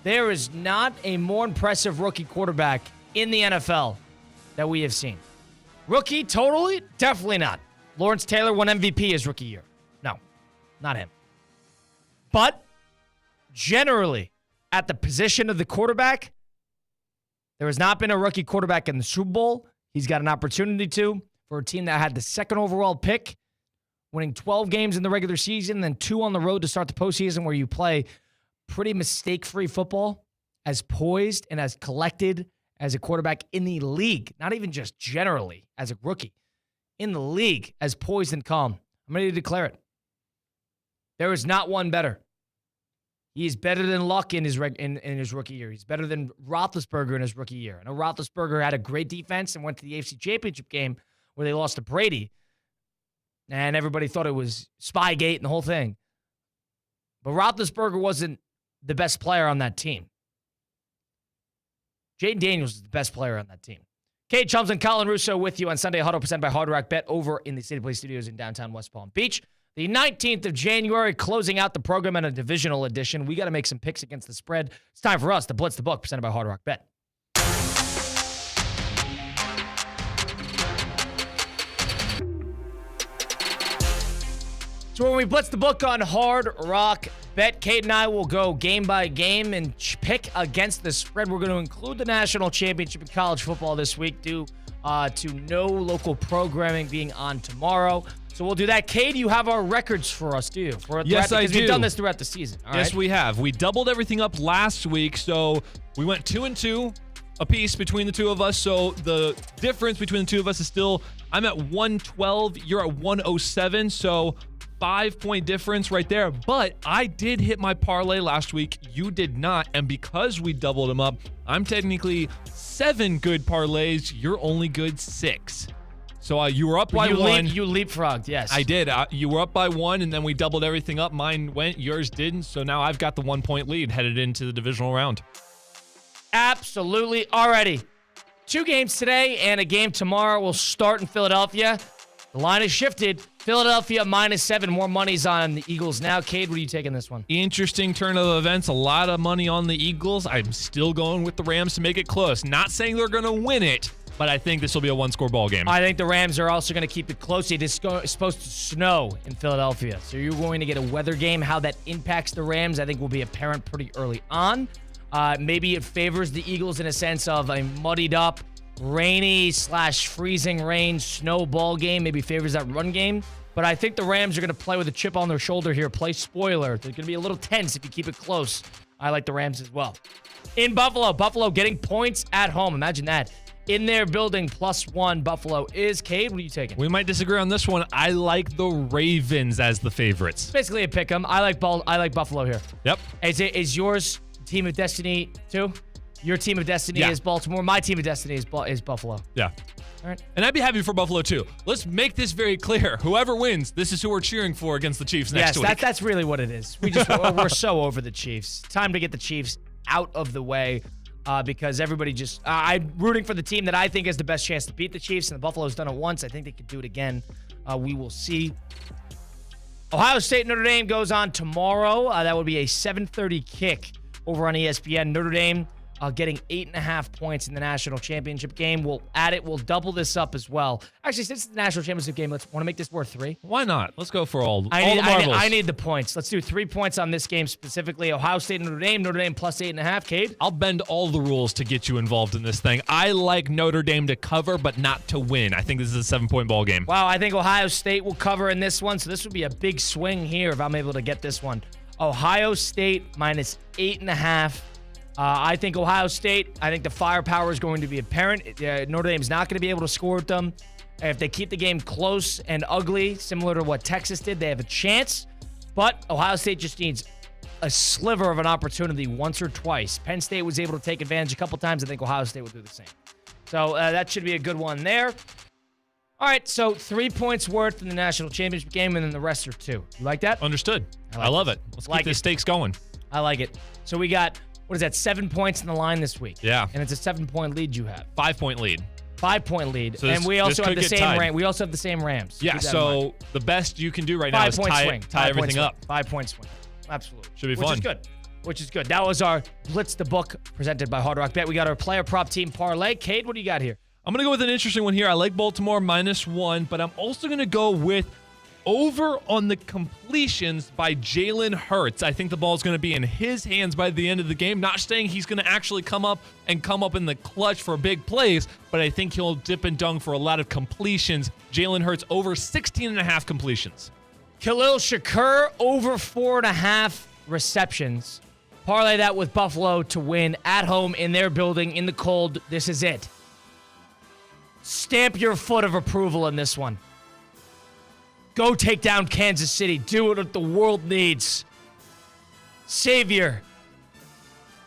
There is not a more impressive rookie quarterback in the NFL that we have seen. Rookie, totally? Definitely not. Lawrence Taylor won MVP his rookie year. No, not him. But generally, at the position of the quarterback, there has not been a rookie quarterback in the Super Bowl. He's got an opportunity to, for a team that had the 2nd overall pick, winning 12 games in the regular season, then 2 on the road to start the postseason, where you play pretty mistake-free football, as poised and as collected as a quarterback in the league, not even just generally as a rookie, in the league, as poised and calm. I'm ready to declare it. There is not one better. He is better than Luck in his rookie year. He's better than Roethlisberger in his rookie year. I know Roethlisberger had a great defense and went to the AFC Championship game where they lost to Brady, and everybody thought it was Spygate and the whole thing. But Roethlisberger wasn't the best player on that team. Jaden Daniels is the best player on that team. Kate Chums and Colin Russo with you on Sunday Huddle, presented by Hard Rock Bet over in the City Play Studios in downtown West Palm Beach. The 19th of January, closing out the program in a divisional edition. We got to make some picks against the spread. It's time for us to Blitz the Book, presented by Hard Rock Bet. So when we blitz the book on Hard Rock Bet, Kate and I will go game by game and pick against the spread. We're going to include the national championship in college football this week due to no local programming being on tomorrow. So we'll do that. Cade, you have our records for us, do you? Yes, I do. Because we've done this throughout the season. All yes, right? we have. We doubled everything up last week, so we went 2-2 apiece between the two of us. So the difference between the two of us is still, I'm at 112, you're at 107, so 5-point difference right there. But I did hit my parlay last week. You did not, and because we doubled them up, I'm technically 7 good parlays. You're only good 6. So you were up by 1. You leapfrogged, yes. I did. You were up by 1, and then we doubled everything up. Mine went, yours didn't. So now I've got the 1-point lead headed into the divisional round. Absolutely. Alrighty. 2 games today and a game tomorrow. We'll start in Philadelphia. The line has shifted. Philadelphia -7. More money's on the Eagles now. Cade, what are you taking this one? Interesting turn of events. A lot of money on the Eagles. I'm still going with the Rams to make it close. Not saying they're going to win it, but I think this will be a 1-score ball game. I think the Rams are also going to keep it close. It is supposed to snow in Philadelphia. So you're going to get a weather game. How that impacts the Rams, I think, will be apparent pretty early on. Maybe it favors the Eagles in a sense of a muddied up, rainy/freezing rain snow ball game. Maybe favors that run game. But I think the Rams are going to play with a chip on their shoulder here. Play spoiler. They're going to be a little tense if you keep it close. I like the Rams as well. In Buffalo, Buffalo getting points at home. Imagine that. In their building, +1. Buffalo is. Cade, what are you taking? We might disagree on this one. I like the Ravens as the favorites. Basically a pick 'em. I like Buffalo here. Yep. Is yours team of destiny too? Your team of destiny is Baltimore. My team of destiny is Buffalo. Yeah. All right. And I'd be happy for Buffalo too. Let's make this very clear. Whoever wins, this is who we're cheering for against the Chiefs next week. Yes, that's really what it is. We're so over the Chiefs. Time to get the Chiefs out of the way because everybody I'm rooting for the team that I think has the best chance to beat the Chiefs, and the Buffalo's done it once. I think they could do it again. We will see. Ohio State Notre Dame goes on tomorrow. That would be a 7:30 kick over on ESPN. Notre Dame getting 8.5 points in the national championship game. We'll add it. We'll double this up as well. Actually, since it's the national championship game, let's want to make this worth 3. Why not? Let's go for all the marbles. I need the points. Let's do 3 points on this game specifically. Ohio State and Notre Dame +8.5. Cade? I'll bend all the rules to get you involved in this thing. I like Notre Dame to cover, but not to win. I think this is a 7-point ball game. Wow, I think Ohio State will cover in this one, so this would be a big swing here if I'm able to get this one. Ohio State -8.5. I think Ohio State, I think the firepower is going to be apparent. Notre Dame's not going to be able to score with them. If they keep the game close and ugly, similar to what Texas did, they have a chance. But Ohio State just needs a sliver of an opportunity once or twice. Penn State was able to take advantage a couple times. I think Ohio State will do the same. So that should be a good one there. All right, so 3 points worth in the national championship game, and then the rest are 2. You like that? Understood. I love it. Let's keep the stakes going. I like it. So we got... What is that? 7 points in the line this week. Yeah. And it's a 7-point lead you have. 5-point lead. 5-point lead. So and we also have the same Rams. We also have the same Rams. Yeah, so the best you can do right now is tie everything up. 5-point swing. Absolutely. Should be fun. Which is good. That was our Blitz the Book presented by Hard Rock Bet. We got our player prop team parlay. Cade, what do you got here? I'm going to go with an interesting one here. I like Baltimore -1, but I'm also going to go with over on the completions by Jalen Hurts. I think the ball is going to be in his hands by the end of the game. Not saying he's going to actually come up in the clutch for big plays, but I think he'll dip and dunk for a lot of completions. Jalen Hurts over 16.5 completions. Khalil Shakur over 4.5 receptions. Parlay that with Buffalo to win at home in their building in the cold. This is it. Stamp your foot of approval in this one. Go take down Kansas City. Do what the world needs. Savior.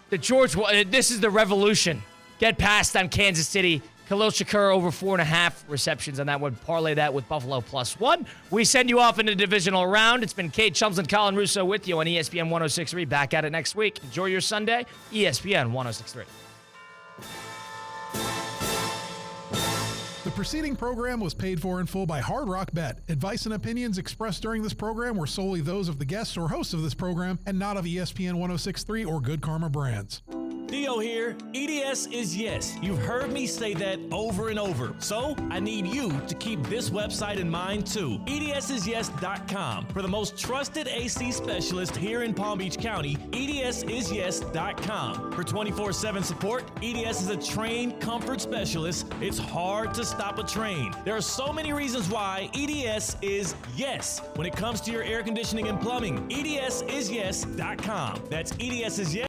This is the revolution. Get past on Kansas City. Khalil Shakur over 4.5 receptions on that one. Parlay that with Buffalo +1. We send you off in the divisional round. It's been Kate Chums and Colin Russo with you on ESPN 106.3. Back at it next week. Enjoy your Sunday. ESPN 106.3. The preceding program was paid for in full by Hard Rock Bet. Advice and opinions expressed during this program were solely those of the guests or hosts of this program and not of ESPN 106.3 or Good Karma Brands. Theo here. EDS is yes. You've heard me say that over and over. So I need you to keep this website in mind too. EDSIsYes.com. For the most trusted AC specialist here in Palm Beach County, EDSIsYes.com. For 24/7 support, EDS is a trained comfort specialist. It's hard to stop a train. There are so many reasons why EDS is yes when it comes to your air conditioning and plumbing. EDSIsYes.com. That's EDSIsYes.